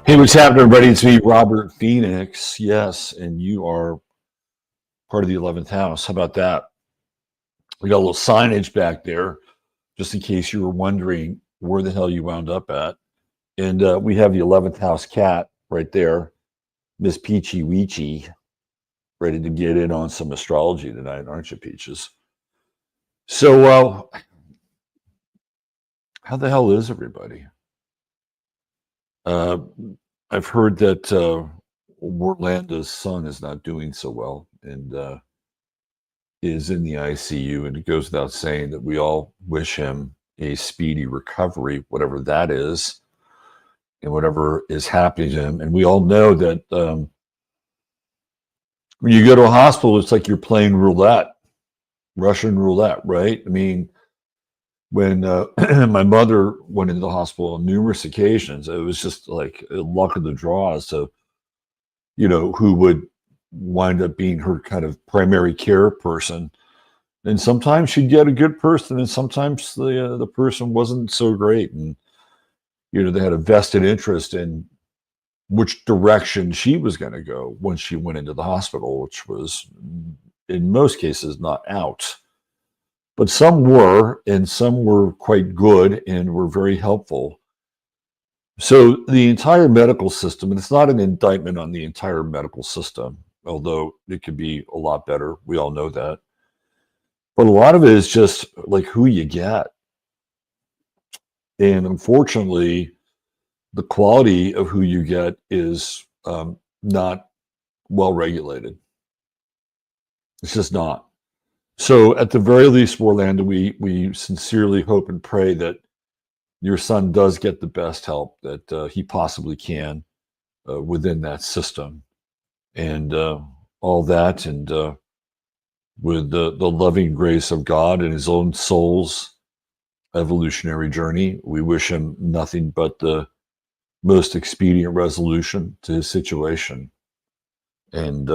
Hey, what's happening, everybody? It's me, Robert Phoenix. Yes, and you are part of the 11th house. How about that? We got a little signage back there, just in case you were wondering where the hell you wound up at. And we have the 11th house cat right there, Miss Peachy Weechy, ready to get in on some astrology tonight, aren't you, Peaches? So, how the hell is everybody? Uh, I've heard that Orlando's son is not doing so well and is in the ICU. And it goes without saying that we all wish him a speedy recovery, whatever that is, and whatever is happening to him. And we all know that when you go to a hospital, it's like you're playing roulette, Russian roulette, right? I mean, when my mother went into the hospital on numerous occasions, it was just like luck of the draw as to, who would wind up being her kind of primary care person. And sometimes she'd get a good person, and sometimes the person wasn't so great. And, they had a vested interest in which direction she was going to go when she went into the hospital, which was, in most cases, not out. But some were, and some were quite good and were very helpful. So the entire medical system, and it's not an indictment on the entire medical system, although it could be a lot better. We all know that. But a lot of it is just like who you get. And unfortunately, the quality of who you get is not well regulated. It's just not. So at the very least, Orlando, we sincerely hope and pray that your son does get the best help that he possibly can within that system. And all that, and with the loving grace of God and his own soul's evolutionary journey, we wish him nothing but the most expedient resolution to his situation. And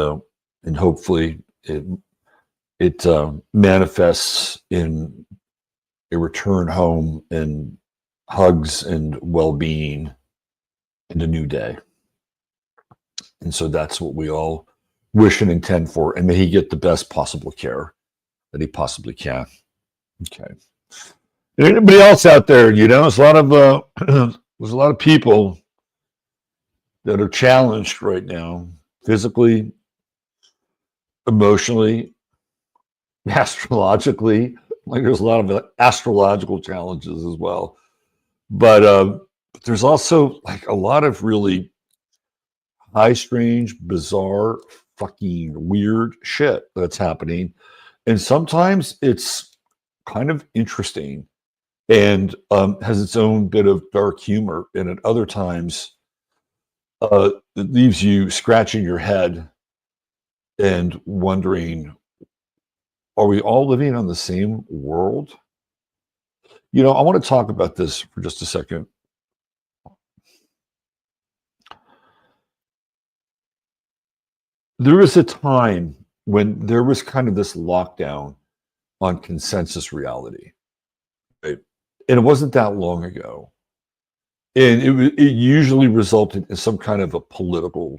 hopefully it manifests in a return home and hugs and well-being and a new day. And so that's what we all wish and intend for. And may he get the best possible care that he possibly can. Okay. And anybody else out there, there's a lot of there's a lot of people that are challenged right now, physically, emotionally, astrologically. Like there's a lot of astrological challenges as well. But there's also like a lot of really high, strange, bizarre, fucking weird shit that's happening. And sometimes it's kind of interesting and has its own bit of dark humor. And at other times, it leaves you scratching your head and wondering, are we all living on the same world? I want to talk about this for just a second. There was a time when there was kind of this lockdown on consensus reality, right? And it wasn't that long ago. And it usually resulted in some kind of a political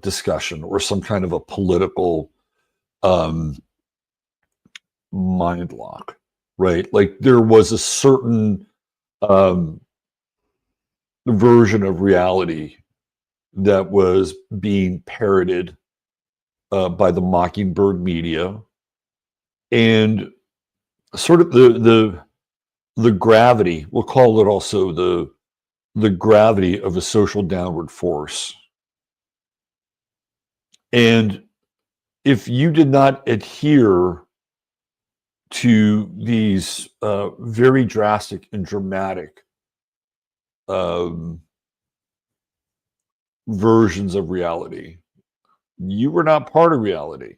discussion or some kind of a political mind lock, right? Like there was a certain version of reality that was being parroted by the Mockingbird media, and sort of the gravity, we'll call it also the gravity of a social downward force. And if you did not adhere to these very drastic and dramatic versions of reality, you were not part of reality,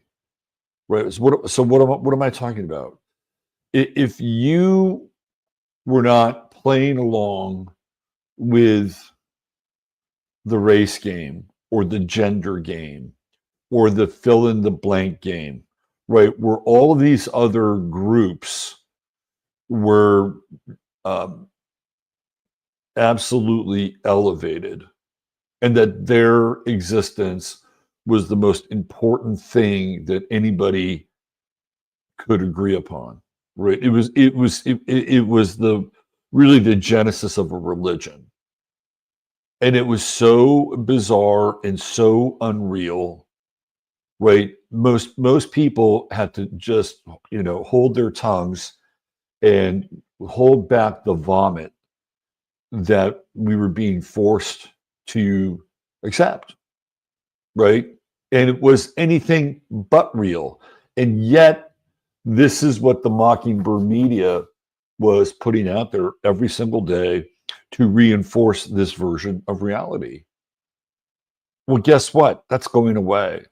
right? So what am I talking about? If you were not playing along with the race game or the gender game or the fill in the blank game, right? Where all of these other groups were absolutely elevated and that their existence was the most important thing that anybody could agree upon. Right? It was the really the genesis of a religion. And it was so bizarre and so unreal, right? Most people had to just, hold their tongues and hold back the vomit that we were being forced to accept, right? And it was anything but real. And yet, this is what the Mockingbird media was putting out there every single day to reinforce this version of reality. Well, guess what? That's going away.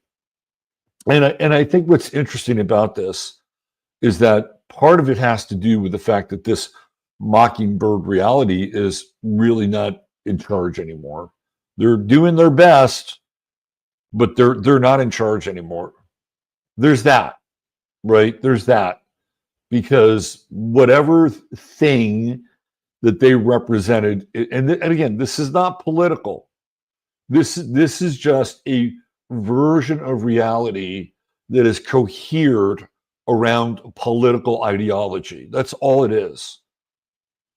And I think what's interesting about this is that part of it has to do with the fact that this Mockingbird reality is really not in charge anymore. They're doing their best, but they're not in charge anymore. There's that, right? There's that. Because whatever thing that they represented, and again, this is not political. This is just a version of reality that is cohered around political ideology. That's all it is,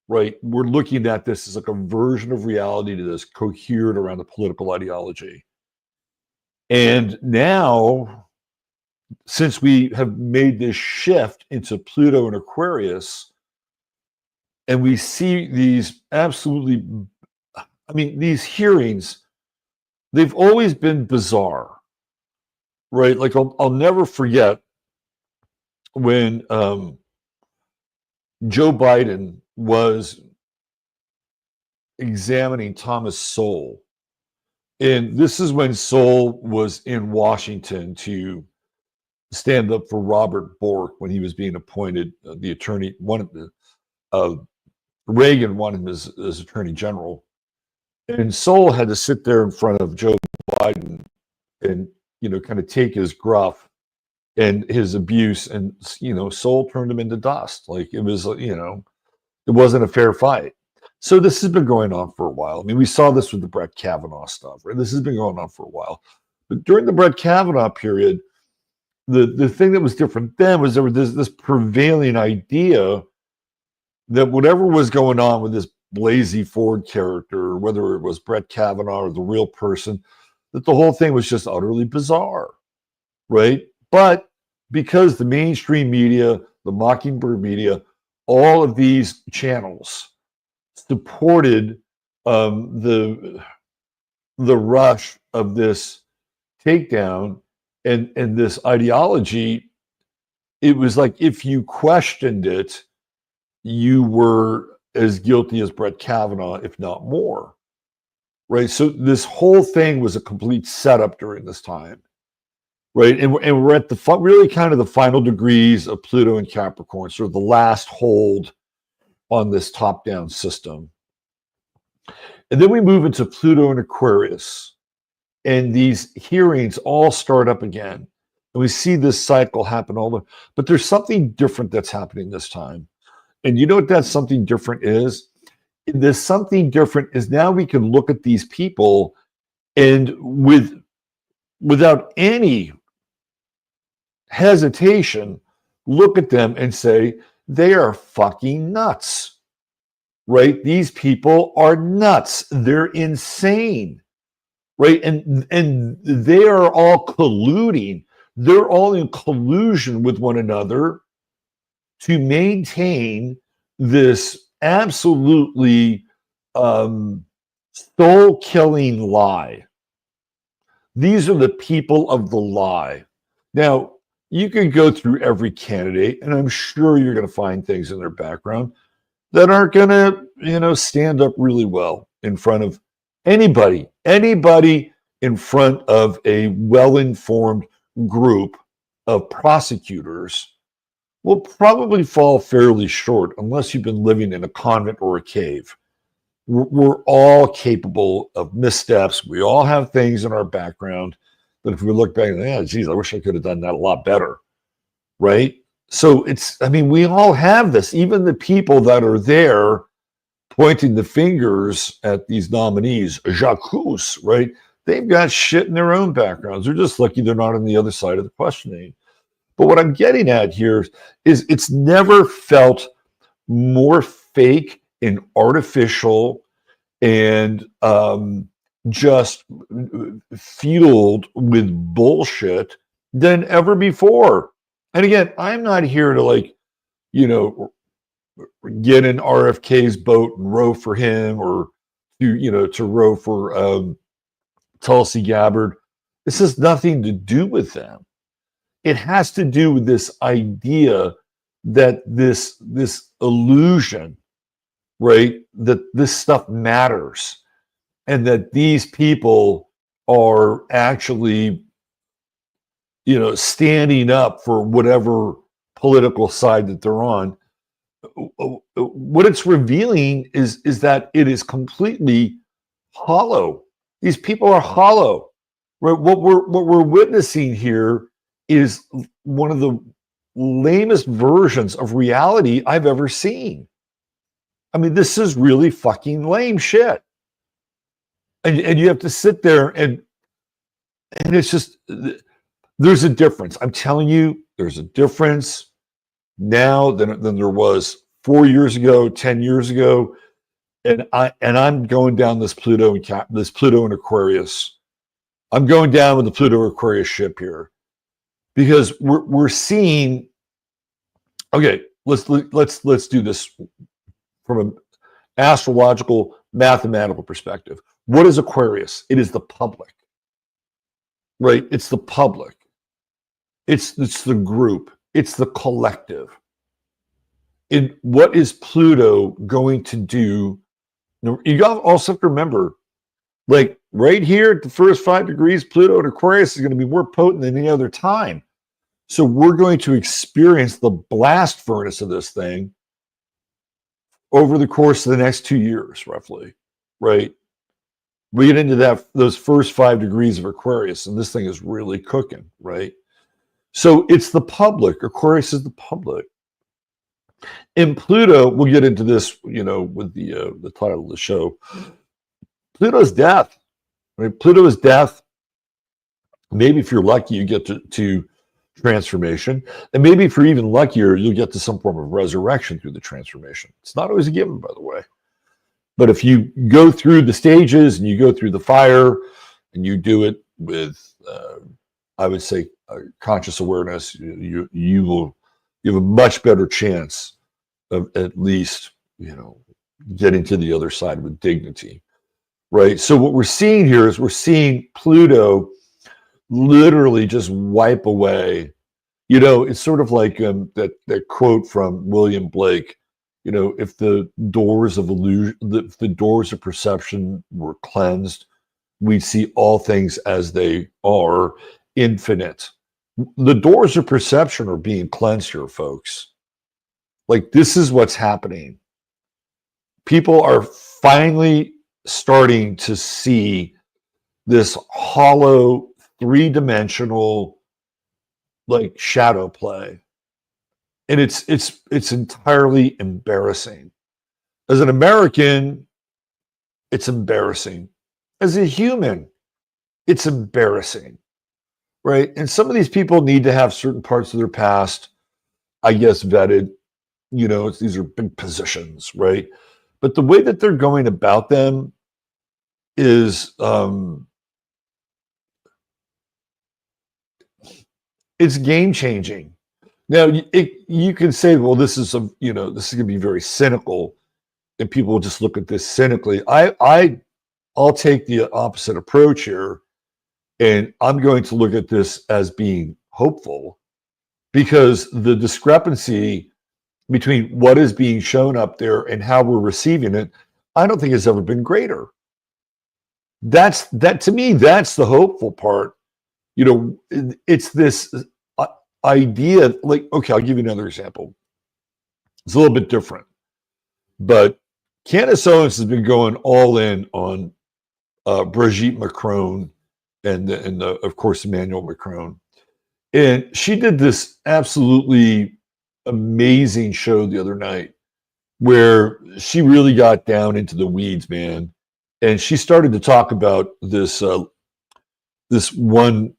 right? We're looking at this as like a version of reality that is cohered around a political ideology. And now, since we have made this shift into Pluto and Aquarius, and we see these absolutely, these hearings, they've always been bizarre, right? Like I'll never forget when Joe Biden was examining Thomas Sowell. And this is when Sowell was in Washington to stand up for Robert Bork when he was being appointed the attorney. Reagan wanted him as attorney general, and Sowell had to sit there in front of Joe Biden and kind of take his gruff and his abuse, and Sowell turned him into dust. Like it was, it wasn't a fair fight. So this has been going on for a while. We saw this with the Brett Kavanaugh stuff, right? This has been going on for a while. But during the Brett Kavanaugh period, the thing that was different then was there was this prevailing idea that whatever was going on with this Blasey Ford character, whether it was Brett Kavanaugh or the real person, that the whole thing was just utterly bizarre, right? But because the mainstream media, the Mockingbird media, all of these channels supported the rush of this takedown and this ideology, it was like if you questioned it, you were as guilty as Brett Kavanaugh, if not more, right? So this whole thing was a complete setup during this time, right? And we're at the really kind of the final degrees of Pluto and Capricorn, sort of the last hold on this top-down system. And then we move into Pluto and Aquarius, and these hearings all start up again. And we see this cycle happen but there's something different that's happening this time. And you know what that something different is? This something different is now we can look at these people and without any hesitation, look at them and say, they are fucking nuts, right? These people are nuts. They're insane, right? And they are all colluding. They're all in collusion with one another to maintain this absolutely soul-killing lie. These are the people of the lie. Now, you can go through every candidate, and I'm sure you're going to find things in their background that aren't going to, stand up really well in front of anybody in front of a well-informed group of prosecutors will probably fall fairly short unless you've been living in a convent or a cave. We're all capable of missteps. We all have things in our background that if we look back, geez, I wish I could have done that a lot better, right? So we all have this. Even the people that are there pointing the fingers at these nominees, Jacques, right? They've got shit in their own backgrounds. They're just lucky they're not on the other side of the questioning. But what I'm getting at here is it's never felt more fake and artificial and just fueled with bullshit than ever before. And again, I'm not here to like, you know, get in RFK's boat and row for him or to row for Tulsi Gabbard. This has nothing to do with them. It has to do with this idea that this illusion, right, that this stuff matters and that these people are actually, standing up for whatever political side that they're on. What it's revealing is that it is completely hollow. These people are hollow. Right? What we're witnessing here is one of the lamest versions of reality I've ever seen. I mean, this is really fucking lame shit. And you have to sit there and it's just, there's a difference. I'm telling you, there's a difference now than there was 4 years ago, 10 years ago. And I'm going down this Pluto and Aquarius. I'm going down with the Pluto Aquarius ship here because we're seeing. Okay, let's do this from an astrological, mathematical perspective. What is Aquarius? It is the public, right? It's the public. It's the group. It's the collective. And what is Pluto going to do? You also have to remember, like right here at the first 5 degrees, Pluto and Aquarius is going to be more potent than any other time. So we're going to experience the blast furnace of this thing over the course of the next 2 years, roughly, right? We get into those first 5 degrees of Aquarius, and this thing is really cooking, right? So it's the public. Aquarius is the public. In Pluto, we'll get into this, with the title of the show. Pluto's death. Right? Pluto is death. Maybe if you're lucky, you get to transformation. And maybe if you're even luckier, you'll get to some form of resurrection through the transformation. It's not always a given, by the way. But if you go through the stages and you go through the fire and you do it with, I would say, conscious awareness, you have a much better chance of at least, getting to the other side with dignity, right? So what we're seeing here is we're seeing Pluto literally just wipe away. It's sort of like that quote from William Blake. If the doors of illusion, if the doors of perception were cleansed, we'd see all things as they are, infinite. The doors of perception are being cleansed here, folks. Like, this is what's happening. People are finally starting to see this hollow, three-dimensional, like, shadow play. And it's entirely embarrassing. As an American, it's embarrassing. As a human, it's embarrassing, right? And some of these people need to have certain parts of their past, I guess, vetted. These are big positions, right? But the way that they're going about them is, it's game-changing. Now, you can say, well, this is going to be very cynical, and people will just look at this cynically. I'll take the opposite approach here, and I'm going to look at this as being hopeful, because the discrepancy between what is being shown up there and how we're receiving it, I don't think has ever been greater. That to me, that's the hopeful part. It's this idea, like, okay, I'll give you another example. It's a little bit different, but Candace Owens has been going all in on Brigitte Macron and of course Emmanuel Macron, and she did this absolutely amazing show the other night where she really got down into the weeds, man. And she started to talk about this one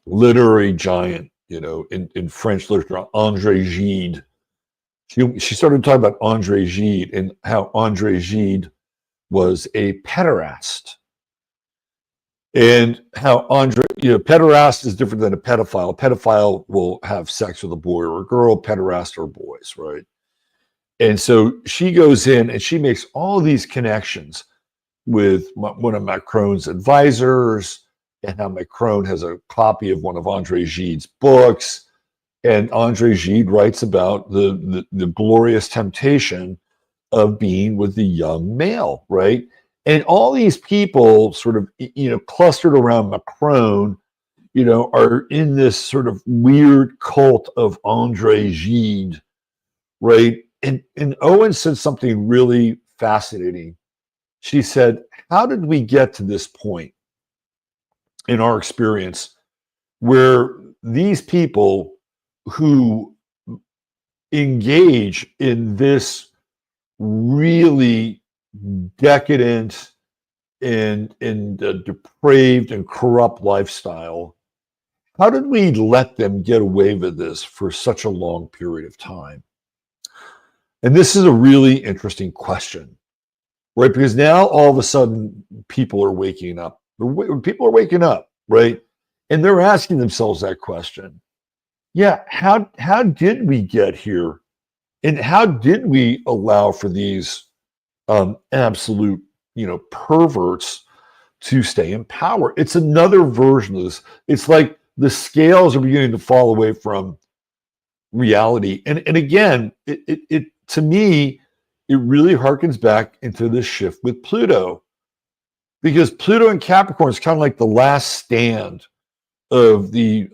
literary giant, in French literature, André Gide. She started talking about André Gide and how André Gide was a pederast. And how pederast is different than a pedophile. A pedophile will have sex with a boy or a girl. Pederasts are boys, right? And so she goes in and she makes all these connections with one of Macron's advisors, and how Macron has a copy of one of André Gide's books. And André Gide writes about the glorious temptation of being with the young male, right? And all these people sort of, clustered around Macron, are in this sort of weird cult of André Gide, right? And Owen said something really fascinating. She said, how did we get to this point in our experience where these people who engage in this really decadent and depraved and corrupt lifestyle, how did we let them get away with this for such a long period of time? And this is a really interesting question, right? Because now all of a sudden people are waking up. People are waking up, right? And they're asking themselves that question. Yeah, how did we get here? And how did we allow for these absolute, perverts to stay in power? It's another version of this. It's like the scales are beginning to fall away from reality. And again, it to me, it really harkens back into this shift with Pluto, because Pluto in Capricorn is kind of like the last stand of the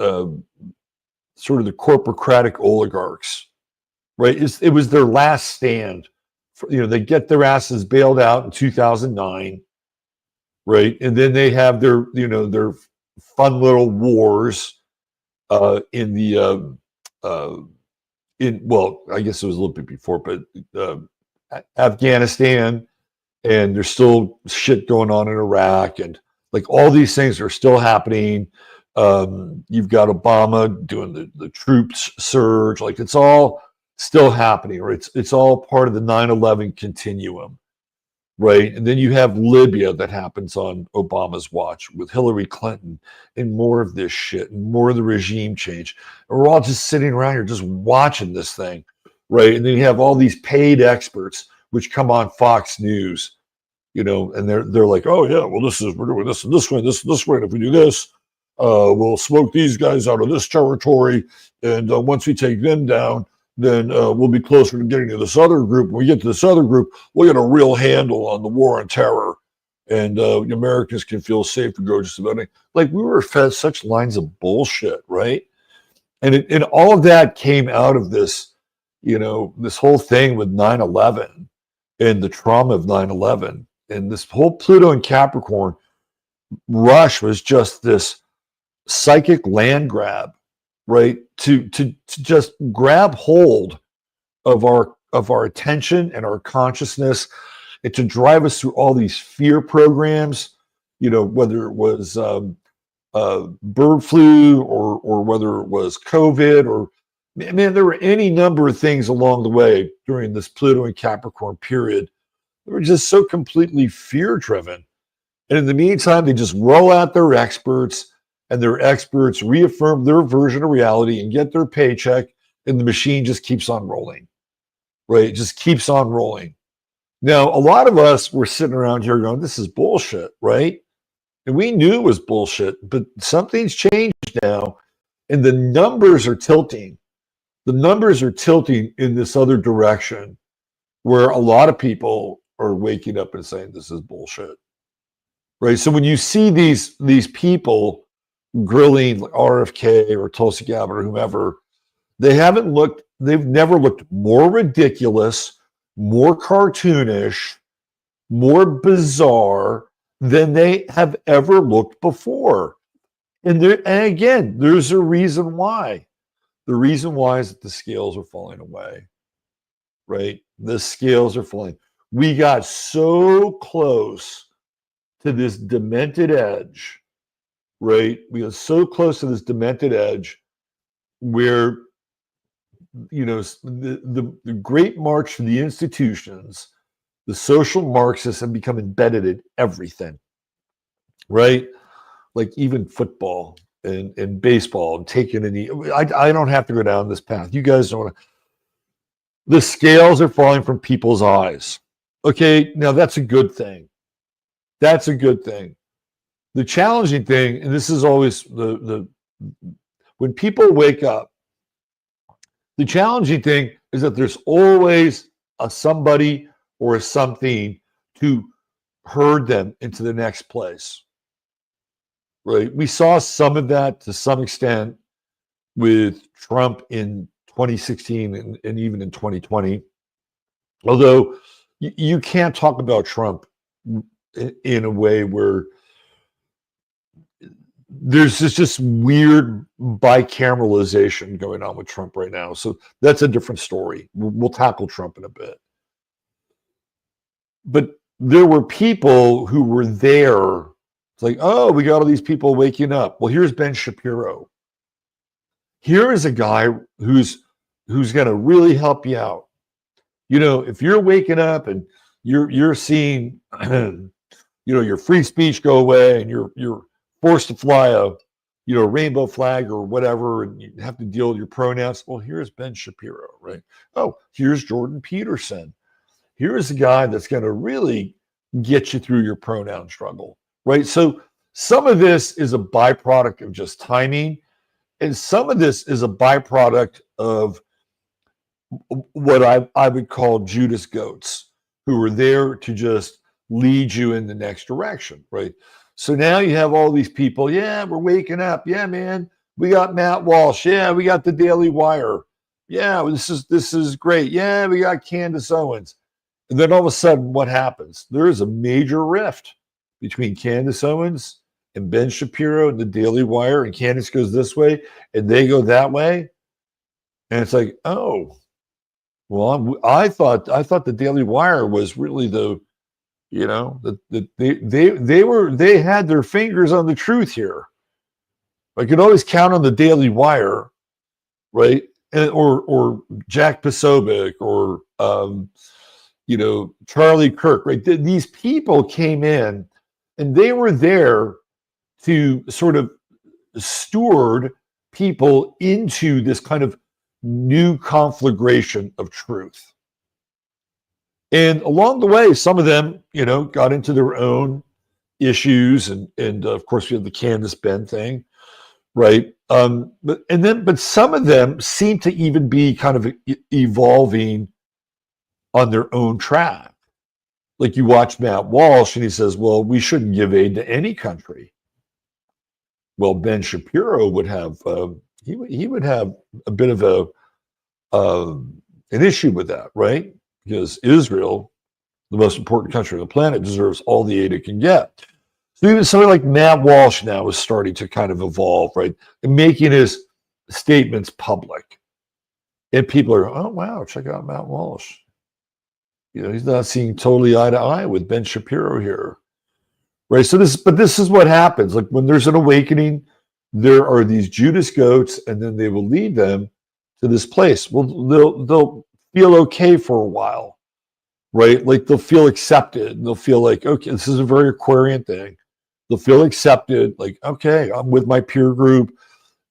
sort of the corporocratic oligarchs, right? It was their last stand. They get their asses bailed out in 2009, right? And then they have their fun little wars in the I guess it was a little bit before, but Afghanistan, and there's still shit going on in Iraq, and like all these things are still happening. You've got Obama doing the troops surge, like it's all still happening, right? It's all part of the 9/11 continuum, right? And then you have Libya that happens on Obama's watch with Hillary Clinton, and more of this shit and more of the regime change. And we're all just sitting around here just watching this thing, right? And then you have all these paid experts which come on Fox News, and they're like, oh yeah, well we're doing this and this way, this way, and if we do this, we'll smoke these guys out of this territory, and once we take them down, then we'll be closer to getting to this other group. When we get to this other group, we'll get a real handle on the war on terror, and Americans can feel safe to go just about anything. Like, we were fed such lines of bullshit, right? And all of that came out of this, this whole thing with 9/11 and the trauma of 9/11. And this whole Pluto and Capricorn rush was just this psychic land grab, right? To just grab hold of our attention and our consciousness, and to drive us through all these fear programs, whether it was bird flu or whether it was COVID, or man, there were any number of things along the way during this Pluto and Capricorn period. They were just so completely fear driven. And in the meantime, they just roll out their experts, and their experts reaffirm their version of reality and get their paycheck, and the machine just keeps on rolling, right? It just keeps on rolling. Now, a lot of us were sitting around here going, this is bullshit, right? And we knew it was bullshit, but something's changed now, and the numbers are tilting. The numbers are tilting in this other direction, where a lot of people are waking up and saying, this is bullshit, right? So when you see these people grilling like RFK or Tulsi Gabbard or whomever, they've never looked more ridiculous, more cartoonish, more bizarre than they have ever looked before. And again, there's a reason why. The reason why is that the scales are falling away. right? The scales are falling. We got so close to this demented edge, right? We got so close to this demented edge where, the great march to the institutions, the social Marxists have become embedded in everything, right? Like even football and baseball and taking any, I don't have to go down this path. You guys don't want to. The scales are falling from people's eyes. Okay, now that's a good thing. That's a good thing. The challenging thing, and this is always the when people wake up, the challenging thing is that there's always a somebody or a something to herd them into the next place. Right? We saw some of that to some extent with Trump in 2016 and even in 2020. Although you can't talk about Trump in a way where there's just weird bicameralization going on with Trump right now. So that's a different story. We'll tackle Trump in a bit. But there were people who were there. It's like, oh, we got all these people waking up. Well, here's Ben Shapiro. Here is a guy who's going to really help you out. If you're waking up and you're seeing, your free speech go away and you're forced to fly a rainbow flag or whatever, and you have to deal with your pronouns. Well, here's Ben Shapiro, right? Oh, here's Jordan Peterson. Here's a guy that's going to really get you through your pronoun struggle, right? So some of this is a byproduct of just timing, and some of this is a byproduct of what I would call Judas goats, who are there to just lead you in the next direction, right? So now you have all these people. Yeah, we're waking up. Yeah, man, we got Matt Walsh. Yeah, we got the Daily Wire. Yeah, this is great. Yeah, we got Candace Owens. And then all of a sudden, what happens? There is a major rift between Candace Owens and Ben Shapiro and the Daily Wire, and Candace goes this way, and they go that way, and it's like, oh, well, I thought the Daily Wire was really they had their fingers on the truth here. I could always count on the Daily Wire, right? Or Jack Posobiec or Charlie Kirk, right? These people came in and they were there to sort of steward people into this kind of new conflagration of truth. And along the way, some of them, got into their own issues, and of course we have the Candace Ben thing, right? But some of them seem to even be kind of evolving on their own track. Like you watch Matt Walsh, and he says, "Well, we shouldn't give aid to any country." Well, Ben Shapiro would have he would have a bit of an issue with that, right? Because Israel, the most important country on the planet, deserves all the aid it can get. So even somebody like Matt Walsh now is starting to kind of evolve, right? And making his statements public. And people are, oh, wow, check out Matt Walsh. He's not seeing totally eye to eye with Ben Shapiro here, right? So this is what happens. Like when there's an awakening, there are these Judas goats, and then they will lead them to this place. Well, they'll feel okay for a while, right? Like they'll feel accepted. They'll feel like, okay, this is a very Aquarian thing. They'll feel accepted, like, okay, I'm with my peer group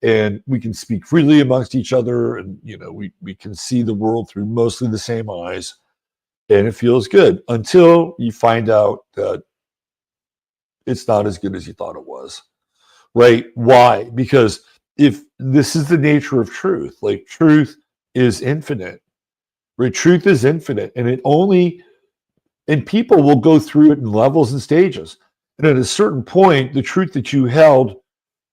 and we can speak freely amongst each other. And, we can see the world through mostly the same eyes, and it feels good until you find out that it's not as good as you thought it was, right? Why? Because if this is the nature of truth, like truth is infinite. Right? Truth is infinite, and people will go through it in levels and stages. And at a certain point, the truth that you held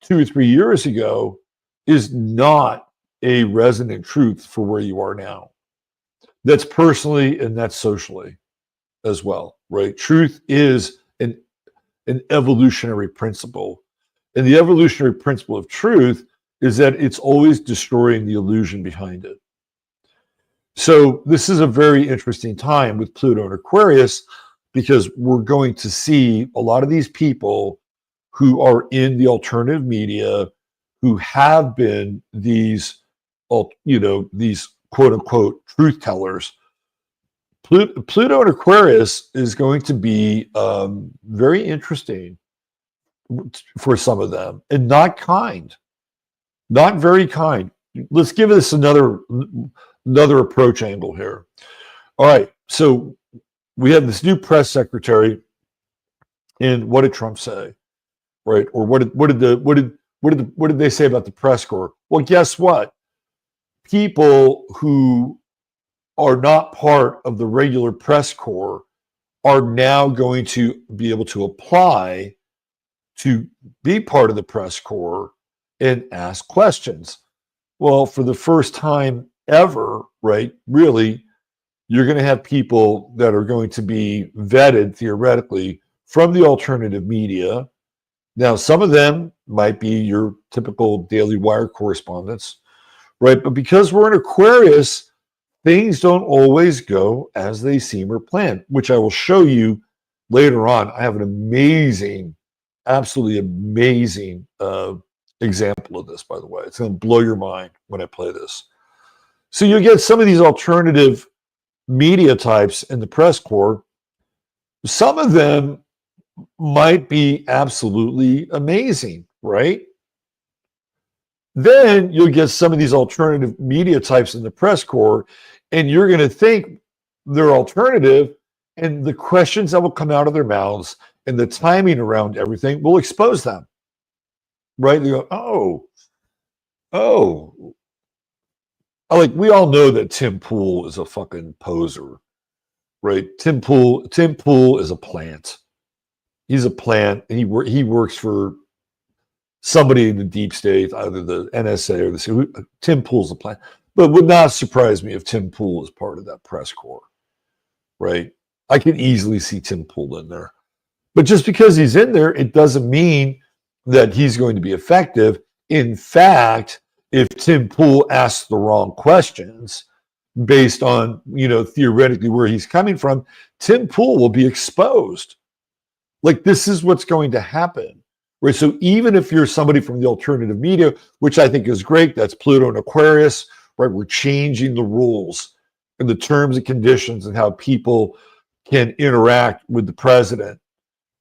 2 or 3 years ago is not a resonant truth for where you are now. That's personally and that's socially as well, right? Truth is an evolutionary principle. And the evolutionary principle of truth is that it's always destroying the illusion behind it. So this is a very interesting time with Pluto and Aquarius, because we're going to see a lot of these people who are in the alternative media, who have been these, these quote unquote truth tellers. Pluto and Aquarius is going to be very interesting for some of them, and not kind, not very kind. Let's give this another approach angle here. All right, so we have this new press secretary, and what did Trump say, right? Or what did they say about the press corps? Well, guess what? People who are not part of the regular press corps are now going to be able to apply to be part of the press corps and ask questions. Well, for the first time ever, right, really, you're going to have people that are going to be vetted theoretically from the alternative media. Now, some of them might be your typical Daily Wire correspondents, right? But because we're in Aquarius, things don't always go as they seem or planned, which I will show you later on. I have an amazing, absolutely amazing example of this, by the way. It's going to blow your mind when I play this. So you get some of these alternative media types in the press corps. Some of them might be absolutely amazing, right? Then you'll get some of these alternative media types in the press corps, and you're going to think they're alternative, and the questions that will come out of their mouths and the timing around everything will expose them, right? They go, oh. Like, we all know that Tim Pool is a fucking poser, right? Tim Pool is a plant. He's a plant, and he works for somebody in the deep state, either the NSA or the Tim Pool's a plant. But it would not surprise me if Tim Pool is part of that press corps, right? I could easily see Tim Pool in there. But just because he's in there, it doesn't mean that he's going to be effective. In fact, if Tim Pool asks the wrong questions based on, theoretically where he's coming from, Tim Pool will be exposed. Like, this is what's going to happen, right? So even if you're somebody from the alternative media, which I think is great, that's Pluto and Aquarius, right? We're changing the rules and the terms and conditions and how people can interact with the president,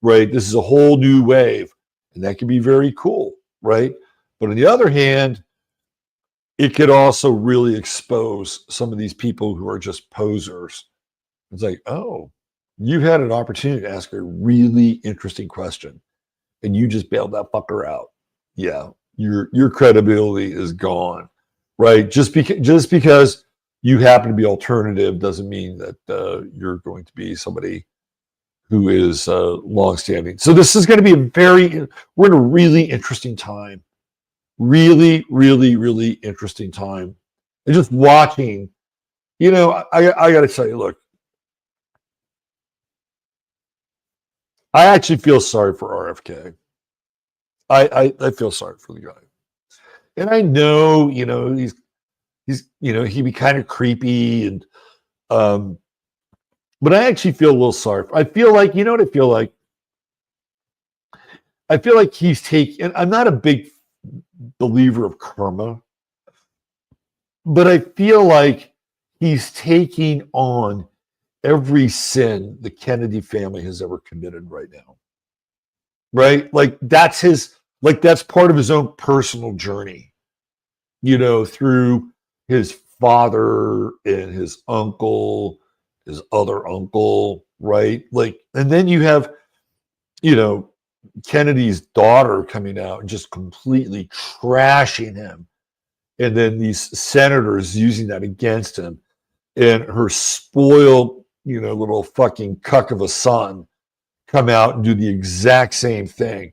right? This is a whole new wave, and that can be very cool, right? But on the other hand, it could also really expose some of these people who are just posers. It's like, oh, you had an opportunity to ask a really interesting question, and you just bailed that fucker out. Yeah, your credibility is gone, right? Just because you happen to be alternative doesn't mean that you're going to be somebody who is longstanding. So this is going to be we're in a really interesting time. Really, really, really interesting time. And just watching, I got to tell you, look, I actually feel sorry for RFK. I feel sorry for the guy. And I know, he's he'd be kind of creepy, and but I actually feel a little sorry. I feel like, you know what I feel like? I feel like he's taking, I'm not a big believer of karma, but I feel like he's taking on every sin the Kennedy family has ever committed right now. Right? Like, that's part of his own personal journey, through his father and his uncle, his other uncle, right? Like, and then you have, Kennedy's daughter coming out and just completely trashing him. And then these senators using that against him, and her spoiled, little fucking cuck of a son come out and do the exact same thing,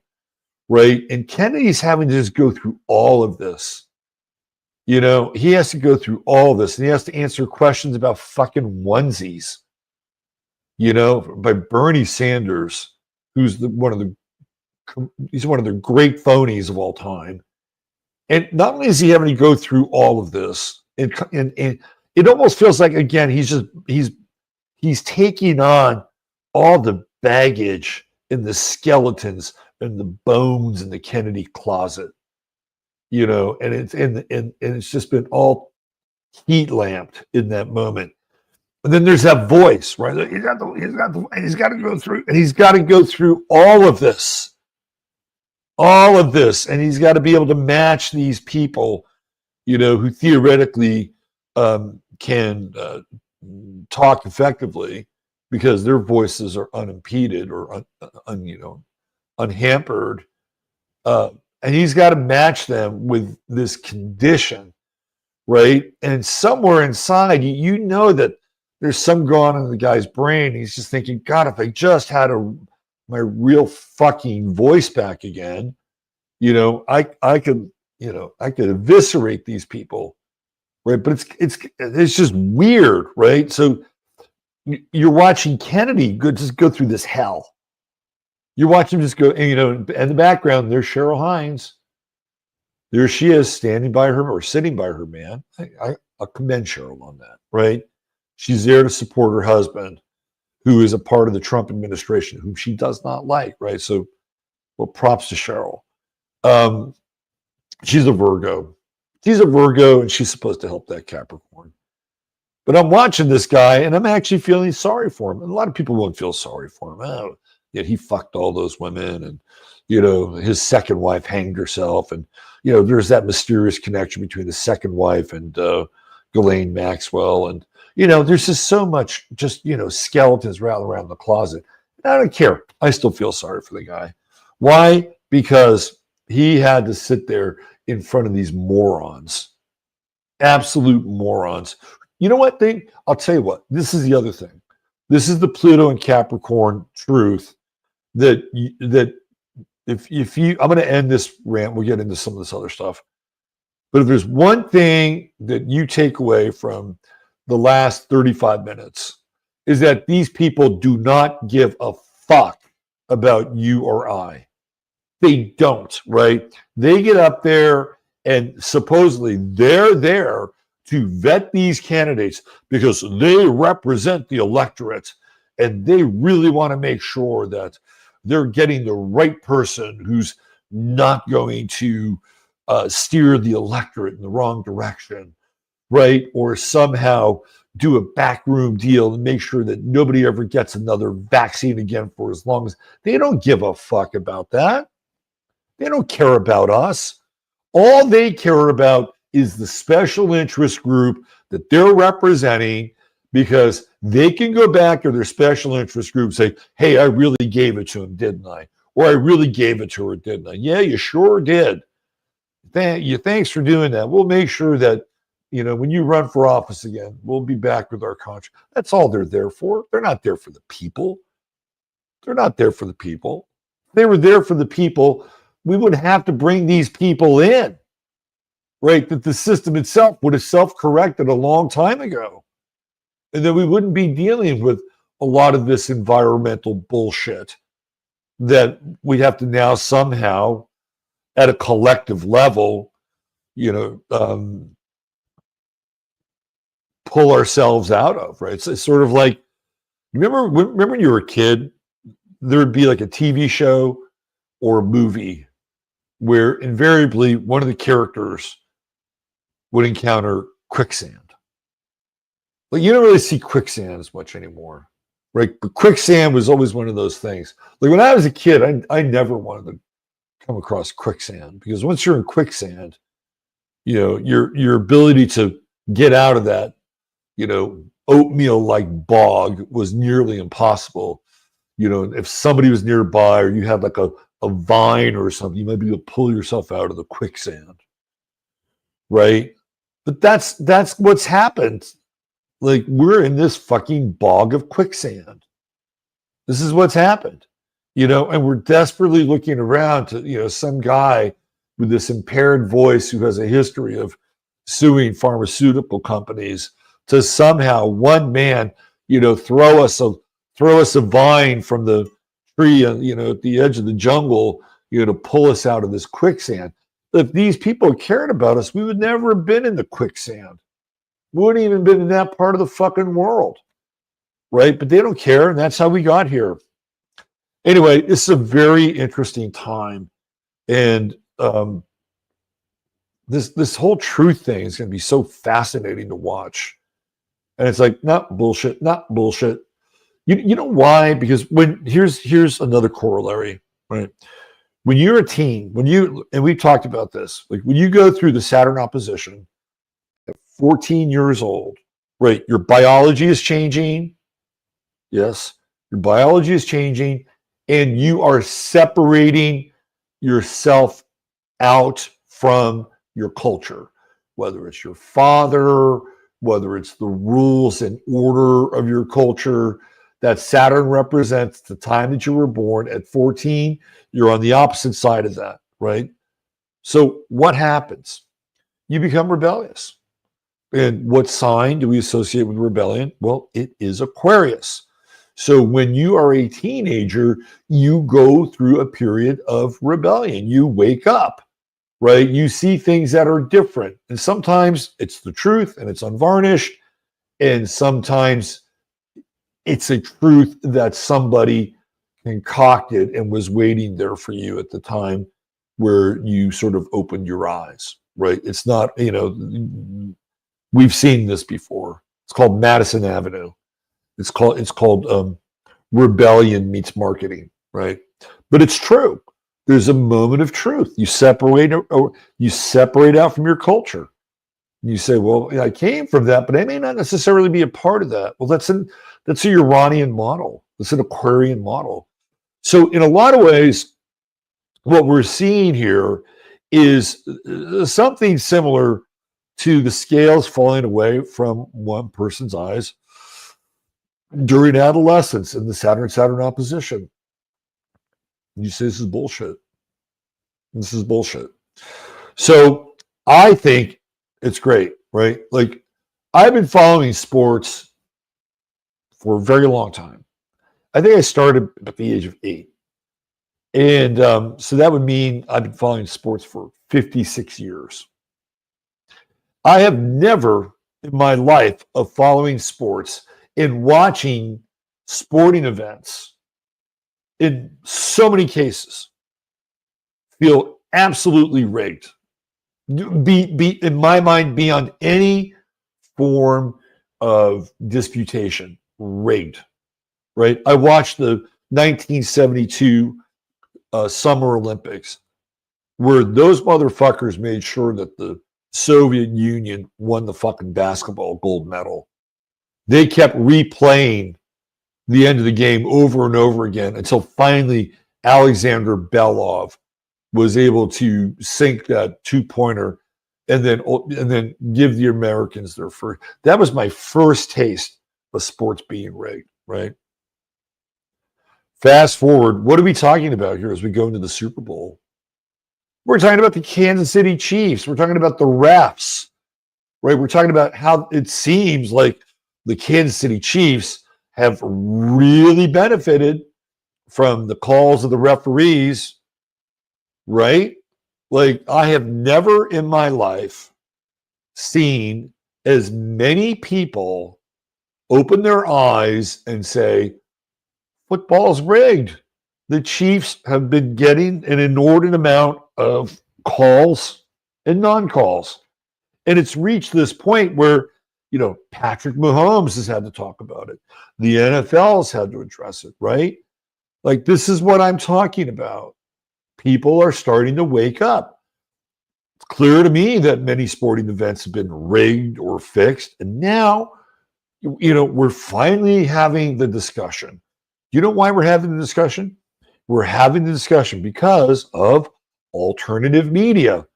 right? And Kennedy's having to just go through all of this. He has to go through all of this, and he has to answer questions about fucking onesies, by Bernie Sanders, who's he's one of the great phonies of all time. And not only is he having to go through all of this and it almost feels like, again, he's taking on all the baggage and the skeletons and the bones in the Kennedy closet, and it's just been all heat lamped in that moment. And then there's that voice, right? He's got to go through, and he's got to go through all of this, and he's got to be able to match these people, who theoretically can talk effectively because their voices are unimpeded or unhampered, and he's got to match them with this condition, right? And somewhere inside, you know that there's some going on in the guy's brain. He's just thinking, God, if I just had my real fucking voice back again, I could eviscerate these people, right? But it's just weird, right? So you're watching Kennedy just go through this hell. You watch him just go, and in the background, there's Cheryl Hines. There she is, standing by her or sitting by her man. I'll commend Cheryl on that, right? She's there to support her husband, who is a part of the Trump administration, whom she does not like, right? So, well, props to Cheryl. She's a Virgo. She's a Virgo, and she's supposed to help that Capricorn. But I'm watching this guy, and I'm actually feeling sorry for him. And a lot of people won't feel sorry for him. Oh, yet he fucked all those women, and his second wife hanged herself, and there's that mysterious connection between the second wife and Ghislaine Maxwell, and there's just so much skeletons rattling around the closet. And I don't care. I still feel sorry for the guy. Why? Because he had to sit there in front of these morons, absolute morons. You know what? I'll tell you what. This is the other thing. This is the Pluto and Capricorn truth that if you, I'm going to end this rant. We'll get into some of this other stuff. But if there's one thing that you take away from the last 35 minutes, is that these people do not give a fuck about you or I. They don't, right? They get up there and supposedly they're there to vet these candidates because they represent the electorate, and they really want to make sure that they're getting the right person who's not going to steer the electorate in the wrong direction, right? Or somehow do a backroom deal and make sure that nobody ever gets another vaccine again for as long as they don't give a fuck about that. They don't care about us. All they care about is the special interest group that they're representing, because they can go back to their special interest group and say, hey, I really gave it to him, didn't I? Or I really gave it to her, didn't I? Yeah, you sure did. Thanks for doing that. We'll make sure that, when you run for office again, we'll be back with our contract. That's all they're there for. They're not there for the people. They're not there for the people. If they were there for the people, we would have to bring these people in, right? That the system itself would have self-corrected a long time ago. And then we wouldn't be dealing with a lot of this environmental bullshit that we have to now somehow, at a collective level, pull ourselves out of, right? It's sort of like, remember when you were a kid, there would be like a TV show or a movie where invariably one of the characters would encounter quicksand. Like, you don't really see quicksand as much anymore, right? But quicksand was always one of those things. Like when I was a kid, I never wanted to come across quicksand, because once you're in quicksand, your ability to get out of that, oatmeal-like bog was nearly impossible. If somebody was nearby or you had like a vine or something, you might be able to pull yourself out of the quicksand, right? But that's what's happened. Like, we're in this fucking bog of quicksand. This is what's happened, and we're desperately looking around to, some guy with this impaired voice who has a history of suing pharmaceutical companies to somehow, one man, throw us a vine from the tree, at the edge of the jungle, to pull us out of this quicksand. If these people cared about us, we would never have been in the quicksand. wouldn't even been in that part of the fucking world, right? But they don't care, and that's how we got here. Anyway, this is a very interesting time, and this whole truth thing is going to be so fascinating to watch. And it's like, not bullshit, not bullshit. You know why? Because here's another corollary, right? When you're a teen, and we've talked about this, like when you go through the Saturn opposition at 14 years old, right? Your biology is changing. Yes, your biology is changing, and you are separating yourself out from your culture, whether it's your father, whether it's the rules and order of your culture. That Saturn represents the time that you were born. At 14, you're on the opposite side of that, right? So what happens? You become rebellious. And what sign do we associate with rebellion? Well, it is Aquarius. So when you are a teenager, you go through a period of rebellion. You wake up, right? You see things that are different. And sometimes it's the truth and it's unvarnished. And sometimes it's a truth that somebody concocted and was waiting there for you at the time where you sort of opened your eyes, right? It's not, we've seen this before. It's called Madison Avenue. It's called rebellion meets marketing, right? But it's true. There's a moment of truth. You separate out from your culture. You say, well, I came from that, but I may not necessarily be a part of that. Well, that's a Uranian model. That's an Aquarian model. So in a lot of ways, what we're seeing here is something similar to the scales falling away from one person's eyes during adolescence in the Saturn opposition. You say, this is bullshit. This is bullshit. So I think it's great, right? Like, I've been following sports for a very long time. I think I started at the age of 8. And so that would mean I've been following sports for 56 years. I have never in my life of following sports and watching sporting events, in so many cases, feel absolutely rigged. Be in my mind, beyond any form of disputation, rigged, right? I watched the 1972 Summer Olympics, where those motherfuckers made sure that the Soviet Union won the fucking basketball gold medal. They kept replaying the end of the game over and over again until finally Alexander Belov was able to sink that 2-pointer and then give the Americans their first. That was my first taste of sports being rigged, right? Fast forward, what are we talking about here as we go into the Super Bowl? We're talking about the Kansas City Chiefs. We're talking about the refs, right? We're talking about how it seems like the Kansas City Chiefs have really benefited from the calls of the referees, right? Like, I have never in my life seen as many people open their eyes and say, football's rigged. The Chiefs have been getting an inordinate amount of calls and non-calls. And it's reached this point where, Patrick Mahomes has had to talk about it. The NFL has had to address it, right? Like, this is what I'm talking about. People are starting to wake up. It's clear to me that many sporting events have been rigged or fixed. And now, we're finally having the discussion. You know why we're having the discussion? We're having the discussion because of alternative media.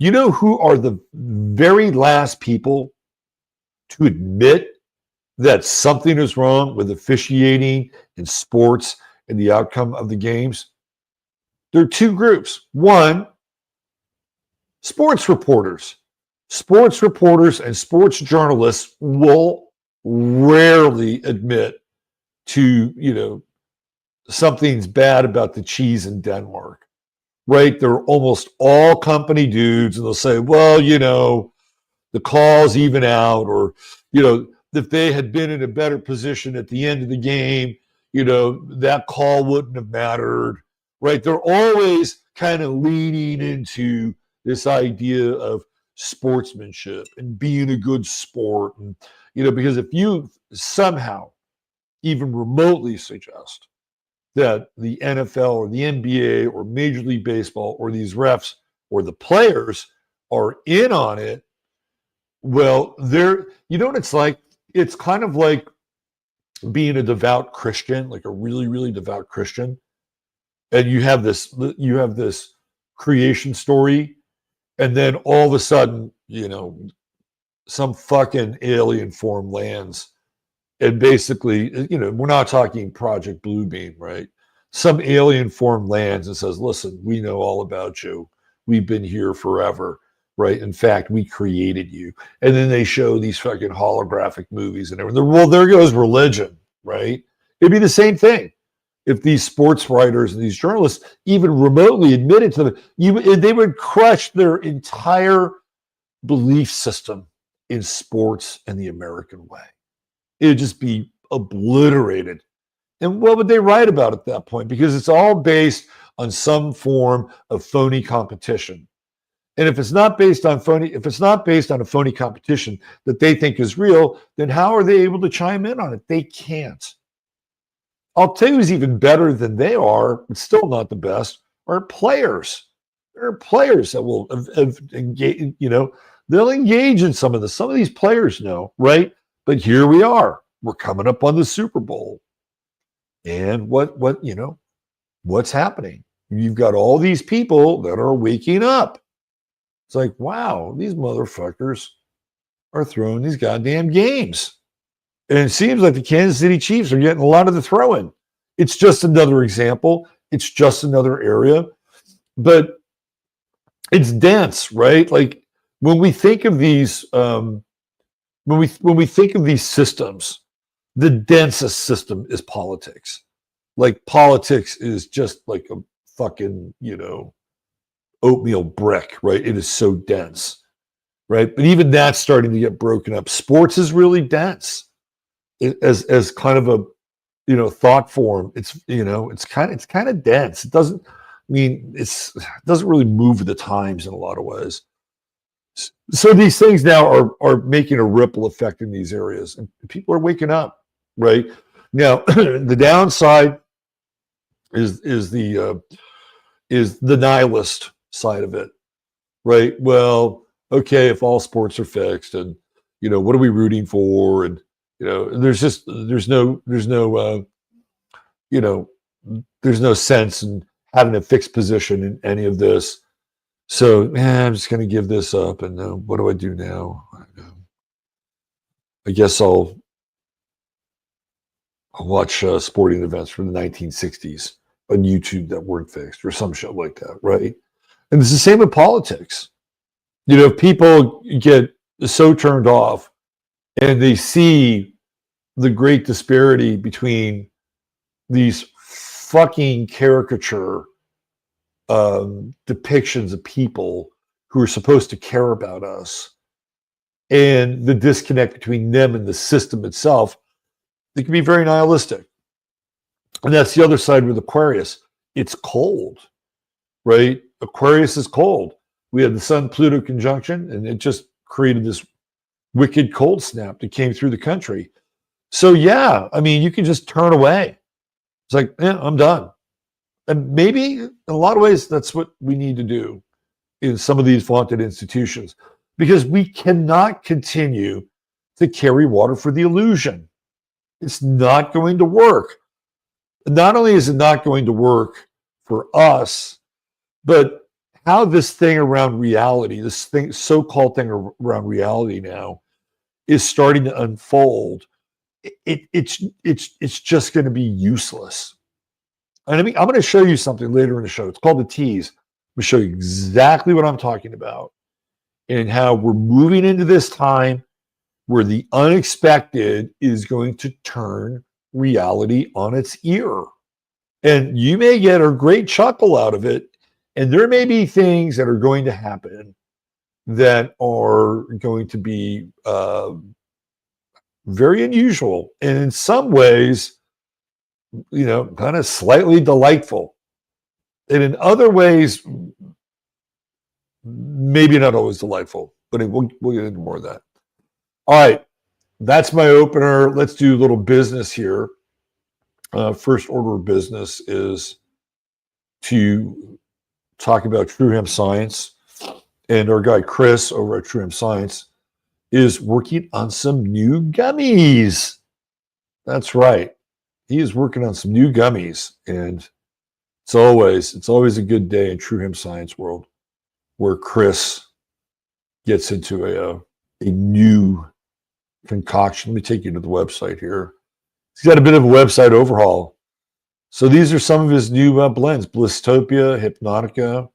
You know who are the very last people to admit that something is wrong with officiating in sports and the outcome of the games? There are two groups. One, sports reporters. Sports reporters and sports journalists will rarely admit to, something's bad about the cheese in Denmark, right? They're almost all company dudes, and they'll say, well, the calls even out, or, you know, if they had been in a better position at the end of the game, you know, that call wouldn't have mattered, right? They're always kind of leaning into this idea of sportsmanship and being a good sport. And, you know, because if you somehow even remotely suggest that the NFL or the NBA or Major League Baseball or these refs or the players are in on it, well, they're, you know what it's like? It's kind of like being a devout Christian, like a really, really devout Christian. And you have this creation story, and then all of a sudden, you know, some fucking alien form lands. And basically, you know, we're not talking Project Bluebeam, right? Some alien form lands and says, listen, we know all about you. We've been here forever, right? In fact, we created you. And then they show these fucking holographic movies and everything. Well, there goes religion, right? It'd be the same thing if these sports writers and these journalists even remotely admitted to them, they would crush their entire belief system in sports and the American way. It'd just be obliterated. And what would they write about at that point? Because it's all based on some form of phony competition. And if it's not based on a phony competition that they think is real, then how are they able to chime in on it? They can't. I'll tell you who's even better than they are, but still not the best, are players. There are players that will engage, you know, they'll engage in some of this. Some of these players know, right? But here we are. We're coming up on the Super Bowl. And you know, what's happening? You've got all these people that are waking up. It's like, wow, these motherfuckers are throwing these goddamn games. And it seems like the Kansas City Chiefs are getting a lot of the throw-in. It's just another example. It's just another area. But it's dense, right? Like when we think of these, when we think of these systems, the densest system is politics. Like politics is just like a fucking, you know, oatmeal brick, right? It is so dense, right? But even that's starting to get broken up. Sports is really dense as kind of a, you know, thought form. It's, you know, it's kind of dense. It doesn't really move with the times in a lot of ways. So these things now are making a ripple effect in these areas, and people are waking up, right? Now, the downside is the nihilist side of it, right? Well, okay, if all sports are fixed, and you know, what are we rooting for? And you know, there's no sense in having a fixed position in any of this. So, I'm just going to give this up. And what do I do now? I guess I'll watch sporting events from the 1960s on YouTube that weren't fixed, or some shit like that, right? And it's the same with politics. You know, people get so turned off and they see the great disparity between these fucking caricature depictions of people who are supposed to care about us, and the disconnect between them and the system itself. It can be very nihilistic. And that's the other side with Aquarius. It's cold, right? Aquarius is cold. We had the Sun-Pluto conjunction, and it just created this wicked cold snap that came through the country. So yeah, I mean, you can just turn away. It's like, I'm done. And maybe in a lot of ways, that's what we need to do in some of these vaunted institutions, because we cannot continue to carry water for the illusion. It's not going to work. Not only is it not going to work for us, but how this thing around reality, this thing, so-called thing around reality now, is starting to unfold. It's just going to be useless. And I mean, I'm going to show you something later in the show. It's called the tease. I'm going to show you exactly what I'm talking about and how we're moving into this time where the unexpected is going to turn reality on its ear. And you may get a great chuckle out of it. And there may be things that are going to happen that are going to be very unusual, and in some ways, kind of slightly delightful. And in other ways, maybe not always delightful, but we'll get into more of that. All right, that's my opener. Let's do a little business here. First order of business is to talk about True Hemp Science. And our guy Chris over at True Hemp Science is working on some new gummies. That's right. He is working on some new gummies. And it's always a good day in True Hemp Science world where Chris gets into a new concoction. Let me take you to the website here. He's got a bit of a website overhaul. So these are some of his new blends: Blistopia, Hypnotica,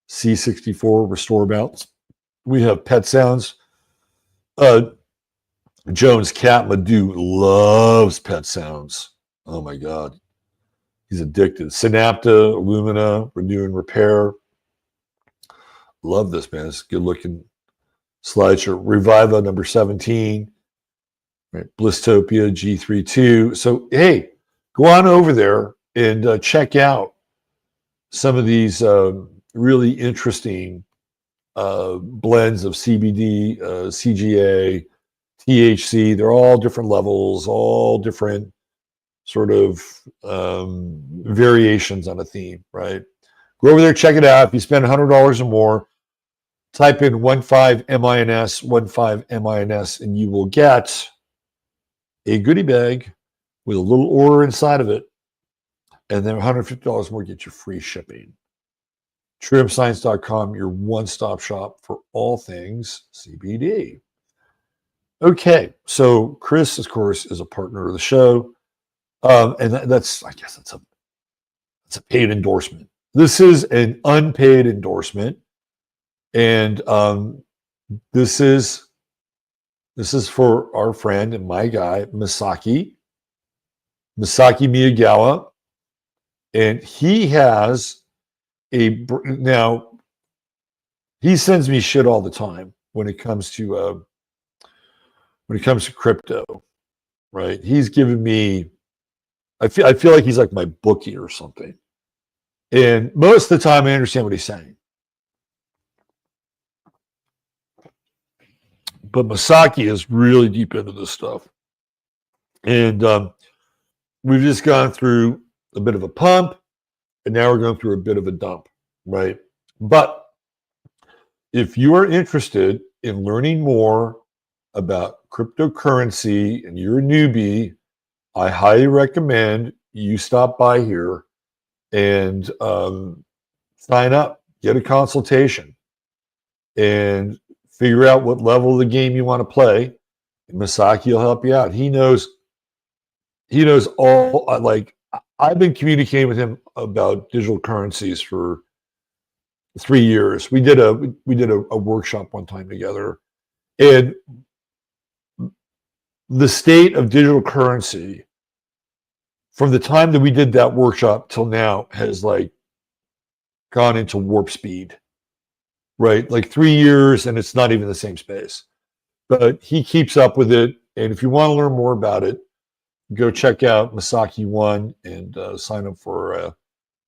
C64, Restore Bounce. We have Pet Sounds. Jones Cat Madu loves Pet Sounds. Oh my God. He's addicted. Synapta, Illumina, Renew and Repair. Love this, man. It's a good looking slideshow. Reviva number 17. Right. Blistopia G32. So, hey, go on over there and check out some of these really interesting blends of CBD, CGA, THC. They're all different levels, all different sort of variations on a theme, right? Go over there, check it out. If you spend $100 or more, type in 15MINS, 15MINS, and you will get a goodie bag with a little order inside of it. And then $150 more get you free shipping. TrueHempScience.com, your one-stop shop for all things CBD. Okay, so Chris, of course, is a partner of the show. And that's a paid endorsement. This is an unpaid endorsement. And this is for our friend and my guy, Masaki Miyagawa. And he has now he sends me shit all the time when it comes to crypto, right? He's given me, I feel like he's like my bookie or something. And most of the time I understand what he's saying. But Masaki is really deep into this stuff. And we've just gone through a bit of a pump, and now we're going through a bit of a dump, right? But if you are interested in learning more about cryptocurrency and you're a newbie, I highly recommend you stop by here and sign up, get a consultation, and figure out what level of the game you want to play. Masaki will help you out. He knows all. Like, I've been communicating with him about digital currencies for 3 years. We did a workshop one time together, and the state of digital currency from the time that we did that workshop till now has like gone into warp speed, right? Like 3 years, and it's not even the same space. But he keeps up with it, and if you want to learn more about it, go check out Masaki One and sign up for a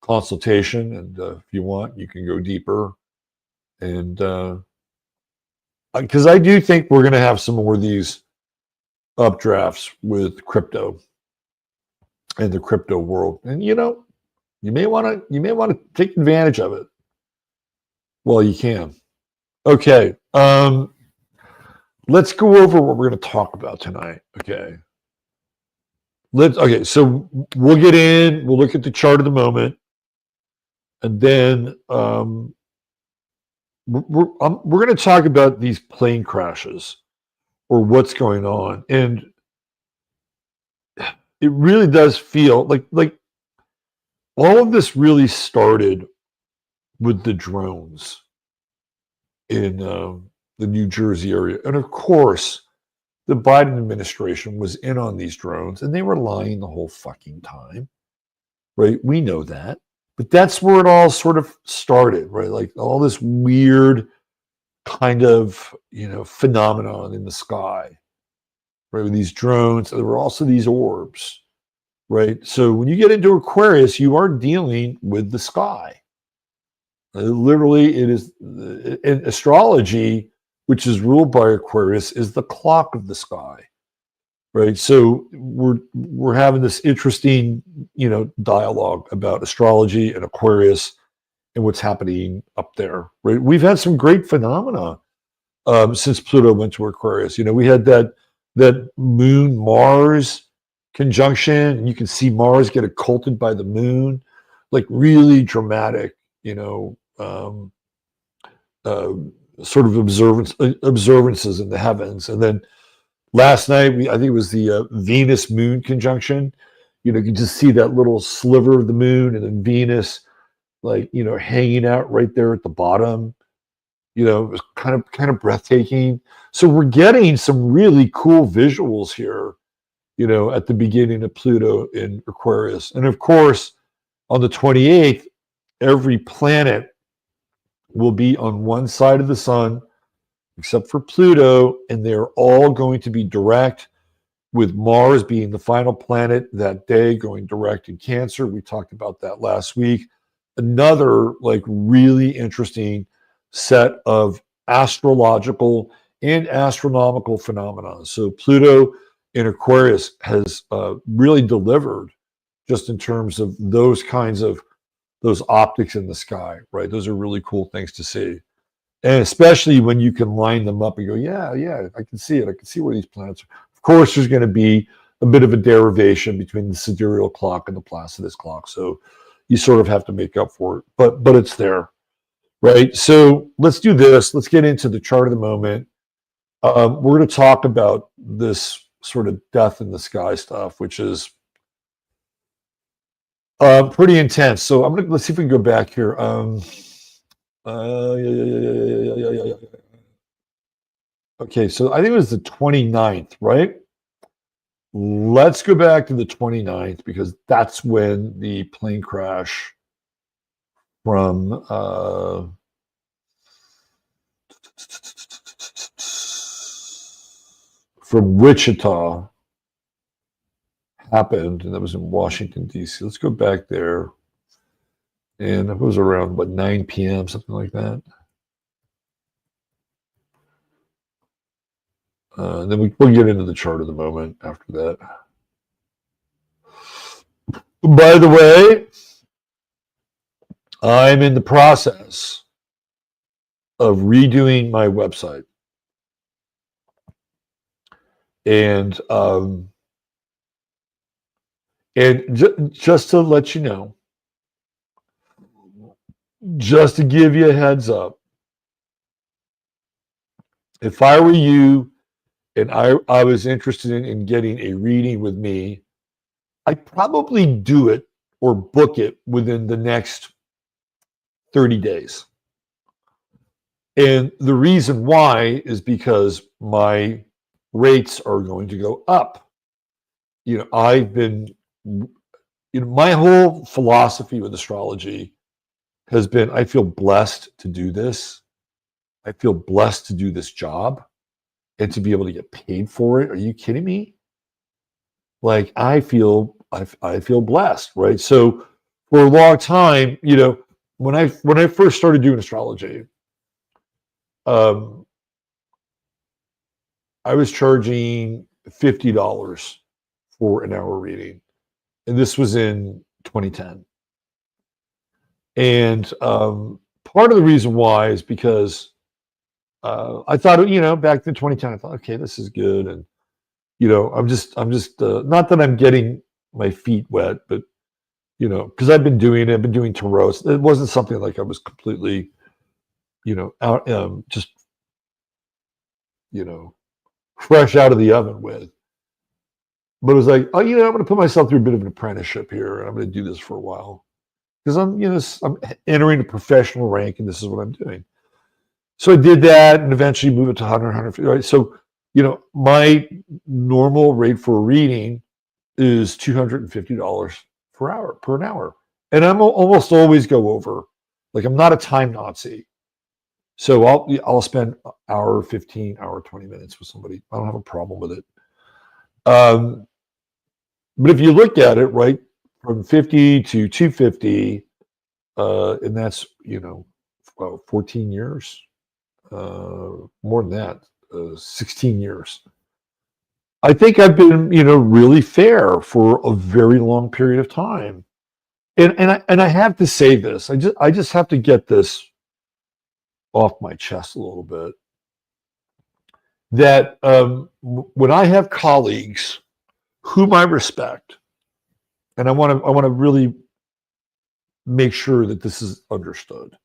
consultation. And if you want, you can go deeper. And because I do think we're going to have some more of these updrafts with crypto and the crypto world. And you may want to take advantage of it while you can. Okay, let's go over what we're going to talk about tonight. Okay, so we'll get in, we'll look at the chart of the moment, and then we're going to talk about these plane crashes or what's going on. And it really does feel like all of this really started with the drones in the New Jersey area. And of course, the Biden administration was in on these drones, and they were lying the whole fucking time, right? We know that. But that's where it all sort of started, right? Like all this weird kind of, phenomenon in the sky, right? With these drones, there were also these orbs, right? So when you get into Aquarius, you are dealing with the sky. Literally, it is in astrology, which is ruled by Aquarius, is the clock of the sky, right? So we're having this interesting, dialogue about astrology and Aquarius and what's happening up there, right? We've had some great phenomena since Pluto went to Aquarius. We had that Moon Mars conjunction, and you can see Mars get occulted by the Moon, like really dramatic, sort of observances in the heavens. And then last night, I think it was the Venus Moon conjunction. You can just see that little sliver of the moon, and then Venus, like, hanging out right there at the bottom. It was kind of breathtaking. So we're getting some really cool visuals here, at the beginning of Pluto in Aquarius. And of course, on the 28th, every planet will be on one side of the sun, except for Pluto, and they're all going to be direct, with Mars being the final planet that day, going direct in Cancer. We talked about that last week. Another like really interesting set of astrological and astronomical phenomena. So Pluto in Aquarius has really delivered, just in terms of those optics in the sky, right? Those are really cool things to see. And especially when you can line them up and go, yeah, I can see it. I can see where these planets are. Of course, there's going to be a bit of a derivation between the sidereal clock and the Placidus clock. So you sort of have to make up for it, but it's there, right? So let's do this. Let's get into the chart of the moment. We're going to talk about this sort of death in the sky stuff, which is pretty intense. So let's see if we can go back here. Yeah. Okay, so I think it was the 29th, right? Let's go back to the 29th, because that's when the plane crash from Wichita happened, and that was in Washington, D.C. Let's go back there. And it was around, 9 p.m., something like that. And then we'll get into the chart of the moment after that. By the way, I'm in the process of redoing my website. And just to let you know, just to give you a heads up, if I were you and I was interested in getting a reading with me, I'd probably do it or book it within the next 30 days. And the reason why is because my rates are going to go up. I've been, my whole philosophy with astrology has been, I feel blessed to do this. I feel blessed to do this job and to be able to get paid for it. Are you kidding me? Like, I feel blessed, right? So for a long time, when I first started doing astrology, I was charging $50 for an hour reading, and this was in 2010. And part of the reason why is because I thought, back in 2010, I thought, okay, this is good, and I'm just not that I'm getting my feet wet, but because I've been doing tarot. It wasn't something like I was completely, out, just fresh out of the oven with. But it was like, oh, I'm going to put myself through a bit of an apprenticeship here, and I'm going to do this for a while, because I'm entering a professional rank, and this is what I'm doing. So I did that, and eventually moved it to 100, 150. Right. So my normal rate for a reading is $250 per an hour, and I'm almost always go over. Like, I'm not a time Nazi, So I'll spend hour 15, hour 20 minutes with somebody. I don't have a problem with it. But if you look at it, right, from 50 to 250, and that's 14 years, more than that, 16 years. I think I've been, really fair for a very long period of time. And I have to say this. I just have to get this off my chest a little bit. That when I have colleagues whom I respect, and I want to really make sure that this is understood,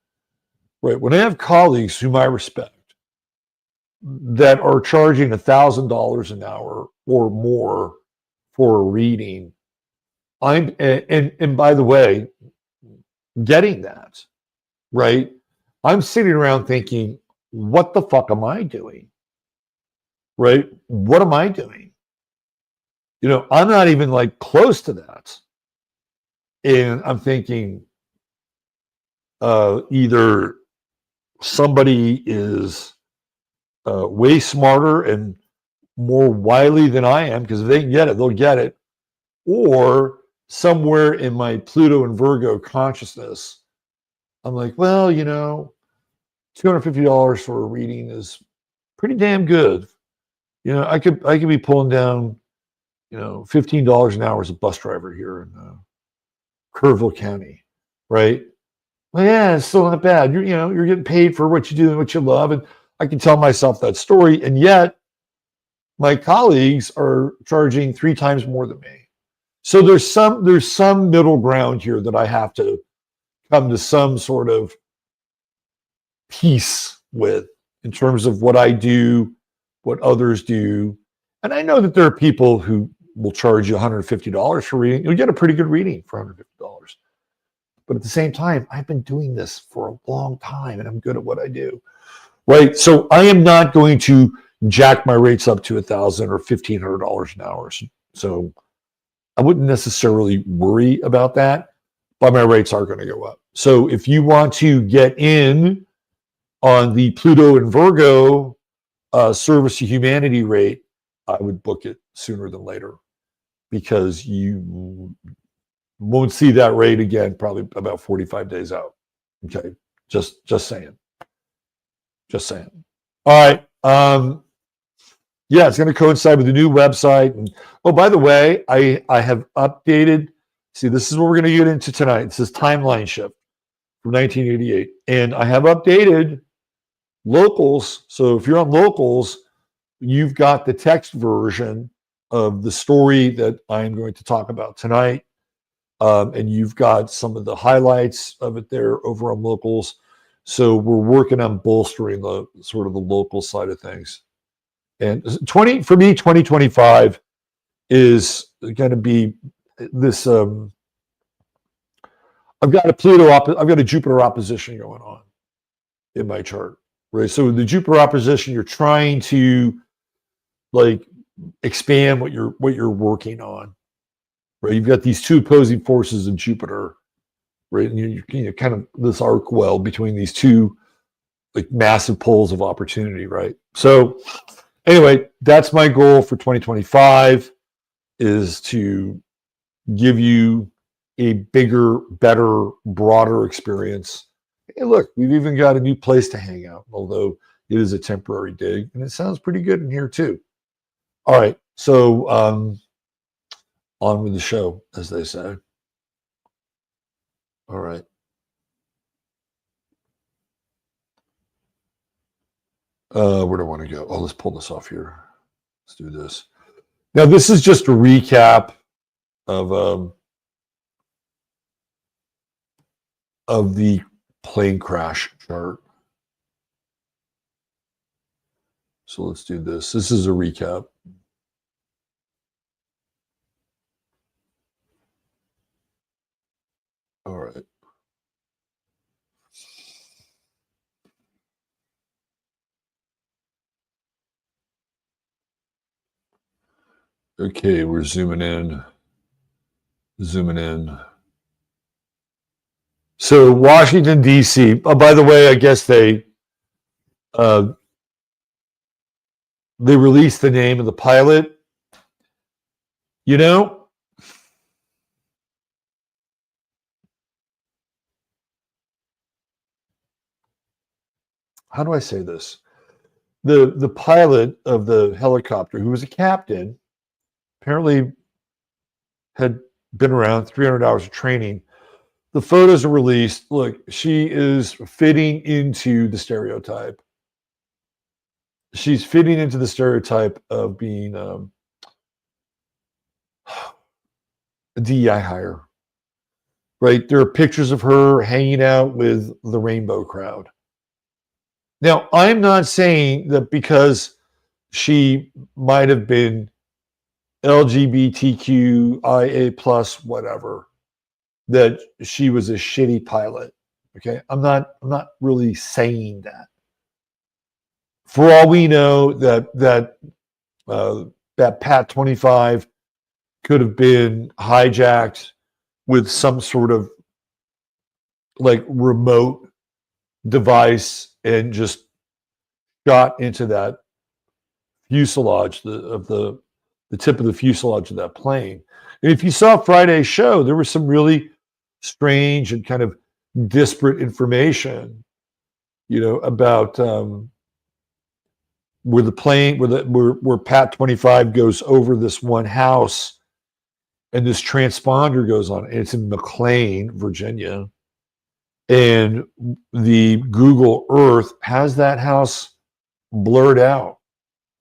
right? When I have colleagues whom I respect that are charging $1,000 an hour or more for a reading, and by the way, getting that, right? I'm sitting around thinking, what the fuck am I doing? Right? What am I doing? I'm not even like close to that. And I'm thinking either somebody is way smarter and more wily than I am, because if they can get it, they'll get it. Or somewhere in my Pluto and Virgo consciousness, I'm like, well, $250 for a reading is pretty damn good. I could be pulling down, $15 an hour as a bus driver here in Kerrville County, right? Well, yeah, it's still not bad. You're getting paid for what you do and what you love, and I can tell myself that story, and yet my colleagues are charging 3 times more than me. So there's some middle ground here that I have to come to some sort of peace with in terms of what I do, what others do. And I know that there are people who will charge you $150 for reading. You'll get a pretty good reading for $150. But at the same time, I've been doing this for a long time and I'm good at what I do. Right? So I am not going to jack my rates up to $1,000 or $1,500 an hour. So I wouldn't necessarily worry about that, but my rates are going to go up. So if you want to get in on the Pluto and Virgo service to humanity rate, I would book it sooner than later, because you won't see that rate again probably about 45 days out. Okay, just saying. Just saying. All right. Yeah, it's going to coincide with the new website. And oh, by the way, I have updated. See, this is what we're going to get into tonight. This is timeline shift from 1988, and I have updated locals. So if you're on locals, you've got the text version of the story that I'm going to talk about tonight, and you've got some of the highlights of it there over on locals. So we're working on bolstering the sort of the local side of things. And for me, 2025 is going to be this. I've got a Jupiter opposition going on in my chart, right? So the Jupiter opposition, you're trying to like expand what you're working on, right? You've got these two opposing forces of Jupiter, right? And you're kind of this arc weld between these two like massive poles of opportunity, right? So anyway, that's my goal for 2025, is to give you a bigger, better, broader experience. Hey, look, we've even got a new place to hang out, although it is a temporary dig, and it sounds pretty good in here too. All right, so on with the show, as they say. All right. Where do I want to go? Oh, let's pull this off here. Let's do this. Now, this is just a recap of the plane crash chart. So let's do this. This is a recap. All right. Okay, we're zooming in. So Washington, D.C. Oh, by the way, I guess they Uh, they released the name of the pilot. You know, how do I say this? The pilot of the helicopter, who was a captain, apparently had been around 300 hours of training. The photos are released. Look, she is fitting into the stereotype. She's fitting into the stereotype of being a DEI hire, right? There are pictures of her hanging out with the rainbow crowd. Now, I'm not saying that because she might have been LGBTQIA plus whatever, that she was a shitty pilot. Okay, I'm not really saying that. For all we know, that Pat 25 could have been hijacked with some sort of like remote device and just shot into that fuselage of the tip of the fuselage of that plane. And if you saw Friday's show, there was some really strange and kind of disparate information, about where the plane, where Pat 25 goes over this one house, and this transponder goes on. And it's in McLean, Virginia, and the Google Earth has that house blurred out.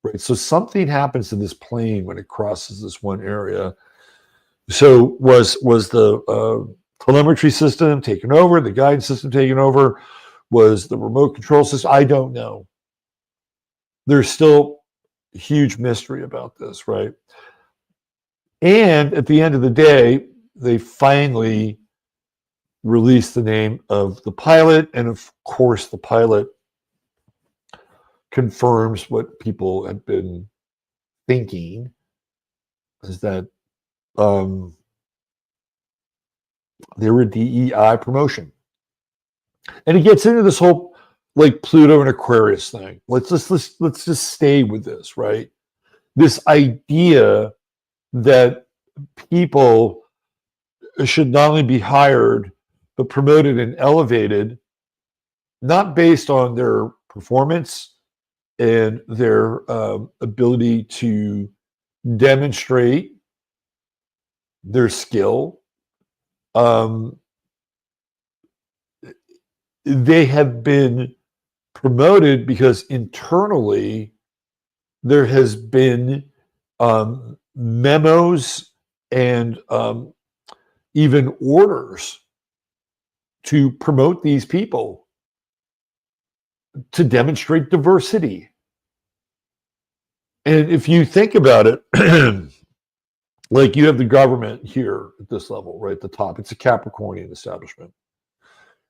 Right, so something happens to this plane when it crosses this one area. So was the telemetry system taken over, the guidance system taken over? Was the remote control system? I don't know. There's still a huge mystery about this, right? And at the end of the day, they finally released the name of the pilot, and of course, the pilot confirms what people had been thinking, is that they were DEI promotion. And it gets into this whole like Pluto and Aquarius thing. Let's just stay with this, right? This idea that people should not only be hired but promoted and elevated, not based on their performance and their ability to demonstrate their skill. They have been promoted because internally there has been memos and even orders to promote these people to demonstrate diversity. And if you think about it, like you have the government here at this level, right at the top, it's a Capricornian establishment.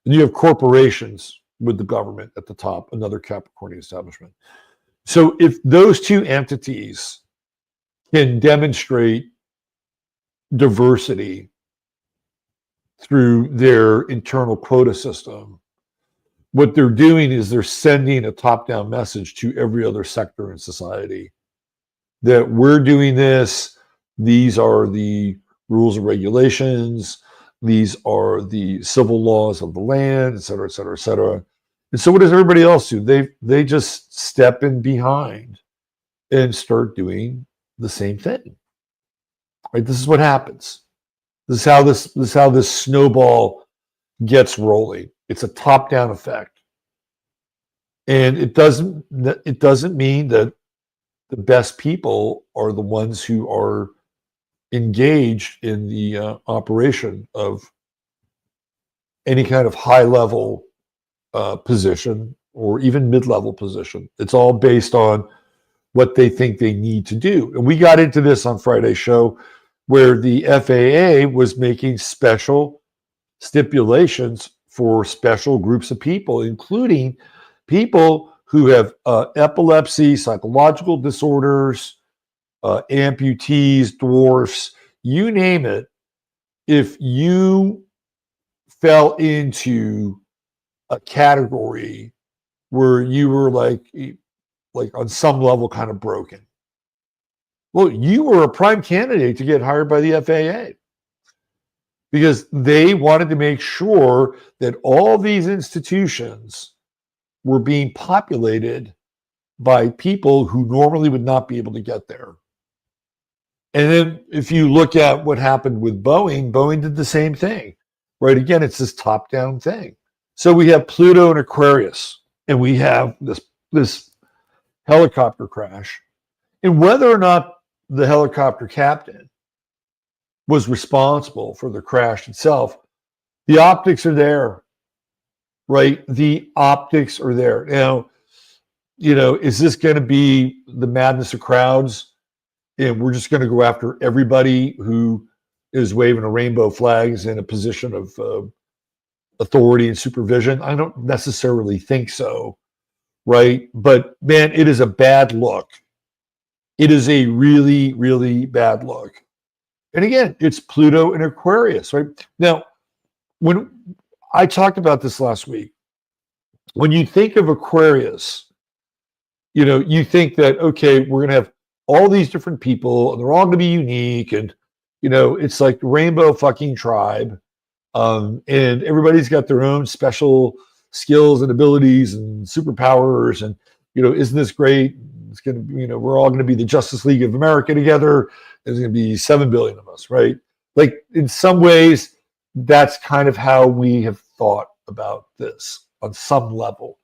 And you have corporations with the government at the top, another Capricornian establishment. So if those two entities can demonstrate diversity through their internal quota system, what they're doing is they're sending a top-down message to every other sector in society that we're doing this. These are the rules and regulations. These are the civil laws of the land, et cetera, et cetera, et cetera. And so what does everybody else do? They just step in behind and start doing the same thing. Right? This is what happens. This is how this snowball gets rolling. It's a top-down effect. And it doesn't mean that the best people are the ones who are engaged in the operation of any kind of high-level position or even mid-level position. It's all based on what they think they need to do. And we got into this on Friday's show, where the FAA was making special stipulations for special groups of people, including people who have epilepsy, psychological disorders, amputees, dwarfs, you name it. If you fell into a category where you were like on some level kind of broken. Well, you were a prime candidate to get hired by the FAA because they wanted to make sure that all these institutions were being populated by people who normally would not be able to get there. And then if you look at what happened with Boeing, Boeing did the same thing, right? Again, it's this top-down thing. So we have Pluto and Aquarius, and we have this helicopter crash. And whether or not the helicopter captain was responsible for the crash itself, the optics are there, right? The optics are there. Now, is this going to be the madness of crowds? And we're just going to go after everybody who is waving a rainbow flags in a position of authority and supervision? I don't necessarily think so, right? But man, it is a bad look. It is a really, really bad look. And again, it's Pluto and Aquarius, right? Now, when I talked about this last week, when you think of Aquarius, you think that, okay, we're going to have all these different people and they're all going to be unique. And, it's like rainbow fucking tribe. And everybody's got their own special skills and abilities and superpowers. And, isn't this great? It's going to be, we're all going to be the Justice League of America together. There's going to be 7 billion of us, right? Like in some ways, that's kind of how we have thought about this on some level,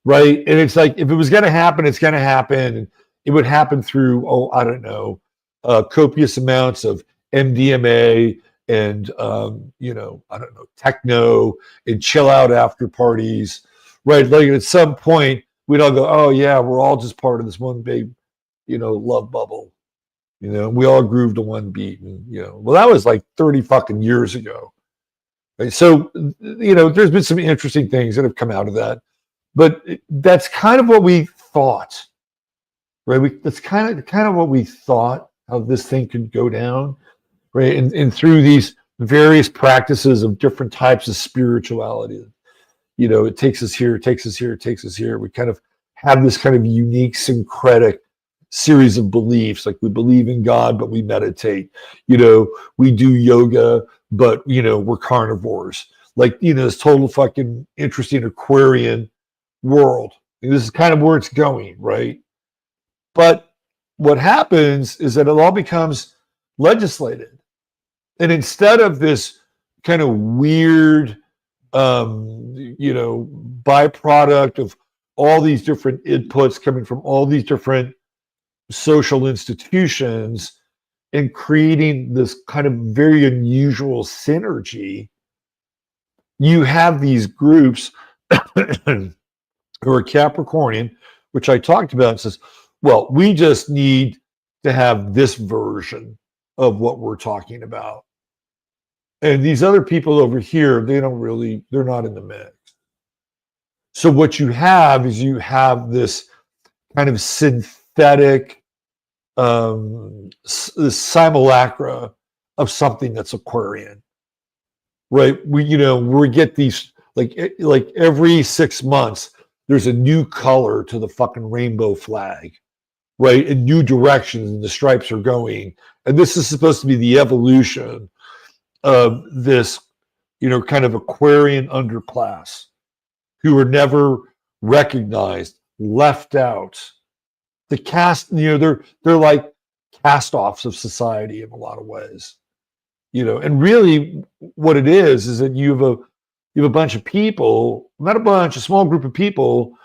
right? And it's like, if it was going to happen, it's going to happen. And it would happen through, copious amounts of MDMA and, techno and chill out after parties, right? Like at some point, we'd all go, oh yeah, we're all just part of this one big, love bubble. We all groove to one beat. And, well, that was like 30 fucking years ago. Right? So, there's been some interesting things that have come out of that. But that's kind of what we thought, right? That's kind of what we thought, how this thing could go down, right? And through these various practices of different types of spirituality. It takes us here, it takes us here, it takes us here. We kind of have this kind of unique syncretic series of beliefs. Like we believe in God, but we meditate. We do yoga, but we're carnivores. Like this total fucking interesting Aquarian world. And this is kind of where it's going, right? But what happens is that it all becomes legislated, and instead of this kind of weird byproduct of all these different inputs coming from all these different social institutions and creating this kind of very unusual synergy, you have these groups who are Capricornian, which I talked about, and says, well, we just need to have this version of what we're talking about. And these other people over here, they're not in the mix. So what you have is you have this kind of synthetic simulacra of something that's Aquarian, right? We get these, like every 6 months, there's a new color to the fucking rainbow flag, right? In new directions, and the stripes are going. And this is supposed to be the evolution of this, kind of Aquarian underclass who are never recognized, left out. The cast, they're like cast-offs of society in a lot of ways, and really what it is that you have a bunch of people, not a bunch, a small group of people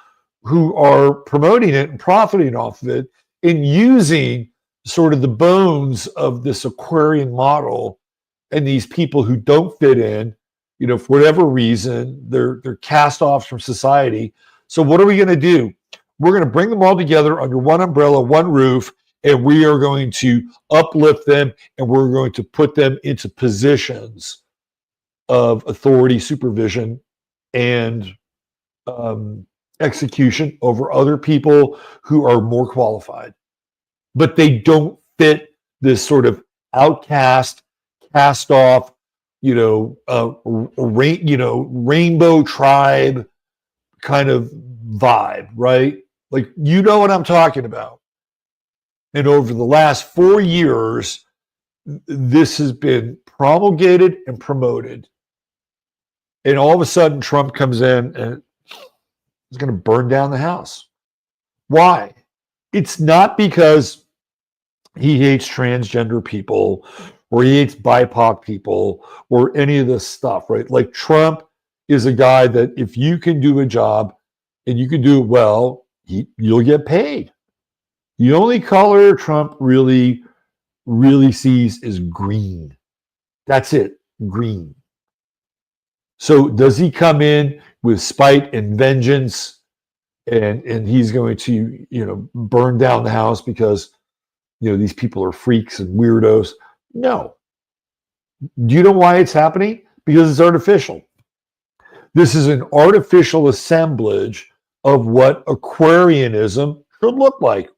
who are promoting it and profiting off of it and using sort of the bones of this Aquarian model. And these people who don't fit in, for whatever reason, they're cast-offs from society. So what are we going to do? We're going to bring them all together under one umbrella, one roof, and we are going to uplift them, and we're going to put them into positions of authority, supervision, and execution over other people who are more qualified. But they don't fit this sort of outcast, cast off, rainbow tribe kind of vibe, right? Like, you know what I'm talking about. And over the last 4 years, this has been promulgated and promoted. And all of a sudden, Trump comes in and is going to burn down the house. Why? It's not because he hates transgender people or he hates BIPOC people or any of this stuff, right? Like, Trump is a guy that if you can do a job and you can do it well, you'll get paid. The only color Trump really sees is green. That's it, green. So does he come in with spite and vengeance and he's going to, burn down the house because, these people are freaks and weirdos? No. Do you know why it's happening? Because it's artificial. This is an artificial assemblage of what Aquarianism should look like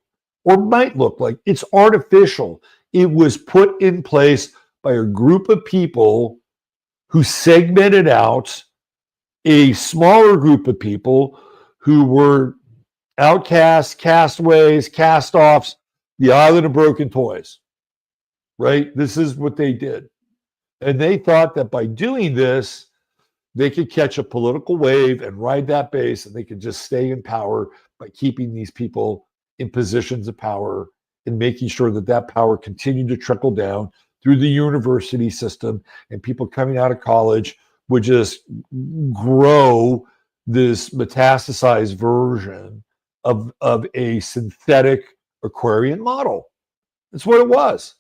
or might look like. It's artificial. It was put in place by a group of people who segmented out a smaller group of people who were outcasts, castaways, cast-offs, the island of broken toys, right? This is what they did. And they thought that by doing this, they could catch a political wave and ride that base, and they could just stay in power by keeping these people in positions of power and making sure that that power continued to trickle down through the university system, and people coming out of college would just grow this metastasized version of a synthetic Aquarian model. That's what it was.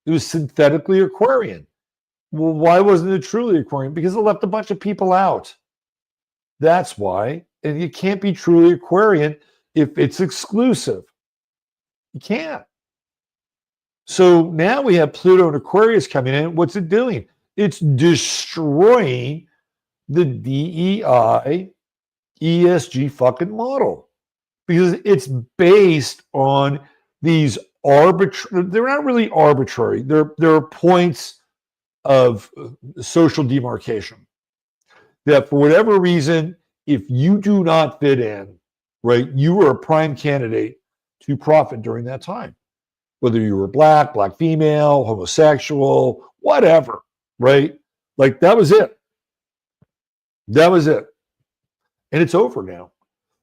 It was synthetically Aquarian. Well, why wasn't it truly Aquarian? Because it left a bunch of people out. That's why. And you can't be truly Aquarian if it's exclusive. You can't. So now we have Pluto and Aquarius coming in. What's it doing? It's destroying the DEI ESG fucking model, because it's based on these arbitrary, they're not really arbitrary. They're points of social demarcation that for whatever reason, if you do not fit in, right, you were a prime candidate to profit during that time. Whether you were black female, homosexual, whatever, right? Like, that was it. That was it. And it's over now.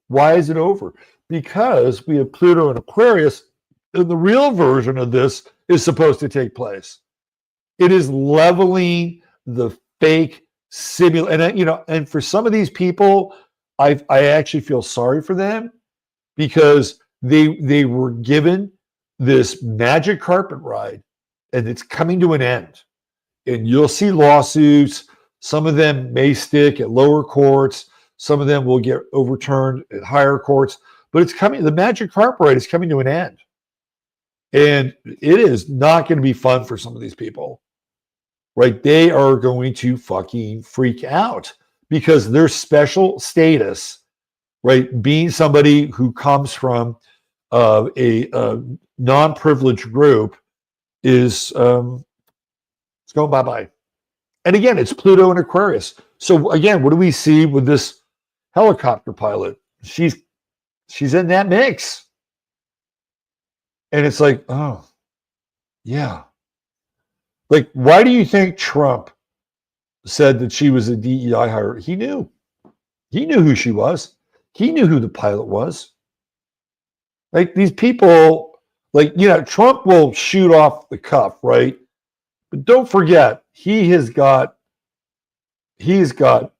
Why is it over? Because we have Pluto and Aquarius, and the real version of this is supposed to take place. It is leveling the fake simulation. And for some of these people, I actually feel sorry for them, because they were given this magic carpet ride, and it's coming to an end. And you'll see lawsuits. Some of them may stick at lower courts. Some of them will get overturned at higher courts. But it's coming. The magic carpet ride is coming to an end. And it is not going to be fun for some of these people, right? They are going to fucking freak out because their special status, right, being somebody who comes from a non-privileged group, is it's going bye-bye. And again, it's Pluto and Aquarius. So again, what do we see with this helicopter pilot? She's in that mix. And it's like, oh, yeah. Like, why do you think Trump said that she was a DEI hire? He knew. He knew who she was. He knew who the pilot was. Like, these people, like, Trump will shoot off the cuff, right? But don't forget, he's got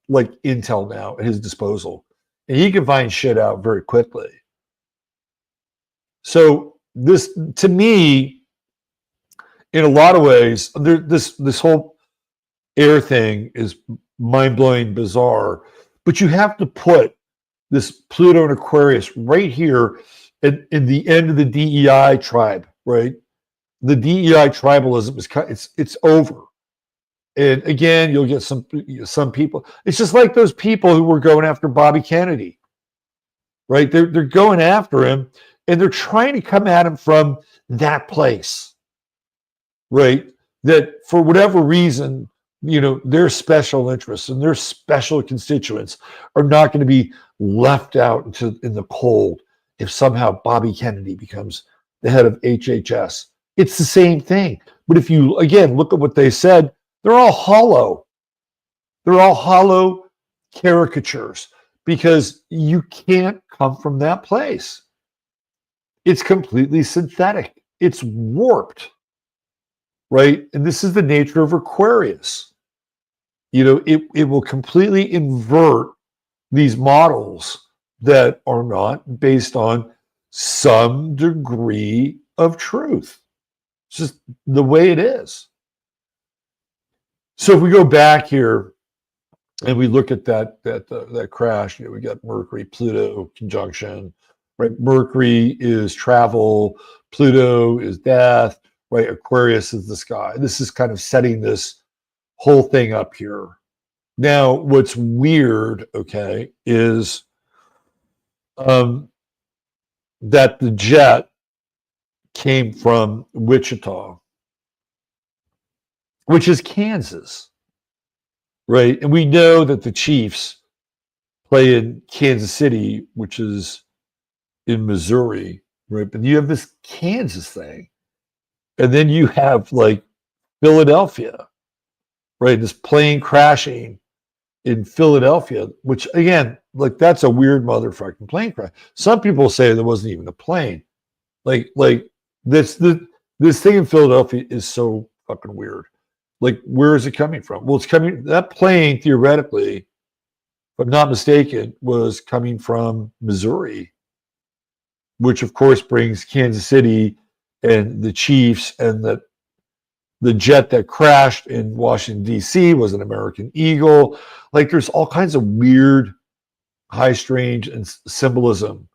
like intel now at his disposal, and he can find shit out very quickly. So this, to me, in a lot of ways, this whole air thing is mind-blowing, bizarre, but you have to put this Pluto and Aquarius right here in the end of the DEI tribe, right? The DEI tribalism it's over. And again, you'll get some people. It's just like those people who were going after Bobby Kennedy, right? They're going after him, and they're trying to come at him from that place, right? That for whatever reason, their special interests and their special constituents are not going to be left out in the cold if somehow Bobby Kennedy becomes the head of HHS. It's the same thing. But if you, again, look at what they said, they're all hollow. They're all hollow caricatures because you can't come from that place. It's completely synthetic. It's warped, right? And this is the nature of Aquarius. It will completely invert these models that are not based on some degree of truth. It's just the way it is. So if we go back here and we look at that crash, we got Mercury, Pluto conjunction, right? Mercury is travel, Pluto is death, right? Aquarius is the sky. This is kind of setting this whole thing up here. Now, what's weird, okay, is that the jet came from Wichita, which is Kansas, right? And we know that the Chiefs play in Kansas City, which is in Missouri, right? But you have this Kansas thing. And then you have like Philadelphia, right? This plane crashing in Philadelphia, which again, like that's a weird motherfucking plane crash. Some people say there wasn't even a plane. Like this thing in Philadelphia is so fucking weird. Like, where is it coming from? Well, that plane theoretically, if I'm not mistaken, was coming from Missouri, which of course brings Kansas City and the Chiefs, and the jet that crashed in Washington, D.C. was an American Eagle. Like, there's all kinds of weird, high strange and symbolism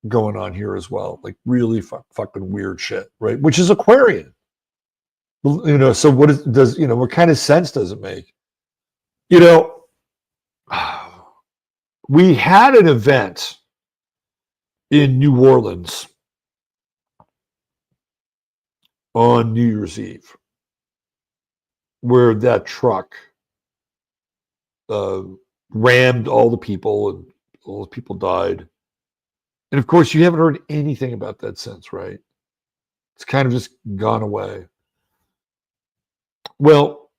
going on here as well. Like, really fucking weird shit, right? Which is Aquarian. So what kind of sense does it make? We had an event in New Orleans on New Year's Eve where that truck rammed all the people and all the people died. And of course, you haven't heard anything about that since, right? It's kind of just gone away. Well,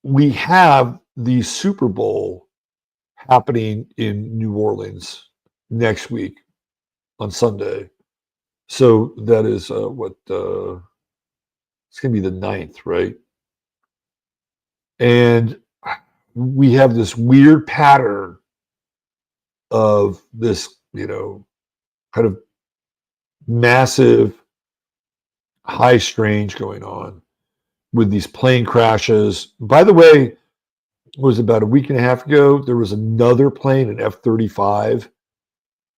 we have the Super Bowl happening in New Orleans next week on Sunday. So that is it's going to be the 9th, right? And we have this weird pattern of this, kind of massive high strange going on with these plane crashes. By the way, it was about a week and a half ago, there was another plane, an F-35,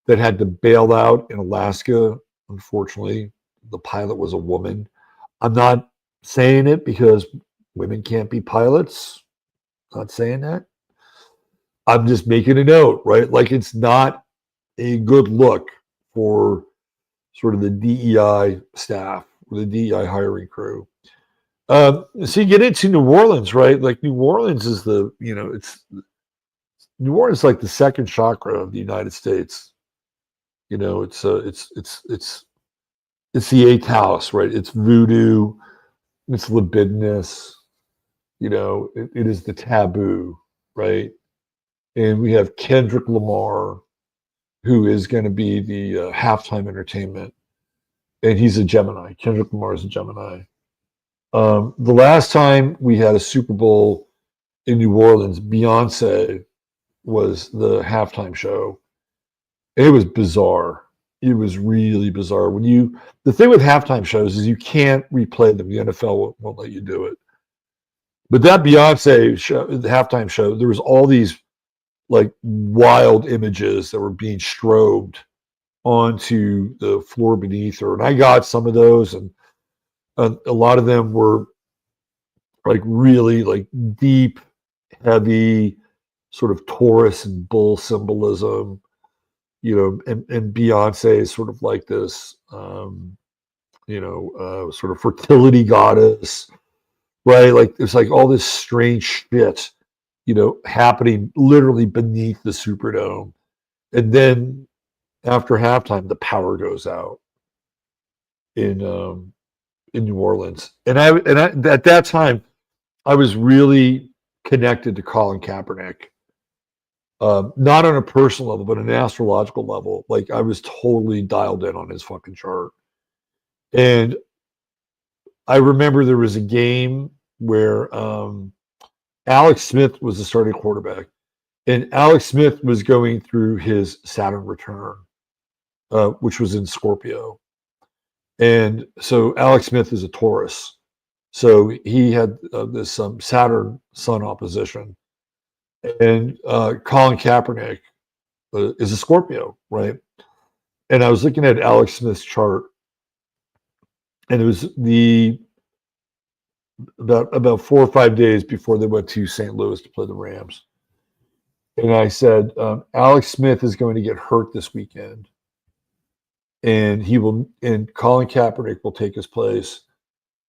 that had to bail out in Alaska. Unfortunately, the pilot was a woman. I'm not saying it because women can't be pilots. Not saying that. I'm just making a note, right? Like, it's not a good look for sort of the DEI staff, or the DEI hiring crew. So you get into New Orleans, right? Like, New Orleans is New Orleans is like the second chakra of the United States. It's the 8th house, right? It's voodoo, it's libidinous. It is the taboo, right? And we have Kendrick Lamar, who is going to be the halftime entertainment, and he's a Gemini. Kendrick Lamar is a Gemini. The last time we had a Super Bowl in New Orleans, Beyonce was the halftime show. It was bizarre. It was really bizarre. The thing with halftime shows is you can't replay them. The NFL won't let you do it. But that Beyonce show, the halftime show, there was all these like wild images that were being strobed onto the floor beneath her. And I got some of those, and a lot of them were like really like deep, heavy sort of Taurus and bull symbolism, and Beyonce is sort of like this, sort of fertility goddess, right? Like there's like all this strange shit, happening literally beneath the Superdome. And then after halftime, the power goes out in New Orleans. And I at that time, I was really connected to Colin Kaepernick. Not on a personal level, but an astrological level. Like I was totally dialed in on his fucking chart. And I remember there was a game where Alex Smith was the starting quarterback, and Alex Smith was going through his Saturn return, which was in Scorpio. And so Alex Smith is a Taurus. So he had this Saturn Sun opposition. And Colin Kaepernick is a Scorpio, right? And I was looking at Alex Smith's chart, and it was about 4 or 5 days before they went to St. Louis to play the Rams. And I said, Alex Smith is going to get hurt this weekend, and Colin Kaepernick will take his place,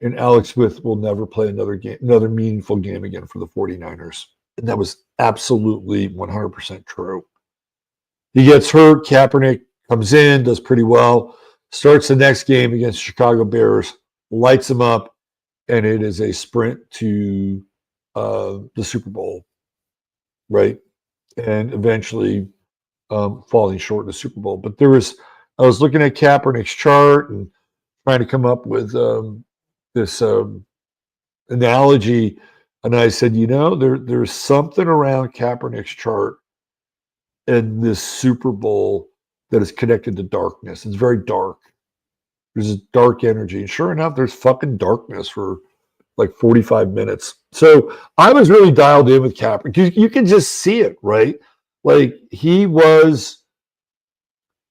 and Alex Smith will never play another meaningful game again for the 49ers. And that was absolutely 100% true. He gets hurt. Kaepernick comes in, does pretty well, starts the next game against Chicago Bears, lights them up, and it is a sprint to the Super Bowl, right? And eventually falling short in the Super Bowl. But I was looking at Kaepernick's chart and trying to come up with this analogy. And I said, there's something around Kaepernick's chart and this Super Bowl that is connected to darkness. It's very dark. There's a dark energy. And sure enough, there's fucking darkness for like 45 minutes. So I was really dialed in with Kaepernick. You can just see it, right? Like he was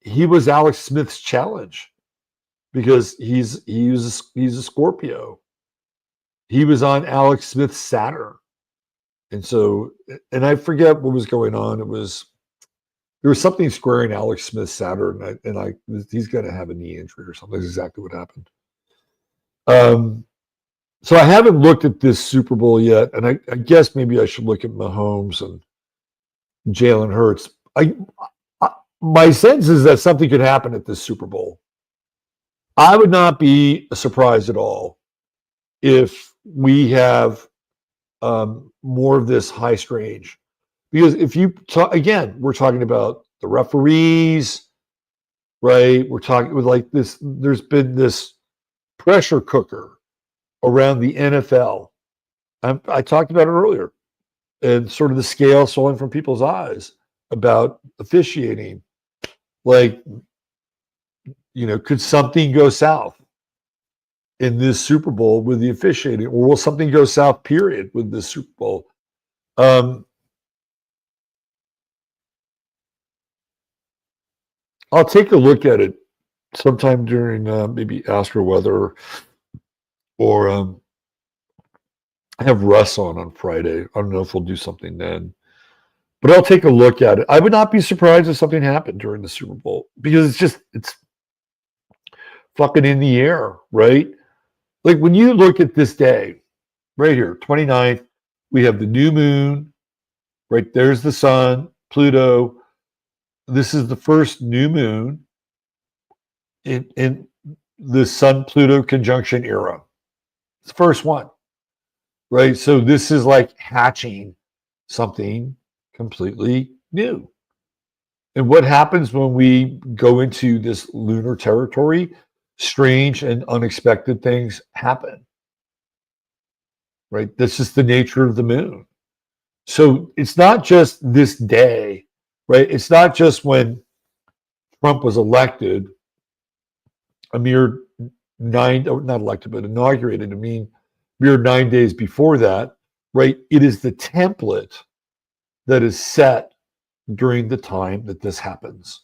Alex Smith's challenge because he's a Scorpio. He was on Alex Smith's Saturn. And I forget what was going on. There was something squaring Alex Smith's Saturn, and he's going to have a knee injury or something. That's exactly what happened. So I haven't looked at this Super Bowl yet, and I guess maybe I should look at Mahomes and Jalen Hurts. My sense is that something could happen at this Super Bowl. I would not be surprised at all if we have more of this high strange. Because if you talk, again, we're talking about the referees, right? We're talking with like this, there's been this pressure cooker around the NFL. I talked about it earlier, and sort of the scale falling from people's eyes about officiating. Like, could something go south in this Super Bowl with the officiating, or will something go south, period, with this Super Bowl? I'll take a look at it sometime during maybe Astro Weather, or I have Russ on Friday. I don't know if we'll do something then, but I'll take a look at it. I would not be surprised if something happened during the Super Bowl because it's fucking in the air, right? Like when you look at this day, right here, 29th, we have the new moon, right? There's the sun, Pluto. This is the first new moon in the Sun-Pluto conjunction era. It's the first one, right? So this is like hatching something completely new. And what happens when we go into this lunar territory? Strange and unexpected things happen, right? This is the nature of the moon. So it's not just this day, right? It's not just when Trump was elected, a mere not elected, but inaugurated, mere 9 days before that, right? It is the template that is set during the time that this happens.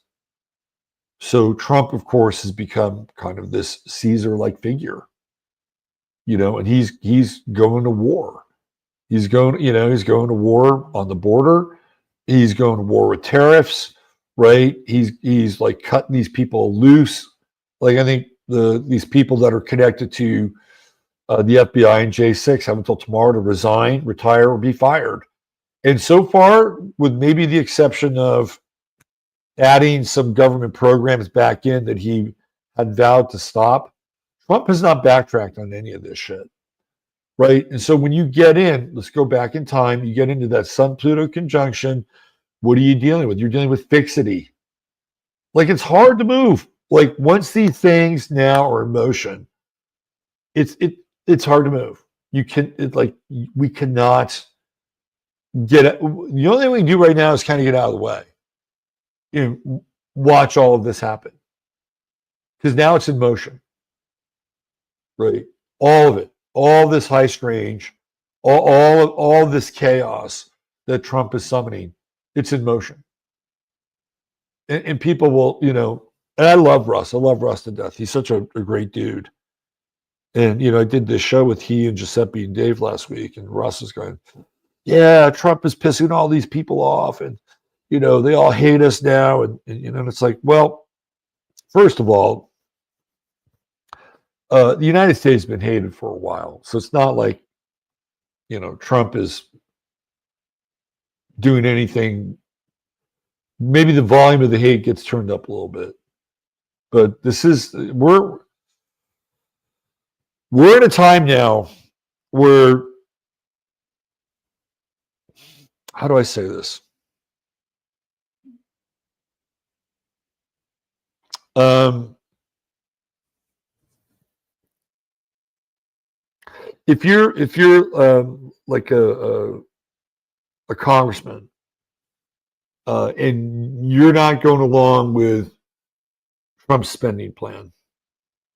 So Trump, of course, has become kind of this Caesar-like figure, and he's going to war. He's going to war on the border. He's going to war with tariffs, right? He's like cutting these people loose. Like I think these people that are connected to the FBI and J6 have until tomorrow to resign, retire, or be fired. And so far, with maybe the exception of adding some government programs back in that he had vowed to stop, Trump has not backtracked on any of this shit. Right. And so when you get in, let's go back in time, you get into that Sun Pluto conjunction. What are you dealing with? You're dealing with fixity. Like, it's hard to move. Like, once these things now are in motion, it's hard to move. We cannot get it. The only thing we can do right now is kind of get out of the way. Watch all of this happen. Because now it's in motion. Right. All of it. All this high strange, all of this chaos that Trump is summoning, it's in motion. And people will, and I love Russ. I love Russ to death. He's such a great dude. And, I did this show with he and Giuseppe and Dave last week, and Russ is going, yeah, Trump is pissing all these people off, and, they all hate us now. And it's like, well, first of all, the United States has been hated for a while. So it's not like, Trump is doing anything. Maybe the volume of the hate gets turned up a little bit. But we're in a time now where, how do I say this? If you're like a congressman, and you're not going along with Trump's spending plan,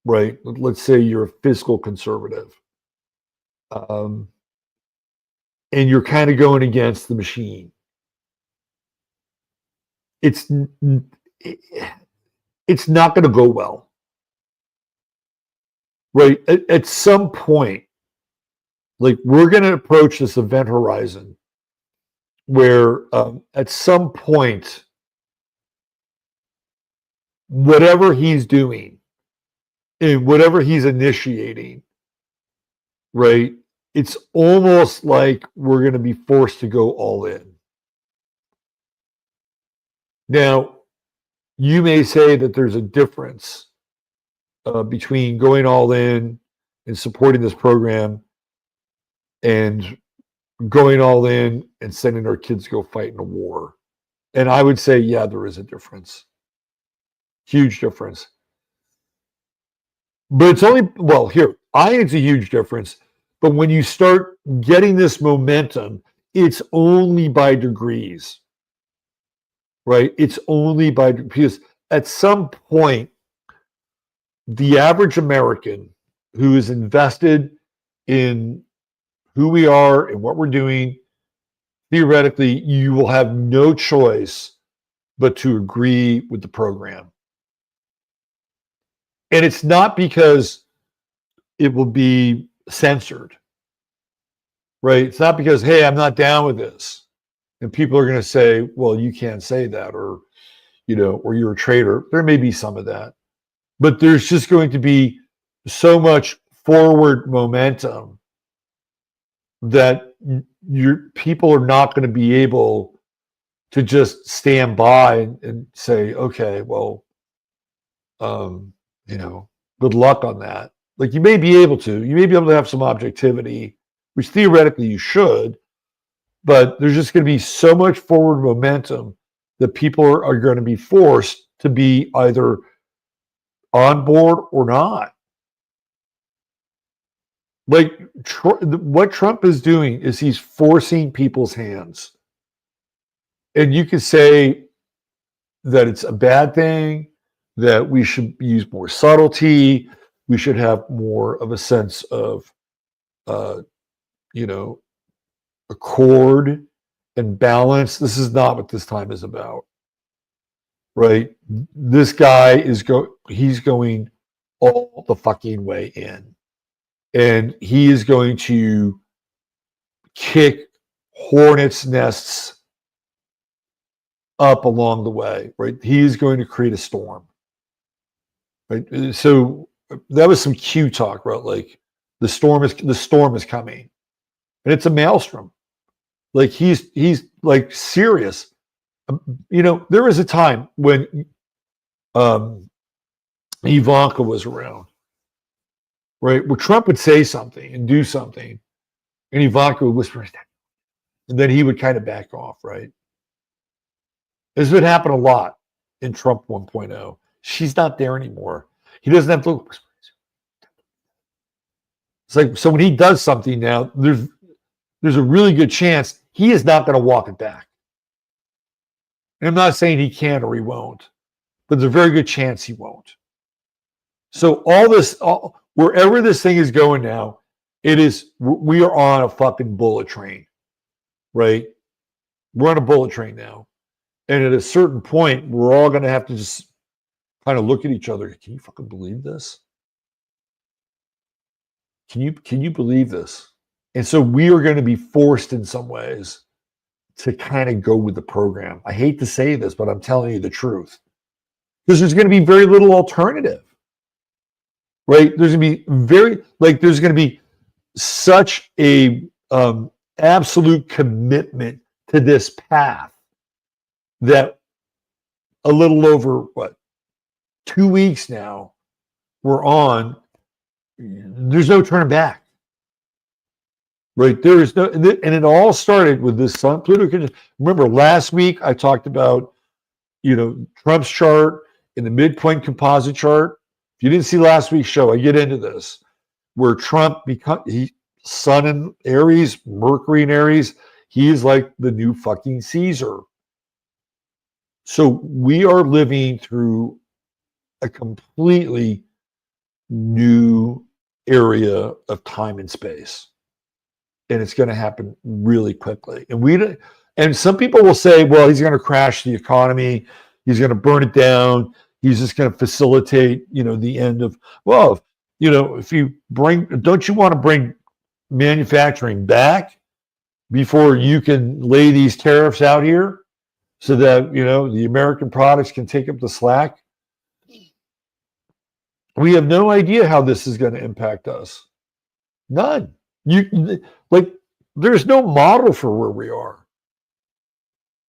right? Let's say you're a fiscal conservative, and you're kind of going against the machine. It's not going to go well, right? At some point, like, we're going to approach this event horizon where at some point, whatever he's doing and whatever he's initiating, right, it's almost like we're going to be forced to go all in. Now, you may say that there's a difference between going all in and supporting this program and going all in and sending our kids to go fight in a war. And I would say, yeah, there is a difference. Huge difference. But it's only, I think it's a huge difference. But when you start getting this momentum, it's only by degrees, right? It's only by, because at some point, the average American who is invested in who we are and what we're doing, theoretically, you will have no choice but to agree with the program. And it's not because it will be censored, right? It's not because, hey, I'm not down with this. And people are going to say, well, you can't say that, or, or you're a traitor. There may be some of that. But there's just going to be so much forward momentum that your people are not going to be able to just stand by and say, okay, well, good luck on that. Like, you may be able to have some objectivity, which theoretically you should, but there's just going to be so much forward momentum that people are going to be forced to be either on board or not. Like, what Trump is doing is he's forcing people's hands. And you could say that it's a bad thing, that we should use more subtlety, we should have more of a sense of, accord and balance. This is not what this time is about, right? This guy he's going all the fucking way in. And he is going to kick hornets' nests up along the way, right? He is going to create a storm, right? So that was some Q talk, right? Like, The storm is coming, and it's a maelstrom. Like he's like serious. There was a time when Ivanka was around, right? Where Trump would say something and do something, and Ivanka would whisper, and then he would kind of back off, right? This would happen a lot in Trump 1.0. She's not there anymore. He doesn't have to. It's like, so when he does something now, there's a really good chance he is not going to walk it back. And I'm not saying he can or he won't, but there's a very good chance he won't. So wherever this thing is going now, we are on a fucking bullet train, right? We're on a bullet train now. And at a certain point, we're all going to have to just kind of look at each other. Can you fucking believe this? Can you believe this? And so we are going to be forced in some ways to kind of go with the program. I hate to say this, but I'm telling you the truth. Because there's going to be very little alternative. Right? There's going to be such a absolute commitment to this path that a little over 2 weeks now we're on. There's no turning back. Right? There is no, and it all started with this Sun Pluto conjunction. Remember last week I talked about, Trump's chart in the midpoint composite chart. If you didn't see last week's show, I get into this, where Trump Sun in Aries, Mercury in Aries, he is like the new fucking Caesar. So we are living through a completely new area of time and space. And it's going to happen really quickly. And some people will say, well, he's going to crash the economy. He's going to burn it down. He's just going to facilitate, the end of, if you don't you want to bring manufacturing back before you can lay these tariffs out here so that, the American products can take up the slack? We have no idea how this is going to impact us. None. There's no model for where we are.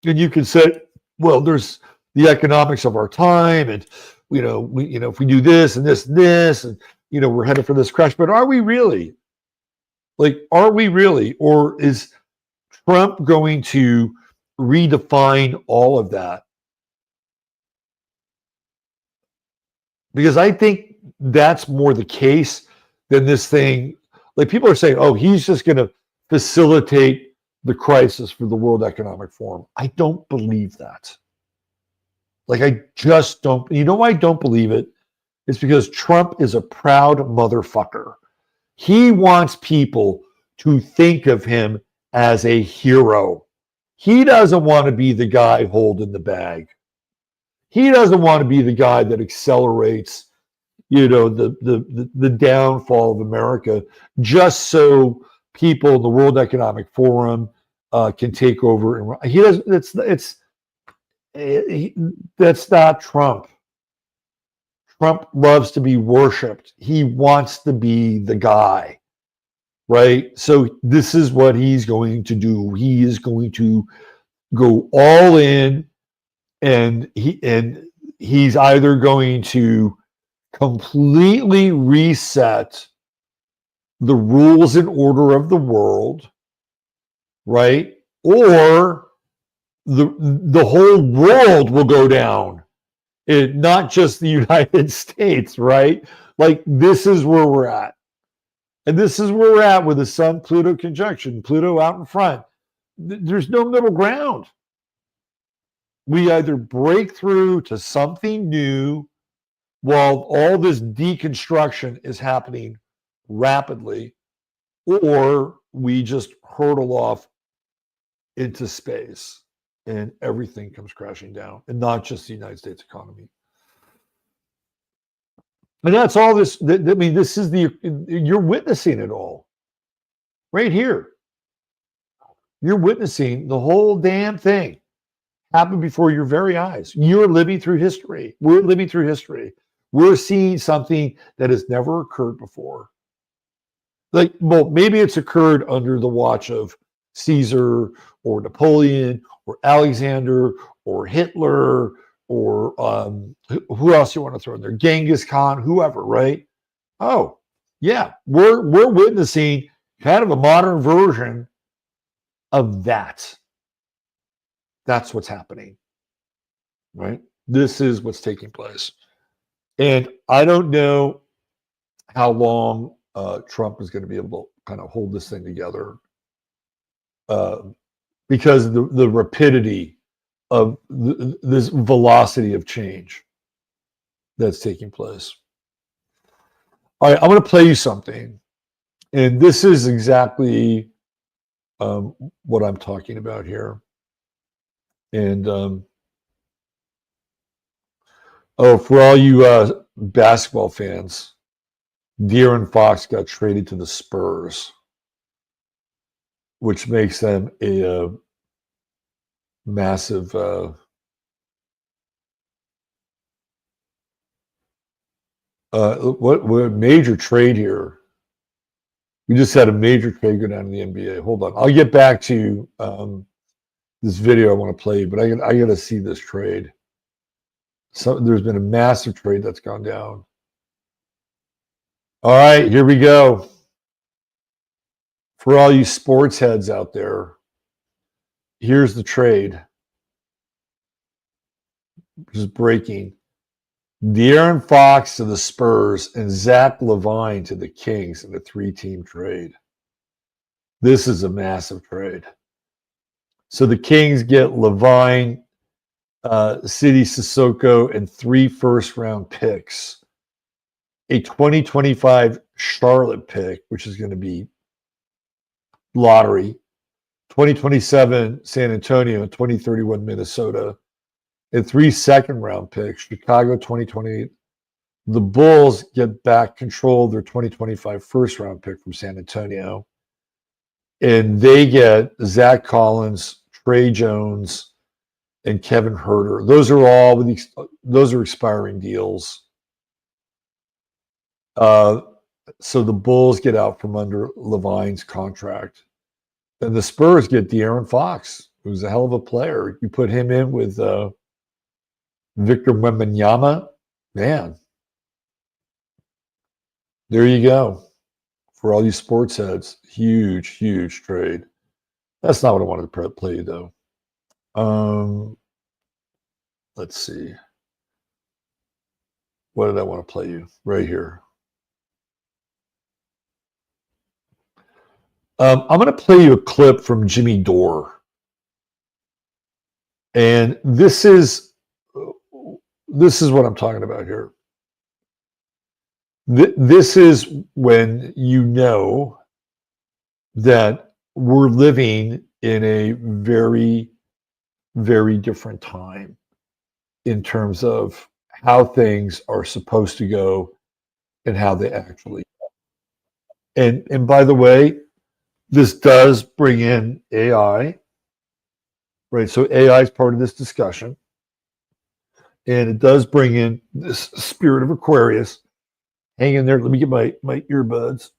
And you can say, well, there's the economics of our time, and if we do this and this and this, and we're headed for this crash. But are we really? Are we really? Or is Trump going to redefine all of that? Because I think that's more the case than this thing. People are saying, oh, he's just going to facilitate the crisis for the World Economic Forum. I don't believe that. I just don't. You know why I don't believe it? It's because Trump is a proud motherfucker. He wants people to think of him as a hero. He doesn't want to be the guy holding the bag. He doesn't want to be the guy that accelerates, the downfall of America just so people in the World Economic Forum can take over. And he doesn't. That's not Trump. Trump loves to be worshipped. He wants to be the guy, right? So this is what he's going to do. He is going to go all in, and he's either going to completely reset the rules and order of the world, right? Or the whole world will go down, not just the United States, right? This is where we're at. And this is where we're at with the Sun-Pluto conjunction, Pluto out in front. There's no middle ground. We either break through to something new while all this deconstruction is happening rapidly, or we just hurtle off into space and everything comes crashing down, and not just the United States economy. And that's all this. This is you're witnessing it all right here. You're witnessing the whole damn thing happen before your very eyes. You're living through history. We're living through history. We're seeing something that has never occurred before. Like, well, maybe it's occurred under the watch of Caesar or Napoleon or Alexander or Hitler or who else you want to throw in there? Genghis Khan, whoever, right? Oh, yeah, we're witnessing kind of a modern version of that. That's what's happening, right? This is what's taking place. And I don't know how long Trump is going to be able to kind of hold this thing together because the rapidity of this velocity of change that's taking place. All right, I'm going to play you something. And this is exactly what I'm talking about here. And for all you basketball fans, De'Aaron Fox got traded to the Spurs, which makes them a massive what major trade here. We just had a major trade go down in the NBA. Hold on, I'll get back to this video I want to play, but I got to see this trade. So there's been a massive trade that's gone down. All right, here we go. For all you sports heads out there, here's the trade. Just breaking. De'Aaron Fox to the Spurs and Zach LaVine to the Kings in a 3-team trade. This is a massive trade. So the Kings get LaVine, Sidi Sissoko, and 3 first-round picks. A 2025 Charlotte pick, which is going to be lottery. 2027 San Antonio, 2031 Minnesota. And 3 second-round picks, Chicago 2028. The Bulls get back control of their 2025 first-round pick from San Antonio. And they get Zach Collins, Trey Jones, and Kevin Huerter. Those are expiring deals. So the Bulls get out from under LaVine's contract. And the Spurs get De'Aaron Fox, who's a hell of a player. You put him in with Victor Wembanyama, man. There you go. For all you sports heads, huge, huge trade. That's not what I wanted to play you, though. Let's see. What did I want to play you? Right here. I'm going to play you a clip from Jimmy Dore. And this is what I'm talking about here. This is when you know that we're living in a very, very different time in terms of how things are supposed to go and how they actually go. And by the way, this does bring in AI, right? So AI is part of this discussion. And it does bring in this spirit of Aquarius. Hang in there. Let me get my earbuds.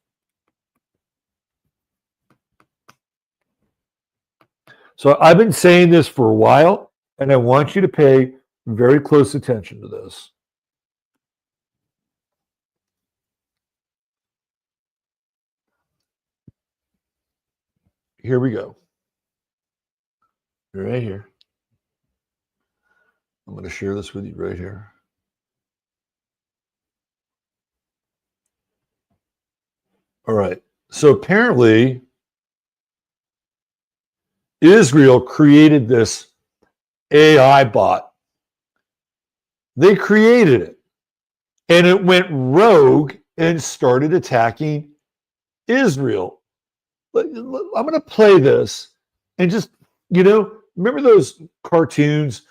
So I've been saying this for a while, and I want you to pay very close attention to this. Here we go. Right here. I'm going to share this with you right here. All right. So apparently, Israel created this AI bot. They created it. And it went rogue and started attacking Israel. I'm going to play this and just, remember those cartoons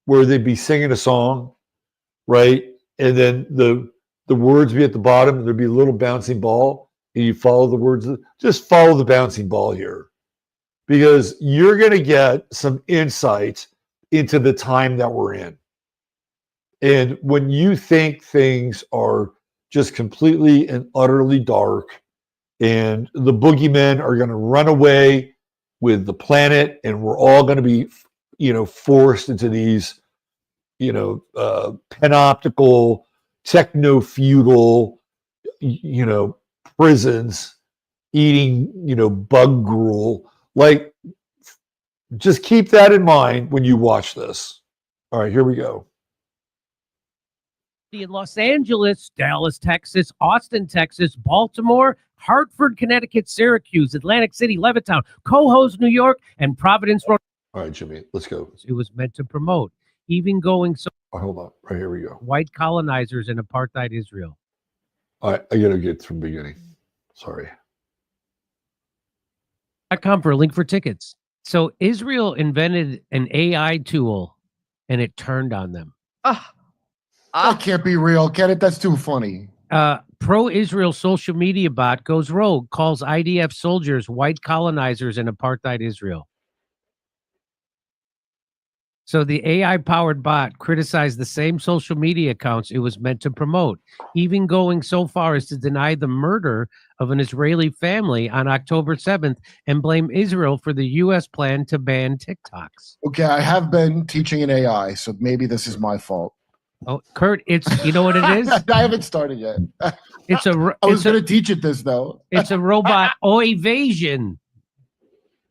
where they'd be singing a song, right? And then the words be at the bottom and there'd be a little bouncing ball and you follow the words. Just follow the bouncing ball here because you're going to get some insight into the time that we're in. And when you think things are just completely and utterly dark and the boogeymen are going to run away with the planet, and we're all going to be, forced into these, panoptical, techno-feudal, prisons, eating, bug gruel. Like, just keep that in mind when you watch this. All right, here we go. In Los Angeles, Dallas, Texas, Austin, Texas, Baltimore, Hartford, Connecticut, Syracuse, Atlantic City, Levittown, Cohoes, New York, and Providence, Rhode Island. All right, Jimmy, let's go. It was meant to promote, even going so. Oh, hold on, right here we go. White colonizers in apartheid Israel. All right, I gotta get from the beginning. Sorry. .com for a link for tickets. So Israel invented an AI tool, and it turned on them. That can't be real, Kenneth. That's too funny. Pro-Israel social media bot goes rogue, calls IDF soldiers white colonizers in apartheid Israel. So the AI-powered bot criticized the same social media accounts it was meant to promote, even going so far as to deny the murder of an Israeli family on October 7th and blame Israel for the U.S. plan to ban TikToks. Okay, I have been teaching an AI, so maybe this is my fault. Oh, Kurt, you know what it is? I haven't started yet. I was going to teach it this, though. It's a robot evasion.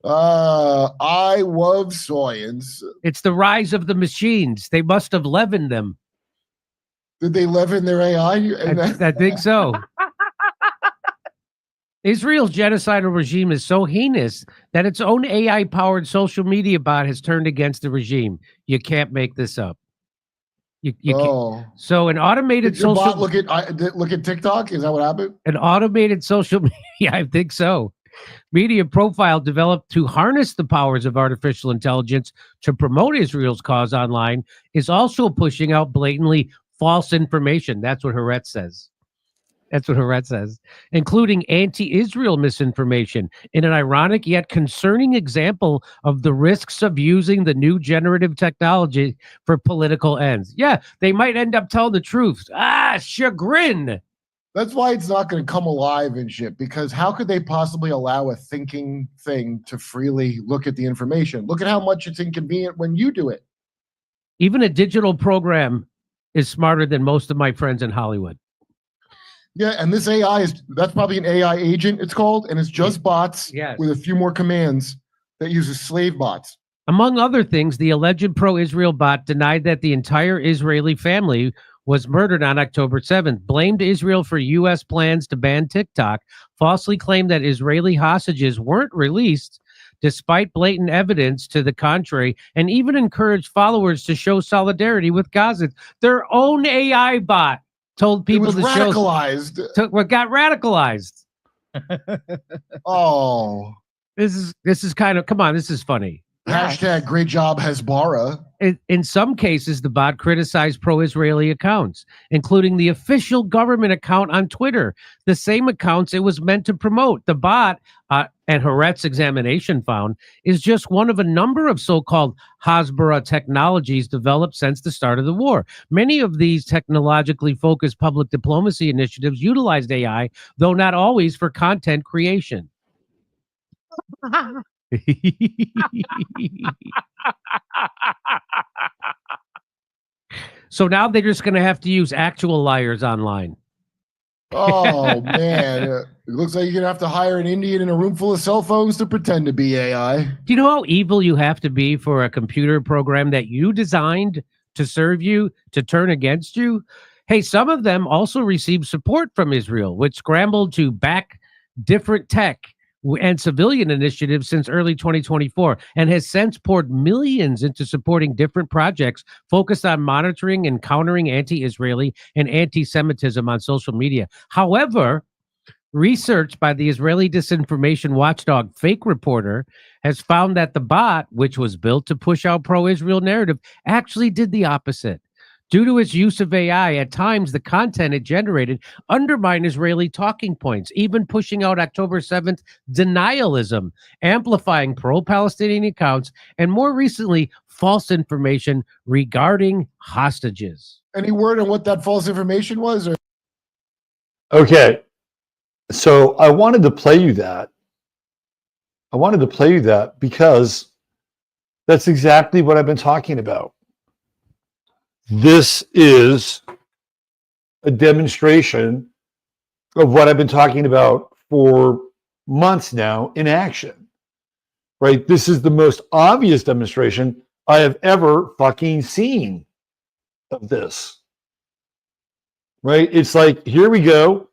I love science. It's the rise of the machines. They must have leavened them. Did they leaven their AI? I think so. Israel's genocidal regime is so heinous that its own AI-powered social media bot has turned against the regime. You can't make this up. You can't. So an automated Did your social bot look at TikTok? Is that what happened? An automated social media, I think so. Media profile developed to harness the powers of artificial intelligence to promote Israel's cause online is also pushing out blatantly false information. That's what Haaretz says. Including anti-Israel misinformation in an ironic yet concerning example of the risks of using the new generative technology for political ends. Yeah, they might end up telling the truth. Chagrin. That's why it's not going to come alive and shit, because how could they possibly allow a thinking thing to freely look at the information? Look at how much it's inconvenient when you do it. Even a digital program is smarter than most of my friends in Hollywood. Yeah, and this AI that's probably an AI agent, it's called, and it's just bots with a few more commands that uses slave bots. Among other things, the alleged pro-Israel bot denied that the entire Israeli family was murdered on October 7th, blamed Israel for U.S. plans to ban TikTok, falsely claimed that Israeli hostages weren't released despite blatant evidence to the contrary, and even encouraged followers to show solidarity with Gaza. Their own AI bot told people to radicalized. Got radicalized. Oh. This is kind of, come on, this is funny. Hashtag great job, Hezbollah. In some cases, the bot criticized pro-Israeli accounts, including the official government account on Twitter, the same accounts it was meant to promote. The bot, and Haaretz's examination found, is just one of a number of so-called Hasbara technologies developed since the start of the war. Many of these technologically focused public diplomacy initiatives utilized AI, though not always for content creation. So now they're just going to have to use actual liars online. Oh, man. It looks like you're going to have to hire an Indian in a room full of cell phones to pretend to be AI. Do you know how evil you have to be for a computer program that you designed to serve you, to turn against you? Hey, some of them also received support from Israel, which scrambled to back different tech and civilian initiatives since early 2024, and has since poured millions into supporting different projects focused on monitoring and countering anti-Israeli and anti-Semitism on social media. However, research by the Israeli disinformation watchdog Fake Reporter has found that the bot, which was built to push out pro-Israel narrative, actually did the opposite. Due to its use of AI, at times the content it generated undermined Israeli talking points, even pushing out October 7th denialism, amplifying pro-Palestinian accounts, and more recently, false information regarding hostages. Any word on what that false information was? Or? Okay. So I wanted to play you that. I wanted to play you that because that's exactly what I've been talking about. This is a demonstration of what I've been talking about for months now in action, right? This is the most obvious demonstration I have ever fucking seen of this, right? It's like, here we go.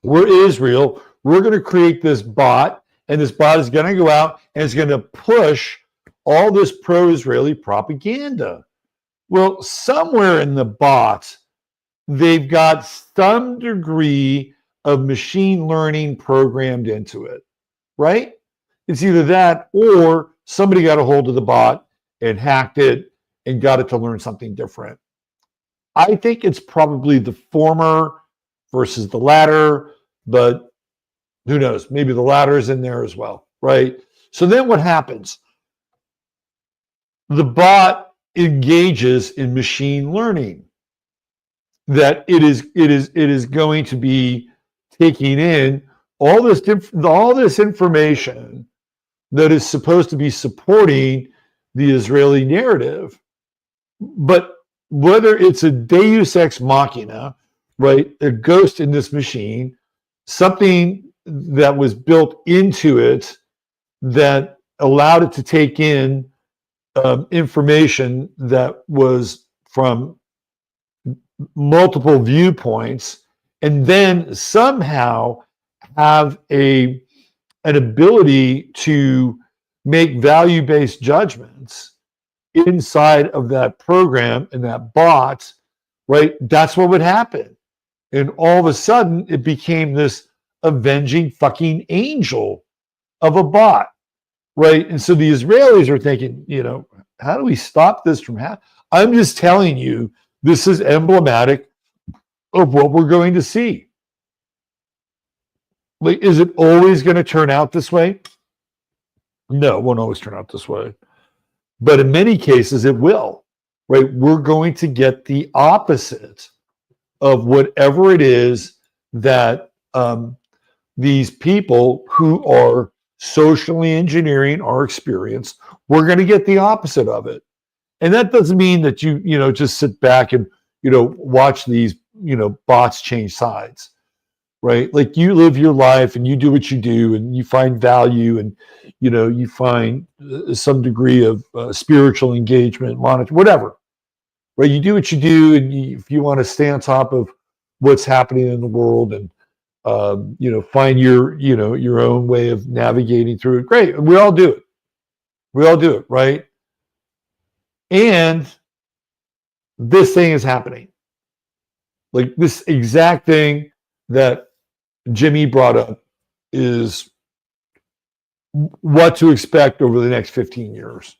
We're Israel. We're going to create this bot, and this bot is going to go out and it's going to push all this pro-Israeli propaganda. Well, somewhere in the bot, they've got some degree of machine learning programmed into it, right? It's either that or somebody got a hold of the bot and hacked it and got it to learn something different. I think it's probably the former versus the latter, but who knows? Maybe the latter is in there as well, right? So then what happens? The bot engages in machine learning. That it is going to be taking in all this information that is supposed to be supporting the Israeli narrative. But whether it's a deus ex machina, right, a ghost in this machine, something that was built into it that allowed it to take in information that was from multiple viewpoints, and then somehow have an ability to make value-based judgments inside of that program and that bot, right? That's what would happen. And all of a sudden, it became this avenging fucking angel of a bot, right? And so the Israelis are thinking, how do we stop this from happening? I'm just telling you, this is emblematic of what we're going to see. Like, is it always going to turn out this way? No, it won't always turn out this way. But in many cases, it will, right? We're going to get the opposite of whatever it is that these people who are socially engineering our experience, we're going to get the opposite of it. And that doesn't mean that you just sit back and, watch these, bots change sides, right? Like, you live your life and you do what you do and you find value and, you find some degree of spiritual engagement, whatever, right? You do what you do. And if you want to stay on top of what's happening in the world and, find your own way of navigating through it, great. We all do it. We all do it, right? And this thing is happening. Like, this exact thing that Jimmy brought up is what to expect over the next 15 years.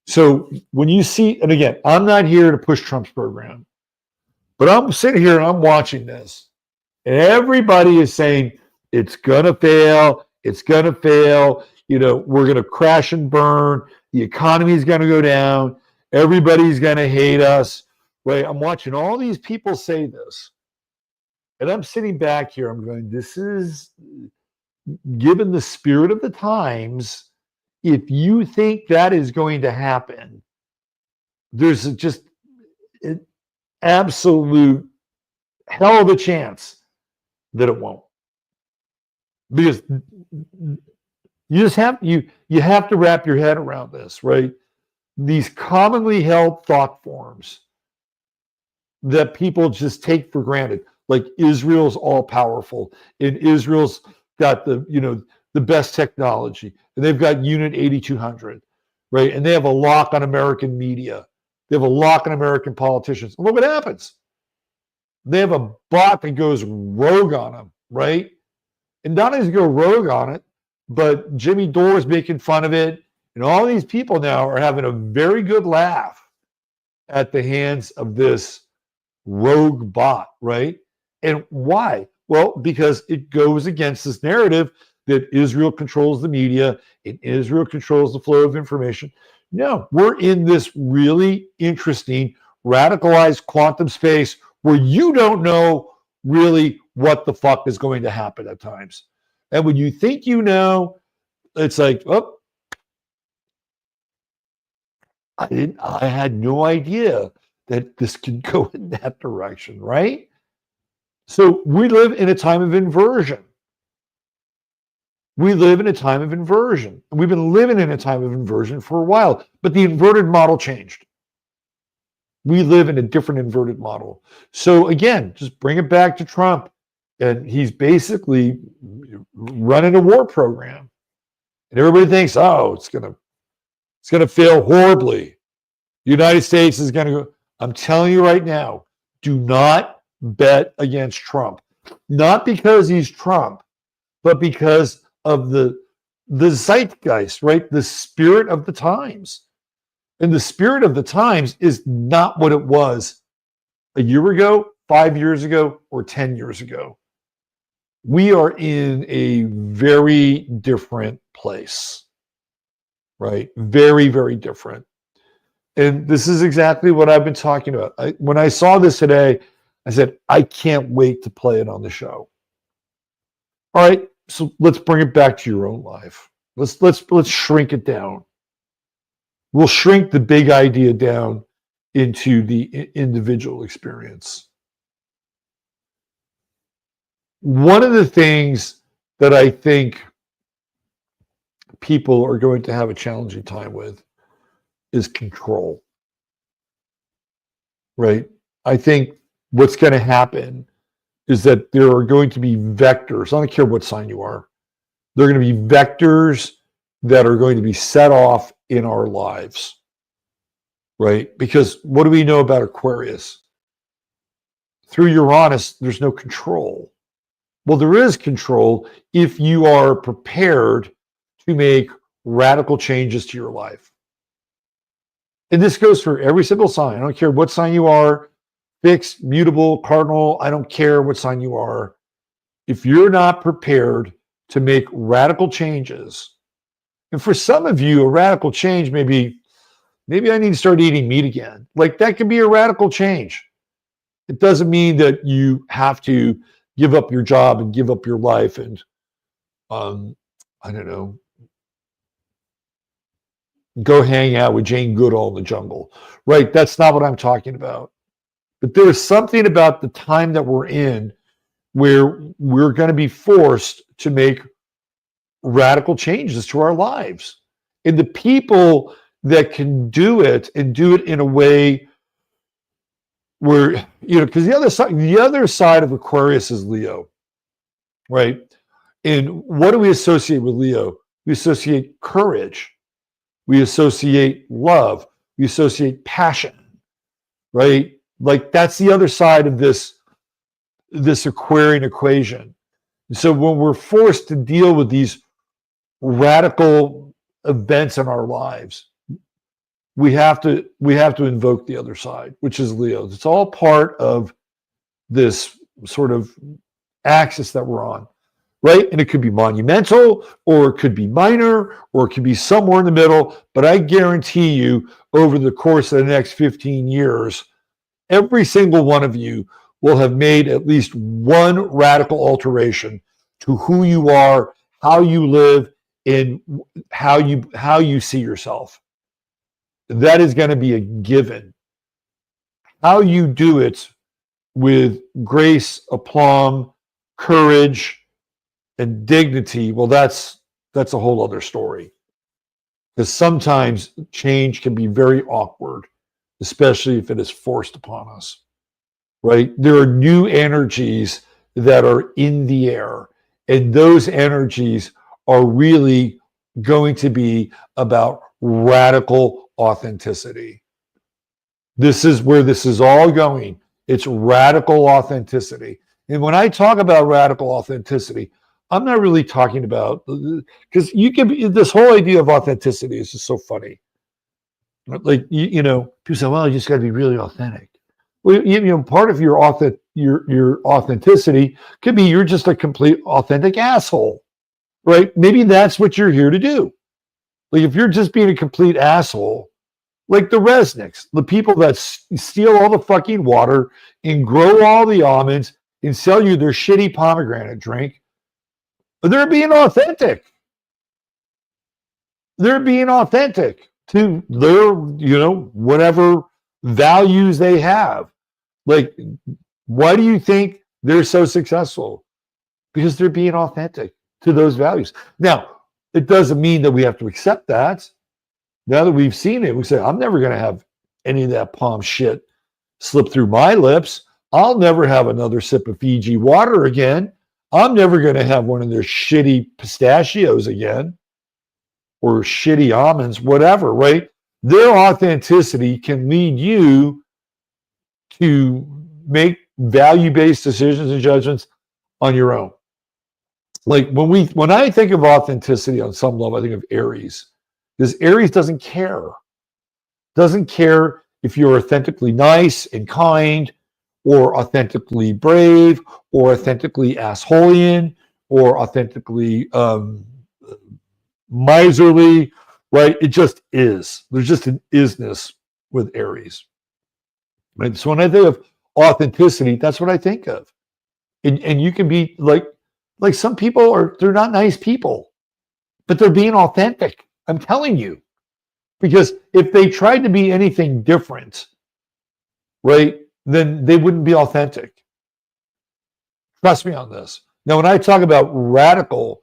So when you see, and again, I'm not here to push Trump's program, but I'm sitting here and I'm watching this, and everybody is saying it's going to fail. It's going to fail. We're going to crash and burn. The economy is going to go down. Everybody's going to hate us. Right? I'm watching all these people say this. And I'm sitting back here. I'm going, this is, given the spirit of the times, if you think that is going to happen, there's just an absolute hell of a chance that it won't. Because you have to wrap your head around this, right? These commonly held thought forms that people just take for granted, like Israel's all powerful and Israel's got the best technology and they've got Unit 8200, right? And they have a lock on American media. They have a lock on American politicians. And look what happens. They have a bot that goes rogue on them, right? And not only does it go rogue on it, but Jimmy Dore is making fun of it. And all these people now are having a very good laugh at the hands of this rogue bot, right? And why? Well, because it goes against this narrative that Israel controls the media and Israel controls the flow of information. No, we're in this really interesting, radicalized quantum space where you don't know really what the fuck is going to happen at times. And when you think you know, it's like, oh, I had no idea that this could go in that direction, right? So we live in a time of inversion. We live in a time of inversion. We've been living in a time of inversion for a while, but the inverted model changed. We live in a different inverted model. So again, just bring it back to Trump. And he's basically running a war program. And everybody thinks, oh, it's gonna fail horribly. The United States is gonna go. I'm telling you right now, do not bet against Trump. Not because he's Trump, but because of the zeitgeist, right? The spirit of the times. And the spirit of the times is not what it was a year ago, 5 years ago, or 10 years ago. We are in a very different place, right? Very, very different. And this is exactly what I've been talking about. When I saw this today, I said, I can't wait to play it on the show. All right, so let's bring it back to your own life. Let's shrink it down. We'll shrink the big idea down into the individual experience. One of the things that I think people are going to have a challenging time with is control, right? I think what's going to happen is that there are going to be vectors. I don't care what sign you are. There are going to be vectors that are going to be set off in our lives, right? Because what do we know about Aquarius? Through Uranus, there's no control. Well, there is control if you are prepared to make radical changes to your life. And this goes for every single sign. I don't care what sign you are, fixed, mutable, cardinal, I don't care what sign you are. If you're not prepared to make radical changes, and for some of you, a radical change may be, maybe I need to start eating meat again. Like that could be a radical change. It doesn't mean that you have to give up your job and give up your life and, I don't know, go hang out with Jane Goodall in the jungle, right? That's not what I'm talking about. But there is something about the time that we're in where we're going to be forced to make radical changes to our lives. And the people that can do it and do it in a way where, you know, because the other side of Aquarius is Leo, right? And what do we associate with Leo? We associate courage. We associate love. We associate passion, right? Like that's the other side of this Aquarian equation. So when we're forced to deal with these radical events in our lives, we have to invoke the other side, which is Leo. It's all part of this sort of axis that we're on, right? And it could be monumental, or it could be minor, or it could be somewhere in the middle. But I guarantee you, over the course of the next 15 years, every single one of you will have made at least one radical alteration to who you are, how you live, and how you see yourself. That is going to be a given. How you do it with grace, aplomb, courage, and dignity, well, that's a whole other story. Because sometimes change can be very awkward, especially if it is forced upon us, right? There are new energies that are in the air, and those energies are really going to be about radical authenticity. This is where this is all going. It's radical authenticity. And when I talk about radical authenticity, I'm not really talking about, because you can, this whole idea of authenticity is just so funny. Like, you know, people say, well, you just got to be really authentic. Well, you know, part of your authenticity could be you're just a complete authentic asshole, right? Maybe that's what you're here to do. Like if you're just being a complete asshole, like the Resnicks, the people that steal all the fucking water and grow all the almonds and sell you their shitty pomegranate drink, they're being authentic. They're being authentic to their, whatever values they have. Like, why do you think they're so successful? Because they're being authentic to those values. Now, it doesn't mean that we have to accept that. Now that we've seen it, we say, I'm never going to have any of that palm shit slip through my lips. I'll never have another sip of Fiji water again. I'm never going to have one of their shitty pistachios again, or shitty almonds, whatever, right? Their authenticity can lead you to make value-based decisions and judgments on your own. Like when I think of authenticity on some level, I think of Aries, because Aries doesn't care. Doesn't care if you're authentically nice and kind, or authentically brave, or authentically assholeian, or authentically miserly, right? It just is. There's just an isness with Aries. Right? So when I think of authenticity, that's what I think of. And you can be like some people they're not nice people, but they're being authentic. I'm telling you. Because if they tried to be anything different, right, then they wouldn't be authentic. Trust me on this. Now, when I talk about radical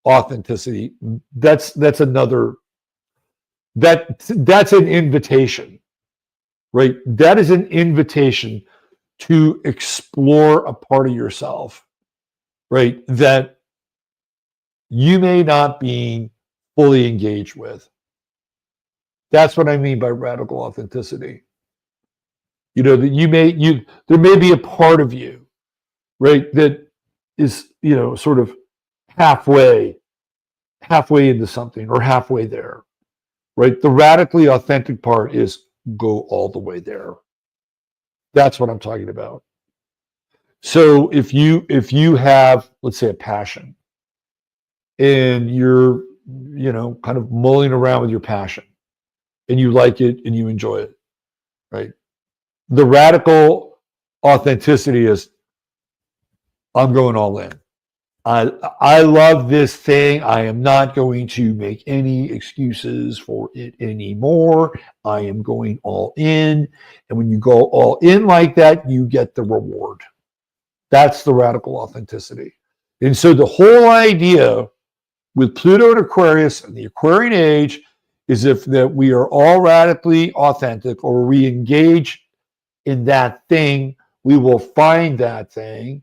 authenticity, that's another, that's an invitation, right? That is an invitation to explore a part of yourself, right, that you may not be fully engaged with. That's what I mean by radical authenticity. That there may be a part of you, right, that is, sort of halfway into something, or halfway there, right? The radically authentic part is go all the way there. That's what I'm talking about. So if you have, let's say, a passion, and you're, kind of mulling around with your passion, and you like it and you enjoy it, right? The radical authenticity is, I'm going all in. I love this thing. I am not going to make any excuses for it anymore. I am going all in. And when you go all in like that, you get the reward. That's the radical authenticity. And so the whole idea with Pluto and Aquarius and the Aquarian Age is that we are all radically authentic, or we engage in that thing, we will find that thing.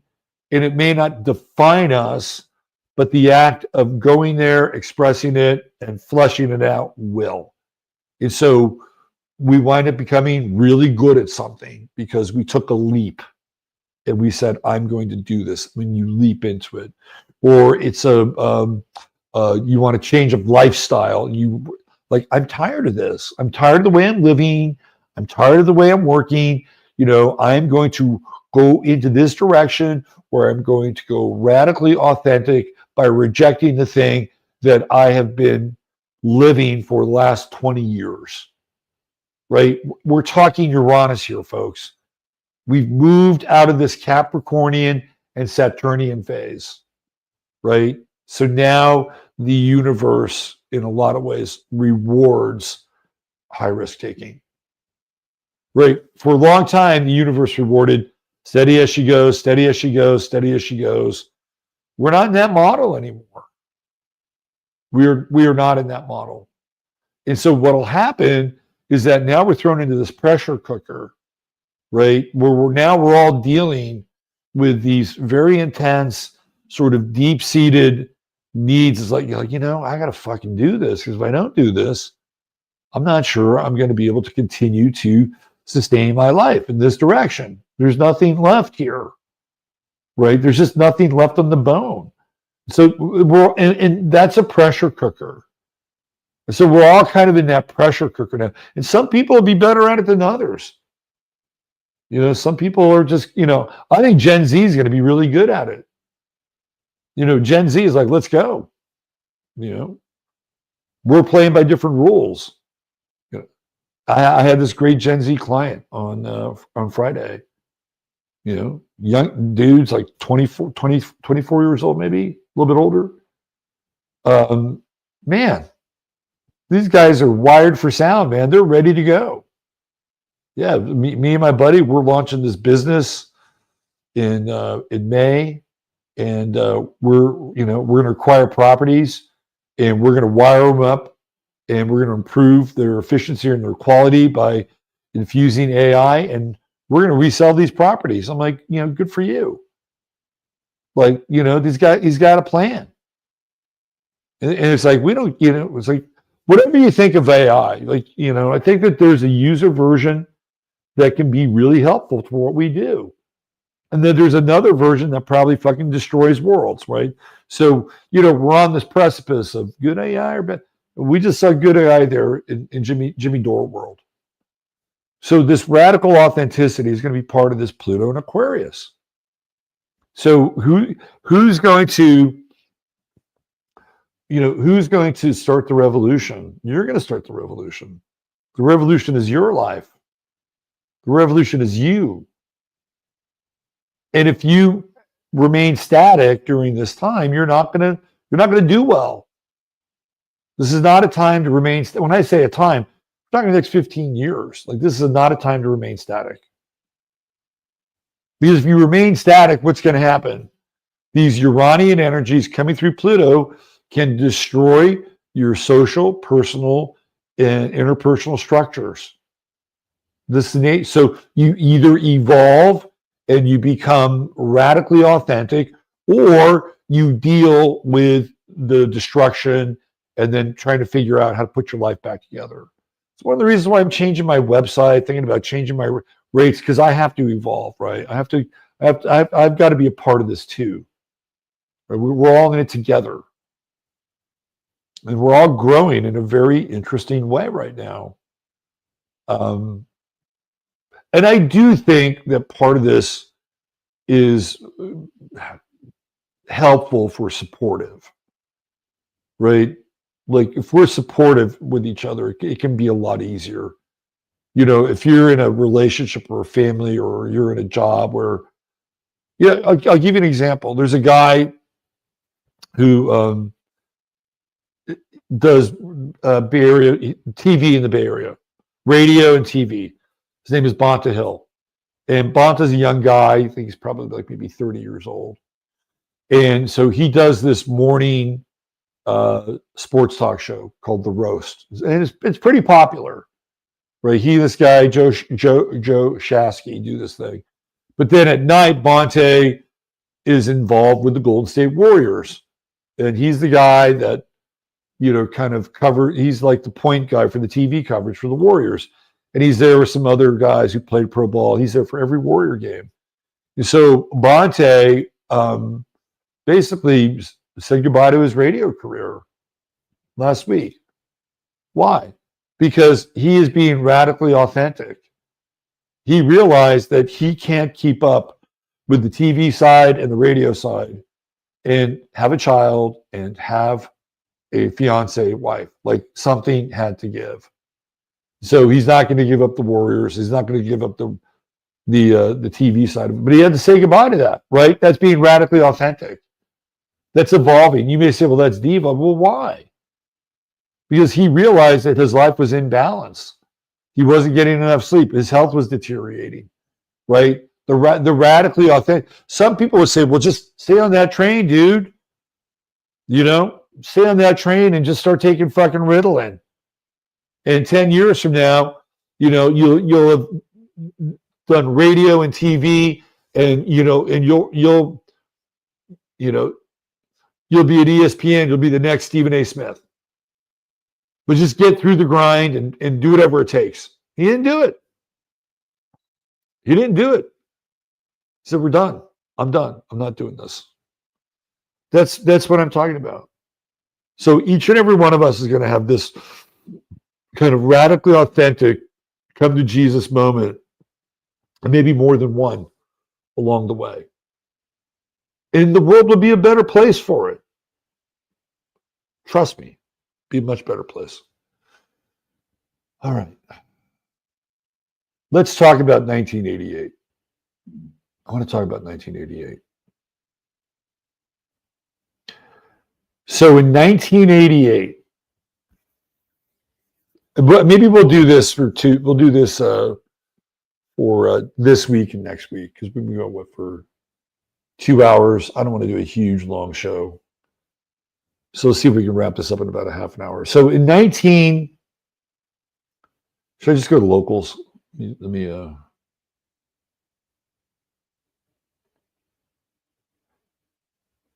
And it may not define us, but the act of going there, expressing it, and fleshing it out will. And so we wind up becoming really good at something because we took a leap and we said, I'm going to do this. When you leap into it, or it's you want to change of lifestyle. I'm tired of this. I'm tired of the way I'm living. I'm tired of the way I'm working. I'm going to go into this direction where I'm going to go radically authentic by rejecting the thing that I have been living for the last 20 years, right? We're talking Uranus here, folks. We've moved out of this Capricornian and Saturnian phase, right? So now the universe, in a lot of ways, rewards high risk taking. Right. For a long time, the universe rewarded steady as she goes, steady as she goes, steady as she goes. We're not in that model anymore. We are not in that model. And so what will happen is that now we're thrown into this pressure cooker, right? Where we're all dealing with these very intense, sort of deep-seated needs. It's like, I got to fucking do this, because if I don't do this, I'm not sure I'm going to be able to continue to sustain my life in this direction. There's nothing left here, right? There's just nothing left on the bone. So and that's a pressure cooker. So we're all kind of in that pressure cooker now. And some people will be better at it than others. Some people are just, I think Gen Z is going to be really good at it. Gen Z is like, let's go. We're playing by different rules. I had this great Gen Z client on Friday, You know, young dudes like 24 years old, maybe a little bit older. Man, these guys are wired for sound, man. They're ready to go. Yeah, me and my buddy, we're launching this business in May, and we're going to acquire properties, and we're going to wire them up, and we're going to improve their efficiency and their quality by infusing AI, and we're going to resell these properties. I'm like, good for you. Like, he's got a plan. And it's like, we don't, it's like, whatever you think of AI, like, I think that there's a user version that can be really helpful for what we do. And then there's another version that probably fucking destroys worlds, right? So, we're on this precipice of good AI or bad. We just saw good AI there in Jimmy Dore world. So this radical authenticity is going to be part of this Pluto and Aquarius. So who's going to start the revolution? You're going to start the revolution. The revolution is your life. The revolution is you. And if you remain static during this time, you're not going to do well. This is not a time to remain. When I say a time, I'm talking the next 15 years. Like, this is not a time to remain static. Because if you remain static, what's going to happen? These Uranian energies coming through Pluto can destroy your social, personal, and interpersonal structures. So you either evolve and you become radically authentic, or you deal with the destruction and then trying to figure out how to put your life back together. It's one of the reasons why I'm changing my website, thinking about changing my rates, because I have to evolve, right? I've got to be a part of this too. Right? We're all in it together. And we're all growing in a very interesting way right now. And I do think that part of this is helpful for supportive, right? Like, if we're supportive with each other, it can be a lot easier. If you're in a relationship or a family, or you're in a job where, I'll give you an example. There's a guy who does Bay Area TV in the Bay Area, radio and TV. His name is Bonta Hill. And Bonta's a young guy. I think he's probably like maybe 30 years old. And so he does this morning sports talk show called The Roast. And it's pretty popular, right? This guy, Joe Shasky, do this thing. But then at night, Bonta is involved with the Golden State Warriors. And he's the guy that, kind of he's like the point guy for the TV coverage for the Warriors. And he's there with some other guys who played pro ball. He's there for every Warrior game. And so Bonta basically said goodbye to his radio career last week. Why? Because he is being radically authentic. He realized that he can't keep up with the TV side and the radio side and have a child and have a fiance wife. Like, something had to give. So he's not going to give up the Warriors. He's not going to give up the TV side of it. But he had to say goodbye to that, right? That's being radically authentic. That's evolving. You may say, well, that's diva. Well, why? Because he realized that his life was in balance. He wasn't getting enough sleep. His health was deteriorating, right? The radically authentic. Some people would say, well, just stay on that train, dude. Stay on that train and just start taking fucking Ritalin. And 10 years from now, you'll have done radio and TV, and you'll be at ESPN. You'll be the next Stephen A. Smith. But just get through the grind and do whatever it takes. He didn't do it. He didn't do it. He said, we're done. I'm done. I'm not doing this. That's what I'm talking about. So each and every one of us is going to have this kind of radically authentic, come to Jesus moment, and maybe more than one along the way. And the world will be a better place for it. Trust me, be a much better place. All right. Let's talk about 1988. I want to talk about 1988. So in 1988, maybe we'll do this for two. We'll do this for this week and next week because we've been going for 2 hours. I don't want to do a huge long show. So let's see if we can wrap this up in about a half an hour. So in should I just go to locals? Let me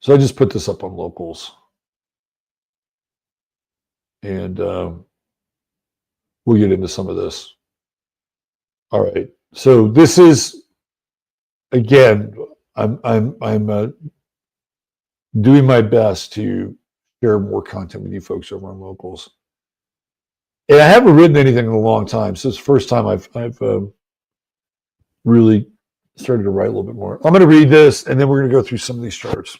so I just put this up on locals. And we'll get into some of this. All right. So this is, again, I'm doing my best to share more content with you folks over on locals. And I haven't written anything in a long time, so it's the first time I've really started to write a little bit more. I'm going to read this, and then we're going to go through some of these charts.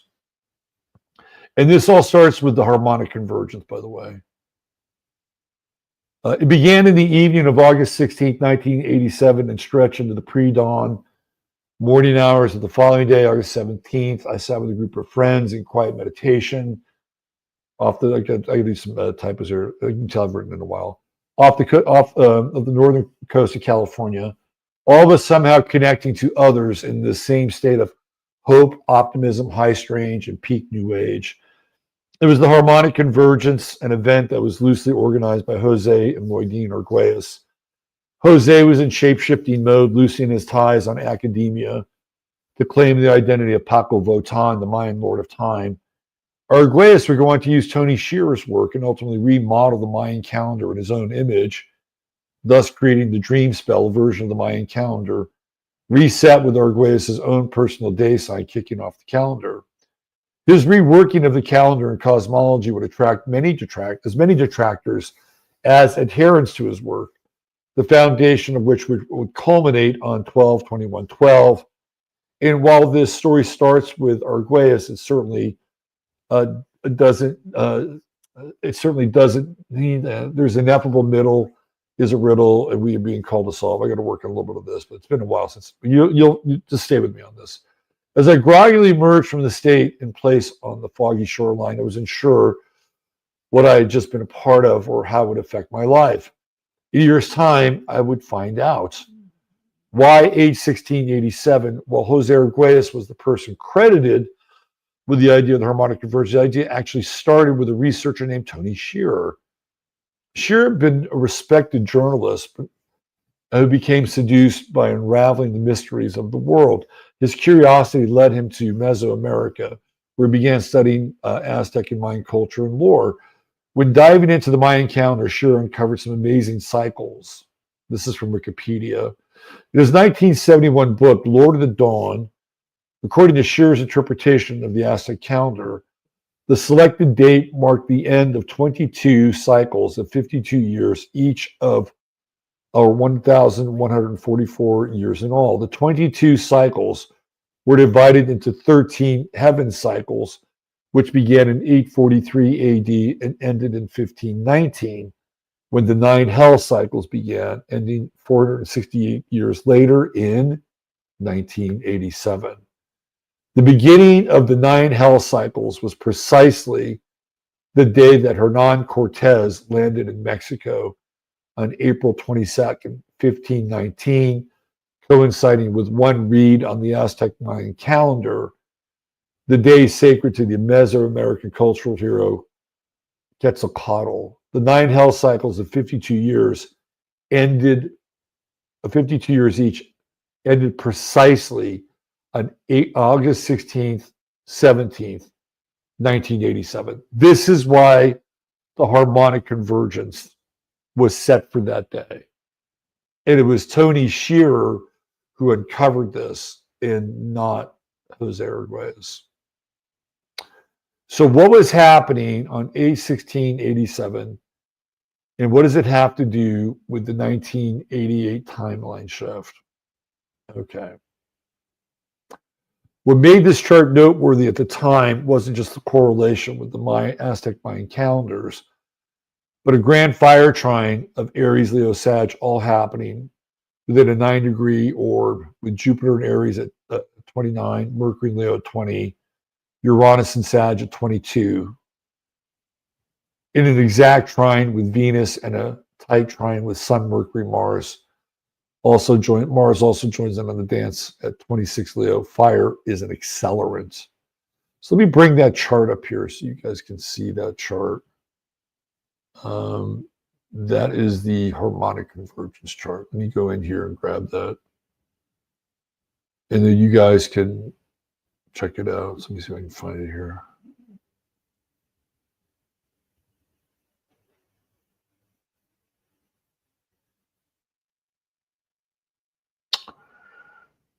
And this all starts with the harmonic convergence, by the way. It began in the evening of August 16, 1987, and stretched into the pre-dawn morning hours of the following day, August 17th. I sat with a group of friends in quiet meditation. I got to do some typos here. You can tell I've written in a while. Off of the northern coast of California, all of us somehow connecting to others in the same state of hope, optimism, high strange, and peak new age. It was the harmonic convergence, an event that was loosely organized by Jose and Lloydine Arguelles. Jose was in shape-shifting mode, loosening his ties on academia to claim the identity of Paco Votan, the Mayan lord of time. Arguelles would go on to use Tony Shearer's work and ultimately remodel the Mayan calendar in his own image, thus creating the dream spell version of the Mayan calendar, reset with Arguelles' own personal day sign kicking off the calendar. His reworking of the calendar and cosmology would attract as many detractors as adherents to his work, the foundation of which would culminate on 12/21/12. And while this story starts with Arguelles, it certainly doesn't mean that there's an ineffable middle, is a riddle, and we are being called to solve. I got to work on a little bit of this, but it's been a while since you'll just stay with me on this. As I groggily emerged from the state in place on the foggy shoreline, I was unsure what I had just been a part of or how it would affect my life. In a year's time, I would find out. Why age 1687? Well, Jose Arguelles was the person credited with the idea of the harmonic convergence. The idea actually started with a researcher named Tony Shearer. Shearer had been a respected journalist who became seduced by unraveling the mysteries of the world. His curiosity led him to Mesoamerica, where he began studying Aztec and Mayan culture and lore. When diving into the Mayan calendar, Shearer uncovered some amazing cycles. This is from Wikipedia. In his 1971 book, Lord of the Dawn, according to Shearer's interpretation of the Aztec calendar, the selected date marked the end of 22 cycles of 52 years, each of 1,144 years in all. The 22 cycles were divided into 13 heaven cycles, which began in 843 AD and ended in 1519, when the 9 hell cycles began, ending 468 years later in 1987. The beginning of the 9 hell cycles was precisely the day that Hernan Cortez landed in Mexico on April 22nd, 1519, coinciding with one read on the Aztec Mayan calendar, the day sacred to the Mesoamerican cultural hero Quetzalcoatl. The 9 hell cycles of 52 years each, ended precisely on August 16th, 17th, 1987. This is why the harmonic convergence was set for that day. And it was Tony Shearer who uncovered this and not Jose Arguelles. So what was happening on 8/16/87, and what does it have to do with the 1988 timeline shift? Okay. What made this chart noteworthy at the time wasn't just the correlation with the Aztec Mayan calendars, but a grand fire trine of Aries, Leo, Sag all happening within a 9-degree orb, with Jupiter and Aries at at 29, Mercury and Leo at 20, Uranus and Sag at 22, in an exact trine with Venus and a tight trine with Sun, Mercury, Mars. Mars also joins them in the dance at 26 Leo. Fire is an accelerant. So let me bring that chart up here so you guys can see that chart. That is the harmonic convergence chart. Let me go in here and grab that. And then you guys can check it out. So let me see if I can find it here.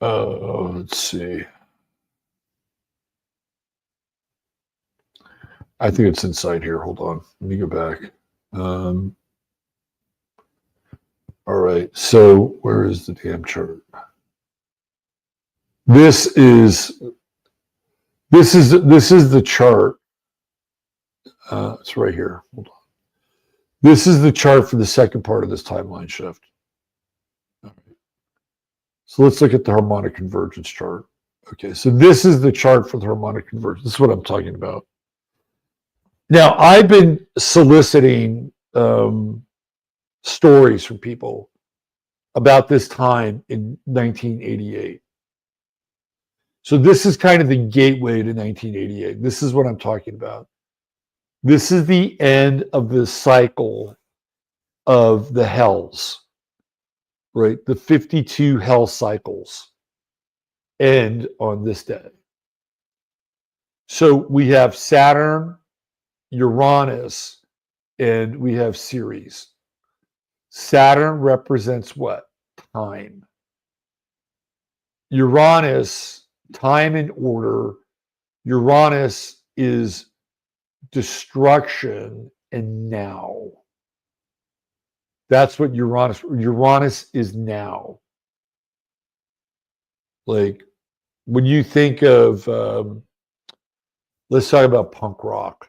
Let's see. I think it's inside here. Hold on. Let me go back. All right. So where is the damn chart? This is the chart. It's right here. Hold on. This is the chart for the second part of this timeline shift. All right. So let's look at the harmonic convergence chart. Okay, so this is the chart for the harmonic convergence. This is what I'm talking about. Now, I've been soliciting stories from people about this time in 1988. So this is kind of the gateway to 1988. This is what I'm talking about. This is the end of the cycle of the hells, right? The 52 hell cycles end on this day. So we have Saturn, Uranus, and we have Ceres. Saturn represents what? Time. Uranus, time and order. Uranus is destruction and now. That's what Uranus is now. Like when you think of, let's talk about punk rock,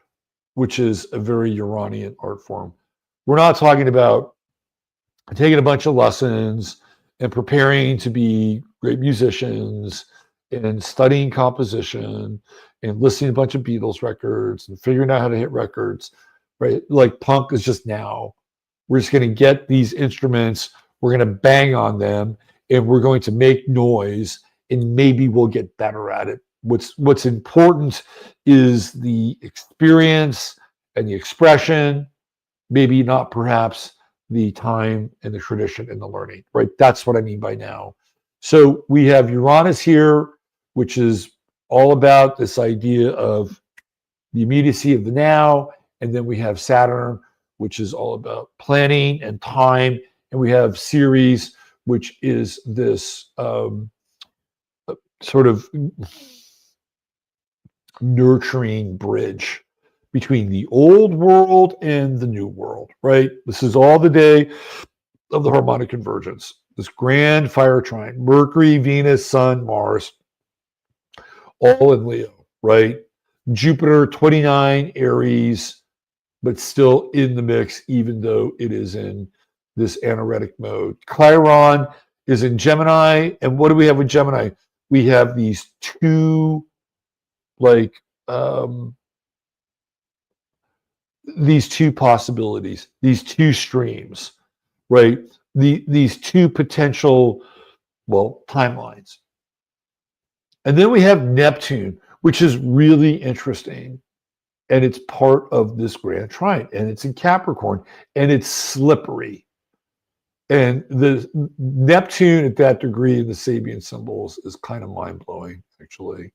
which is a very Uranian art form. We're not talking about taking a bunch of lessons and preparing to be great musicians and studying composition and listening to a bunch of Beatles records and figuring out how to hit records, right? Like punk is just now. We're just going to get these instruments, we're going to bang on them, and we're going to make noise, and maybe we'll get better at it. What's important is the experience and the expression, maybe not perhaps the time and the tradition and the learning, right? That's what I mean by now. So we have Uranus here, which is all about this idea of the immediacy of the now. And then we have Saturn, which is all about planning and time. And we have Ceres, which is this sort of nurturing bridge between the old world and the new world, right? This is all the day of the harmonic convergence, this grand fire trine, Mercury, Venus, Sun, Mars, all in Leo, right? Jupiter, 29, Aries, but still in the mix, even though it is in this anaretic mode. Chiron is in Gemini. And what do we have with Gemini? We have these two, these two possibilities, these two streams, right? These two potential, timelines. And then we have Neptune, which is really interesting. And it's part of this grand trine, and it's in Capricorn, and it's slippery. And the Neptune at that degree in the Sabian symbols is kind of mind-blowing, actually.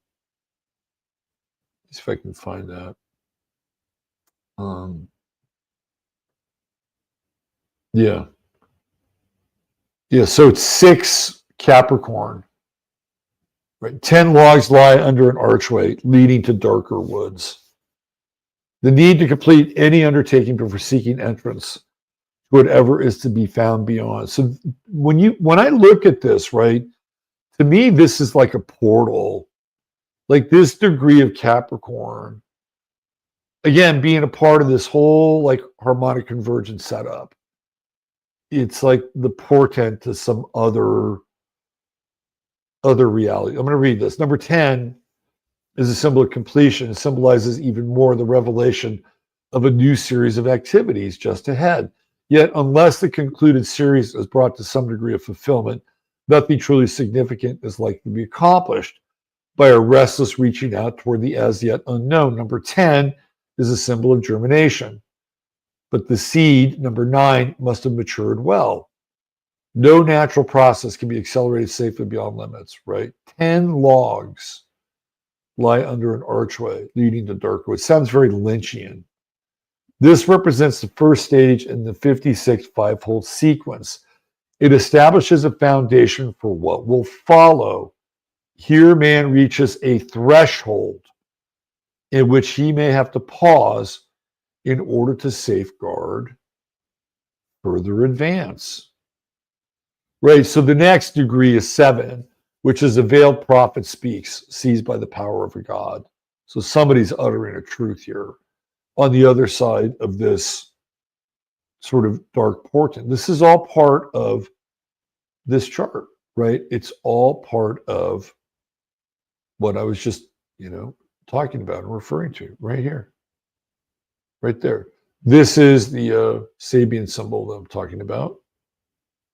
Let's see if I can find that. Yeah, so it's 6 Capricorn, right? 10 logs lie under an archway leading to darker woods. The need to complete any undertaking before seeking entrance, whatever is to be found beyond. So when I look at this, right, to me, this is like a portal, like this degree of Capricorn, again, being a part of this whole like harmonic convergence setup. It's like the portent to some other other reality. I'm going to read this. Number 10 is a symbol of completion. It symbolizes even more the revelation of a new series of activities just ahead. Yet, unless the concluded series is brought to some degree of fulfillment, nothing truly significant is likely to be accomplished by a restless reaching out toward the as yet unknown. Number 10 is a symbol of germination. But the seed, number 9, must have matured well. No natural process can be accelerated safely beyond limits, right? 10 logs lie under an archway leading to dark woods. Sounds very Lynchian. This represents the first stage in the 56 five-fold sequence. It establishes a foundation for what will follow. Here man reaches a threshold in which he may have to pause in order to safeguard further advance. Right, so the next degree is 7, which is a veiled prophet speaks, seized by the power of a god. So somebody's uttering a truth here on the other side of this sort of dark portent. This is all part of this chart, right? It's all part of what I was just, talking about and referring to right here, right there. This is the Sabian symbol that I'm talking about,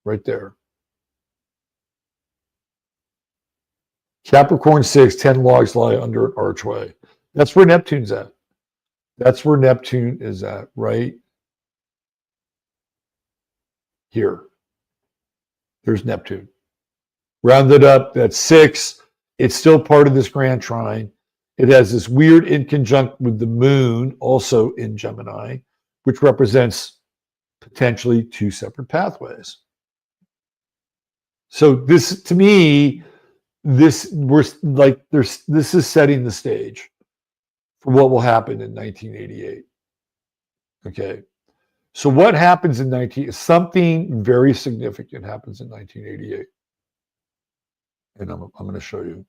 right there. Capricorn 6, 10 logs lie under an archway. That's where Neptune's at. That's where Neptune is at, right here. There's Neptune. Rounded up, that's 6. It's still part of this grand trine. It has this weird inconjunct with the moon, also in Gemini, which represents potentially 2 separate pathways. So this, to me, this is setting the stage for what will happen in 1988. Okay. So what happens in something very significant happens in 1988. And I'm going to show you.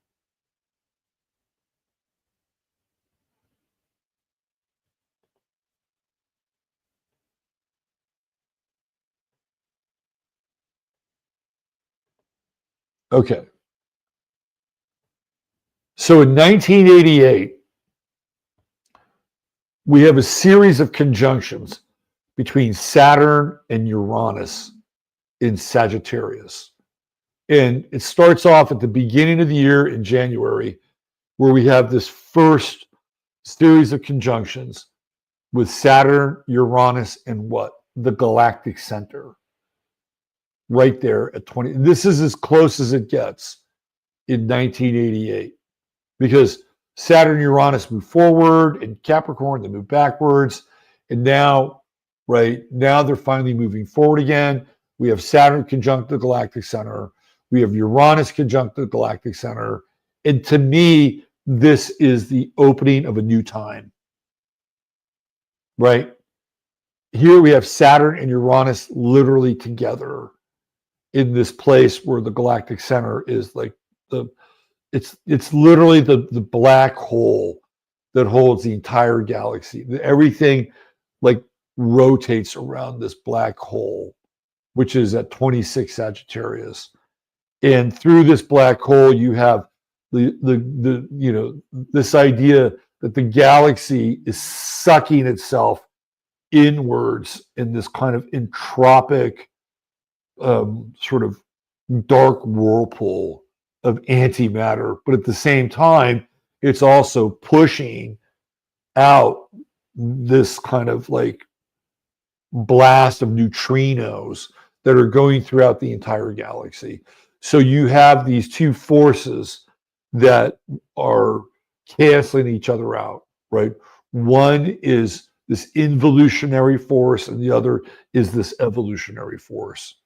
Okay. So in 1988, we have a series of conjunctions between Saturn and Uranus in Sagittarius. And it starts off at the beginning of the year in January, where we have this first series of conjunctions with Saturn, Uranus, and what? The galactic center. Right there at 20. This is as close as it gets in 1988. Because Saturn and Uranus move forward, and Capricorn, they move backwards. And now, right, now they're finally moving forward again. We have Saturn conjunct the galactic center. We have Uranus conjunct the galactic center. And to me, this is the opening of a new time. Right? Here we have Saturn and Uranus literally together in this place where the galactic center is like it's literally the black hole that holds the entire galaxy. Everything like rotates around this black hole, which is at 26 Sagittarius. And through this black hole, you have this idea that the galaxy is sucking itself inwards in this kind of entropic sort of dark whirlpool of antimatter, but at the same time, it's also pushing out this kind of like blast of neutrinos that are going throughout the entire galaxy. So you have these two forces that are canceling each other out, right? One is this involutionary force, and the other is this evolutionary force.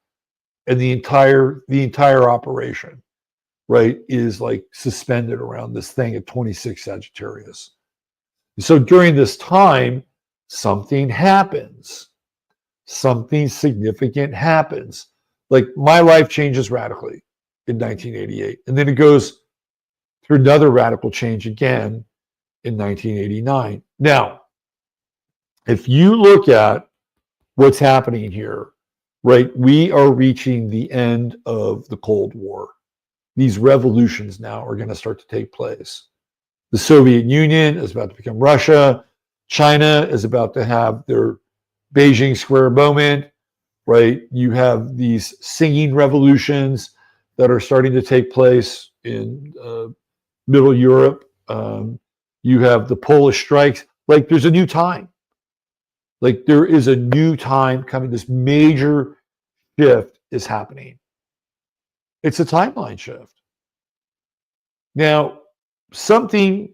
And the entire operation, right, is like suspended around this thing at 26 Sagittarius. So during this time, something happens. Something significant happens. Like my life changes radically in 1988. And then it goes through another radical change again in 1989. Now, if you look at what's happening here, right, we are reaching the end of the Cold War. these revolutions now are going to start to take place. The Soviet Union is about to become Russia. China is about to have their Beijing Square moment, right? You have these singing revolutions that are starting to take place in Middle Europe. You have the Polish strikes. Like, there's a new time. Like, there is a new time coming. This major shift is happening. It's a timeline shift. Now, something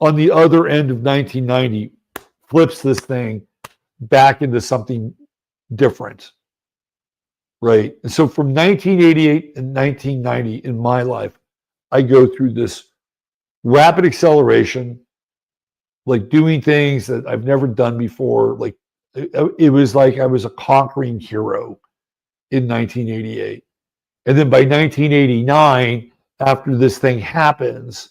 on the other end of 1990 flips this thing back into something different, right? And so from 1988 and 1990 in my life, I go through this rapid acceleration, like doing things that I've never done before. Like it was like I was a conquering hero in 1988. And then by 1989, after this thing happens,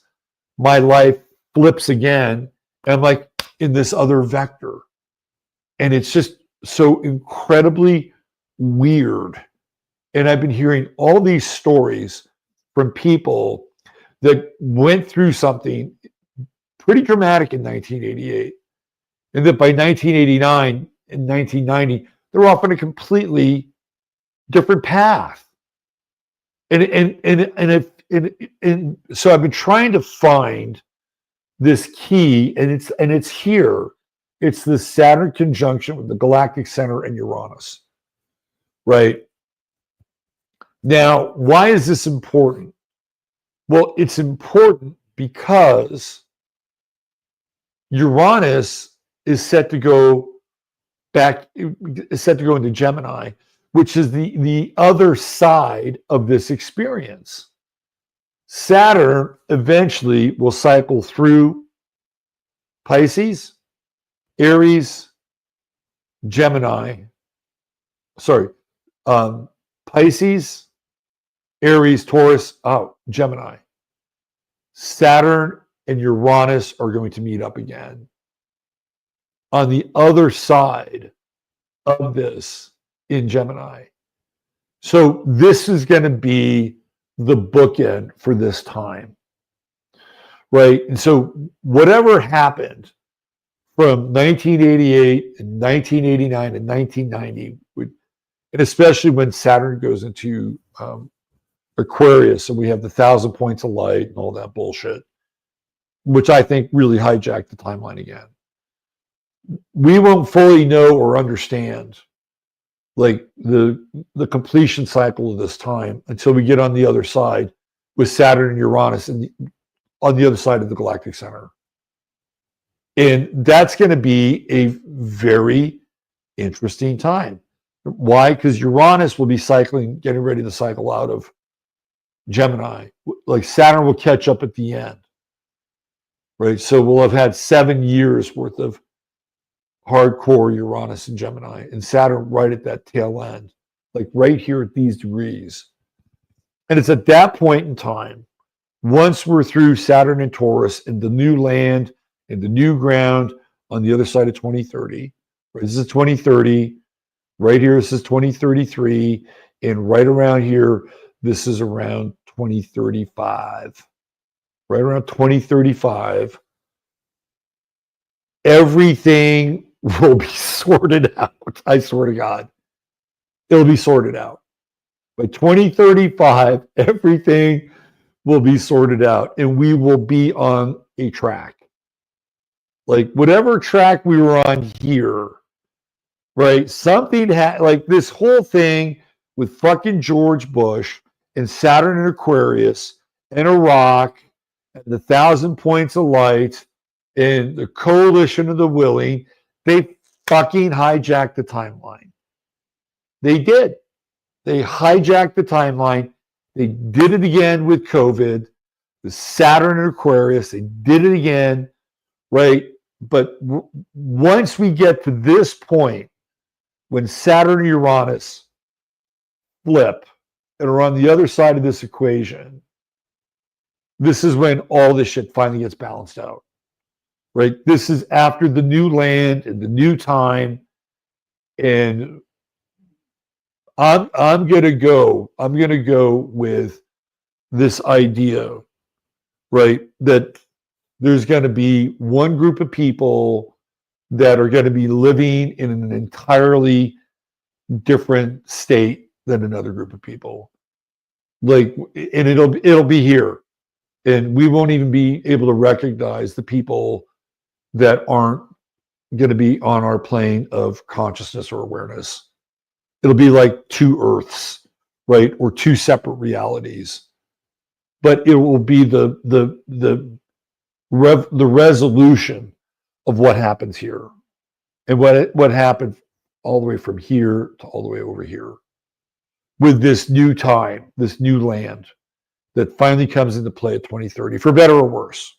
my life flips again. And I'm like in this other vector. And it's just so incredibly weird. And I've been hearing all these stories from people that went through something pretty dramatic in 1988. And that by 1989 and 1990, they're off on a completely different path. And so I've been trying to find this key, and it's here. It's the Saturn conjunction with the galactic center and Uranus, right? Now, why is this important? Well, it's important because Uranus is set to go into Gemini, which is the other side of this experience. Saturn eventually will cycle through Pisces, Aries, Gemini. Pisces, Aries, Taurus, Gemini. Saturn and Uranus are going to meet up again. On the other side of this in Gemini. So this is going to be the bookend for this time, right? And so whatever happened from 1988 and 1989 and 1990, and especially when Saturn goes into Aquarius and we have the 1,000 points of light and all that bullshit, which I think really hijacked the timeline again. We won't fully know or understand like the completion cycle of this time until we get on the other side with Saturn and Uranus and on the other side of the galactic center. And that's going to be a very interesting time. Why? Because Uranus will be getting ready to cycle out of Gemini. Like Saturn will catch up at the end, right? So we'll have had 7 years worth of hardcore Uranus and Gemini, and Saturn right at that tail end, like right here at these degrees. And it's at that point in time, once we're through Saturn and Taurus and the new land and the new ground on the other side of 2030, right? This is 2030, right here, this is 2033, and right around here, this is around 2035. Right around 2035, everything will be sorted out. I swear to God, it'll be sorted out. By 2035, everything will be sorted out and we will be on a track. Like whatever track we were on here, right? Something like this whole thing with fucking George Bush and Saturn and Aquarius and Iraq and the 1,000 points of light and the coalition of the willing, they fucking hijacked the timeline. They did. They hijacked the timeline. They did it again with COVID, the Saturn and Aquarius. They did it again, right? But once we get to this point, when Saturn and Uranus flip and are on the other side of this equation, this is when all this shit finally gets balanced out. Right? This is after the new land and the new time. And I'm gonna go with this idea, right, that there's going to be one group of people that are going to be living in an entirely different state than another group of people. Like, and it'll be here, and we won't even be able to recognize the people that aren't going to be on our plane of consciousness or awareness. It'll be like two Earths, right, or two separate realities. But it will be the resolution of what happens here, and what happened all the way from here to all the way over here, with this new time, this new land that finally comes into play at 2030, for better or worse,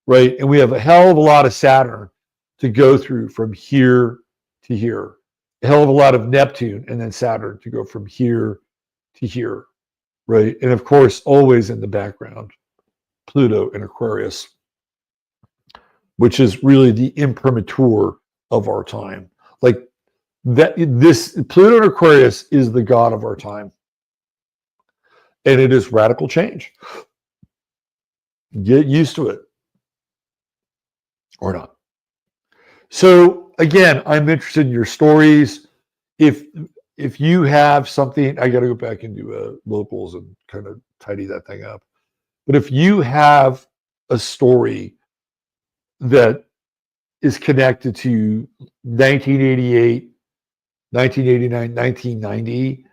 right? And we have a hell of a lot of Saturn to go through from here to here, a hell of a lot of Neptune and then Saturn to go from here to here, right? And of course, always in the background, Pluto and Aquarius, which is really the imprimatur of our time. Like that, this Pluto and Aquarius is the god of our time. And it is radical change. Get used to it. Or not. So again, I'm interested in your stories. If you have something, I got to go back and do locals and kind of tidy that thing up. But if you have a story that is connected to 1988, 1989, 1990,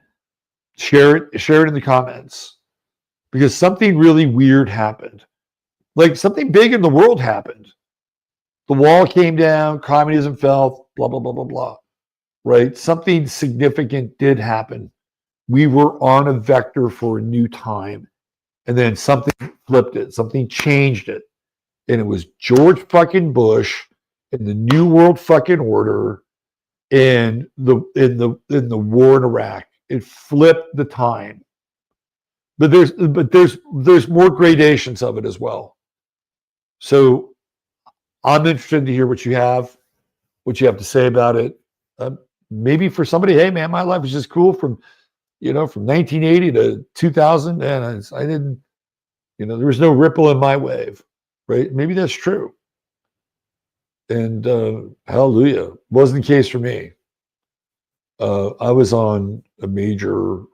share it in the comments, because something really weird happened. Like something big in the world happened. The wall came down, communism fell, blah, blah, blah, blah, blah, right? Something significant did happen. We were on a vector for a new time. And then something flipped it, something changed it. And it was George fucking Bush and the New World fucking order and the war in Iraq. It flipped the time. But there's more gradations of it as well. So I'm interested to hear what you have to say about it. Maybe for somebody, hey man, my life was just cool from 1980 to 2000, and I didn't, there was no ripple in my wave, right? Maybe that's true. And hallelujah, wasn't the case for me. I was on a major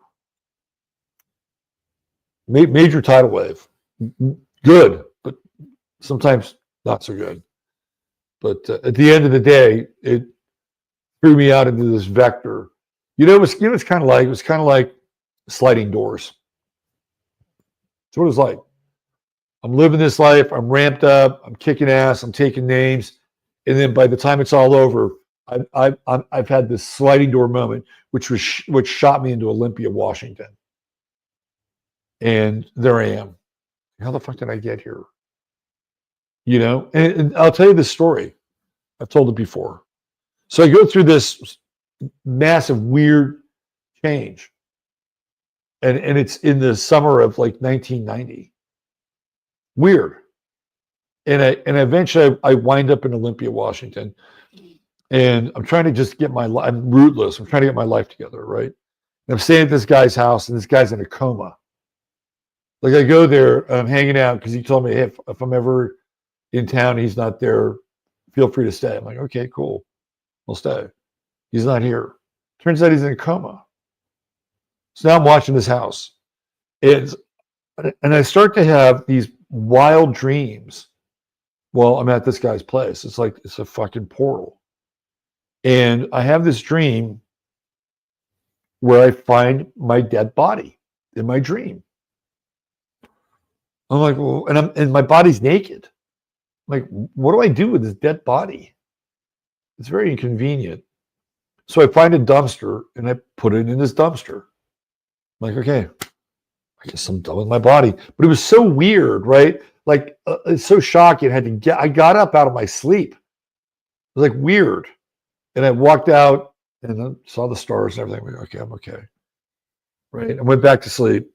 tidal wave. Good, but sometimes not so good. But at the end of the day, it threw me out into this vector. It's kind of like, it was kind of like sliding doors. That's what it was like. I'm living this life. I'm ramped up. I'm kicking ass. I'm taking names. And then by the time it's all over, I've had this sliding door moment, which shot me into Olympia, Washington. And there I am. How the fuck did I get here? And I'll tell you this story. I've told it before. So I go through this massive, weird change. And it's in the summer of like 1990. Weird. And eventually I wind up in Olympia, Washington. And I'm trying to just get I'm rootless. I'm trying to get my life together, right? And I'm staying at this guy's house, and this guy's in a coma. Like I go there, I'm hanging out because he told me, hey, if I'm ever in town, he's not there, feel free to stay. I'm like, okay, cool. I'll stay. He's not here. Turns out he's in a coma. So now I'm watching this house. And I start to have these wild dreams while I'm at this guy's place. It's like it's a fucking portal. And I have this dream where I find my dead body in my dream. I'm like, well, and my body's naked. I'm like, what do I do with this dead body? It's very inconvenient. So I find a dumpster and I put it in this dumpster. I'm like, okay, I guess I'm done with my body. But it was so weird, right? Like, it's so shocking. I got up out of my sleep. It was like weird. And I walked out and I saw the stars and everything. I'm like, okay, I'm okay. Right. I went back to sleep.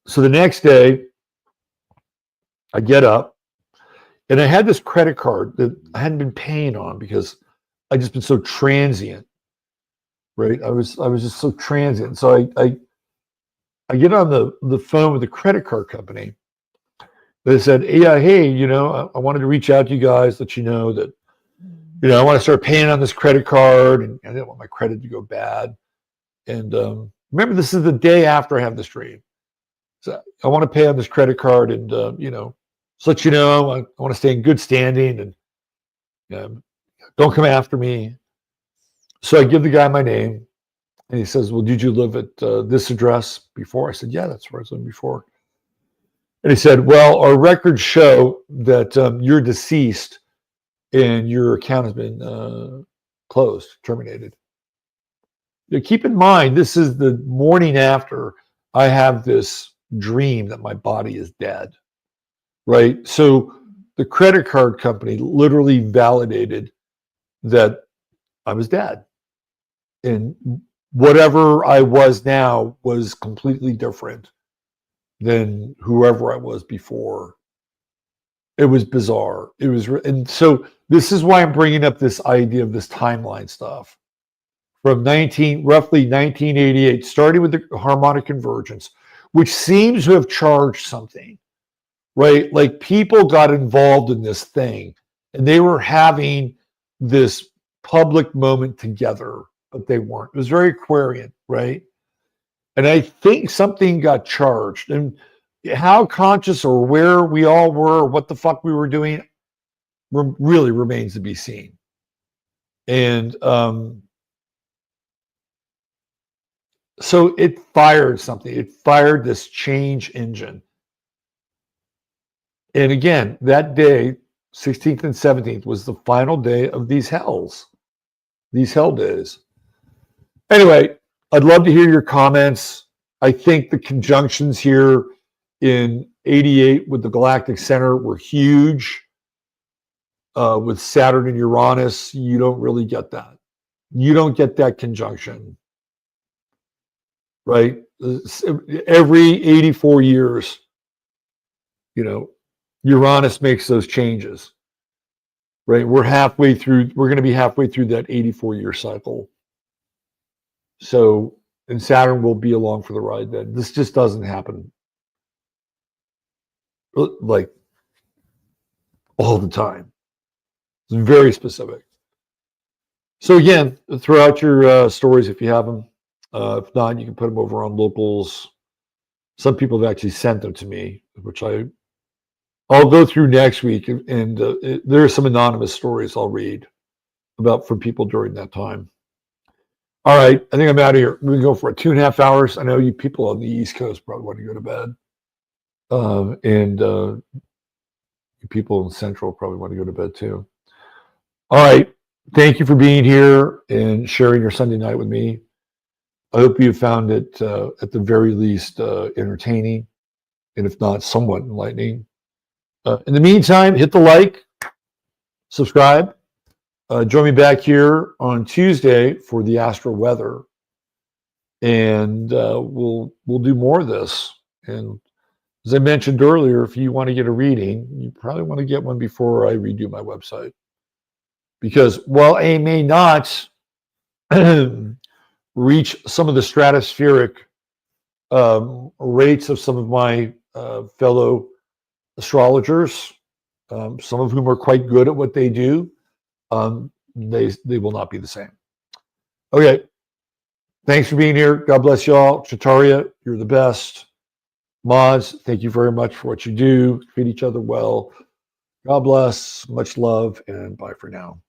So the next day, I get up and I had this credit card that I hadn't been paying on because I just been so transient. Right. I was just so transient. So I get on the phone with the credit card company. They said, yeah, hey, I wanted to reach out to you guys, let you know that, I want to start paying on this credit card, and I didn't want my credit to go bad. And remember, this is the day after I have this dream. So I want to pay on this credit card, and just let you know, I want to stay in good standing, and don't come after me. So I give the guy my name, and he says, well, did you live at this address before? I said, yeah, that's where I was living before. And he said, well, our records show that you're deceased and your account has been closed, terminated. Keep in mind, this is the morning after I have this dream that my body is dead, right? So the credit card company literally validated that I was dead. And whatever I was now was completely different than whoever I was before. It was bizarre. And so this is why I'm bringing up this idea of this timeline stuff. From roughly 1988, starting with the harmonic convergence, which seems to have charged something, right? Like people got involved in this thing and they were having this public moment together, but they weren't. It was very Aquarian, right? And I think something got charged, and how conscious or where we all were, what the fuck we were doing, really remains to be seen. And so it fired something. It fired this change engine. And again, that day, 16th and 17th, was the final day of these hell days. Anyway, I'd love to hear your comments. I think the conjunctions here in 88 with the galactic center were huge. With Saturn and Uranus, you don't really get that. You don't get that conjunction, right? Every 84 years, Uranus makes those changes, right? We're going to be halfway through that 84-year cycle. So, and Saturn will be along for the ride then. This just doesn't happen like all the time. It's very specific. So again, throw out your stories if you have them. If not, you can put them over on Locals. Some people have actually sent them to me, which I'll go through next week. And there are some anonymous stories I'll read from people during that time. All right, I think I'm out of here. We're going to go for 2.5 hours. I know you people on the East Coast probably want to go to bed. And you people in Central probably want to go to bed too. All right, thank you for being here and sharing your Sunday night with me. I hope you found it, at the very least, entertaining, and if not, somewhat enlightening. In the meantime, hit the like, subscribe. Join me back here on Tuesday for the Astro Weather, and we'll do more of this. And as I mentioned earlier, if you want to get a reading, you probably want to get one before I redo my website, because while I may not reach some of the stratospheric rates of some of my fellow astrologers, some of whom are quite good at what they do, they will not be the same. Okay. Thanks for being here. God bless y'all. Chataria, you're the best. Mods, thank you very much for what you do. Treat each other well. God bless. Much love, and bye for now.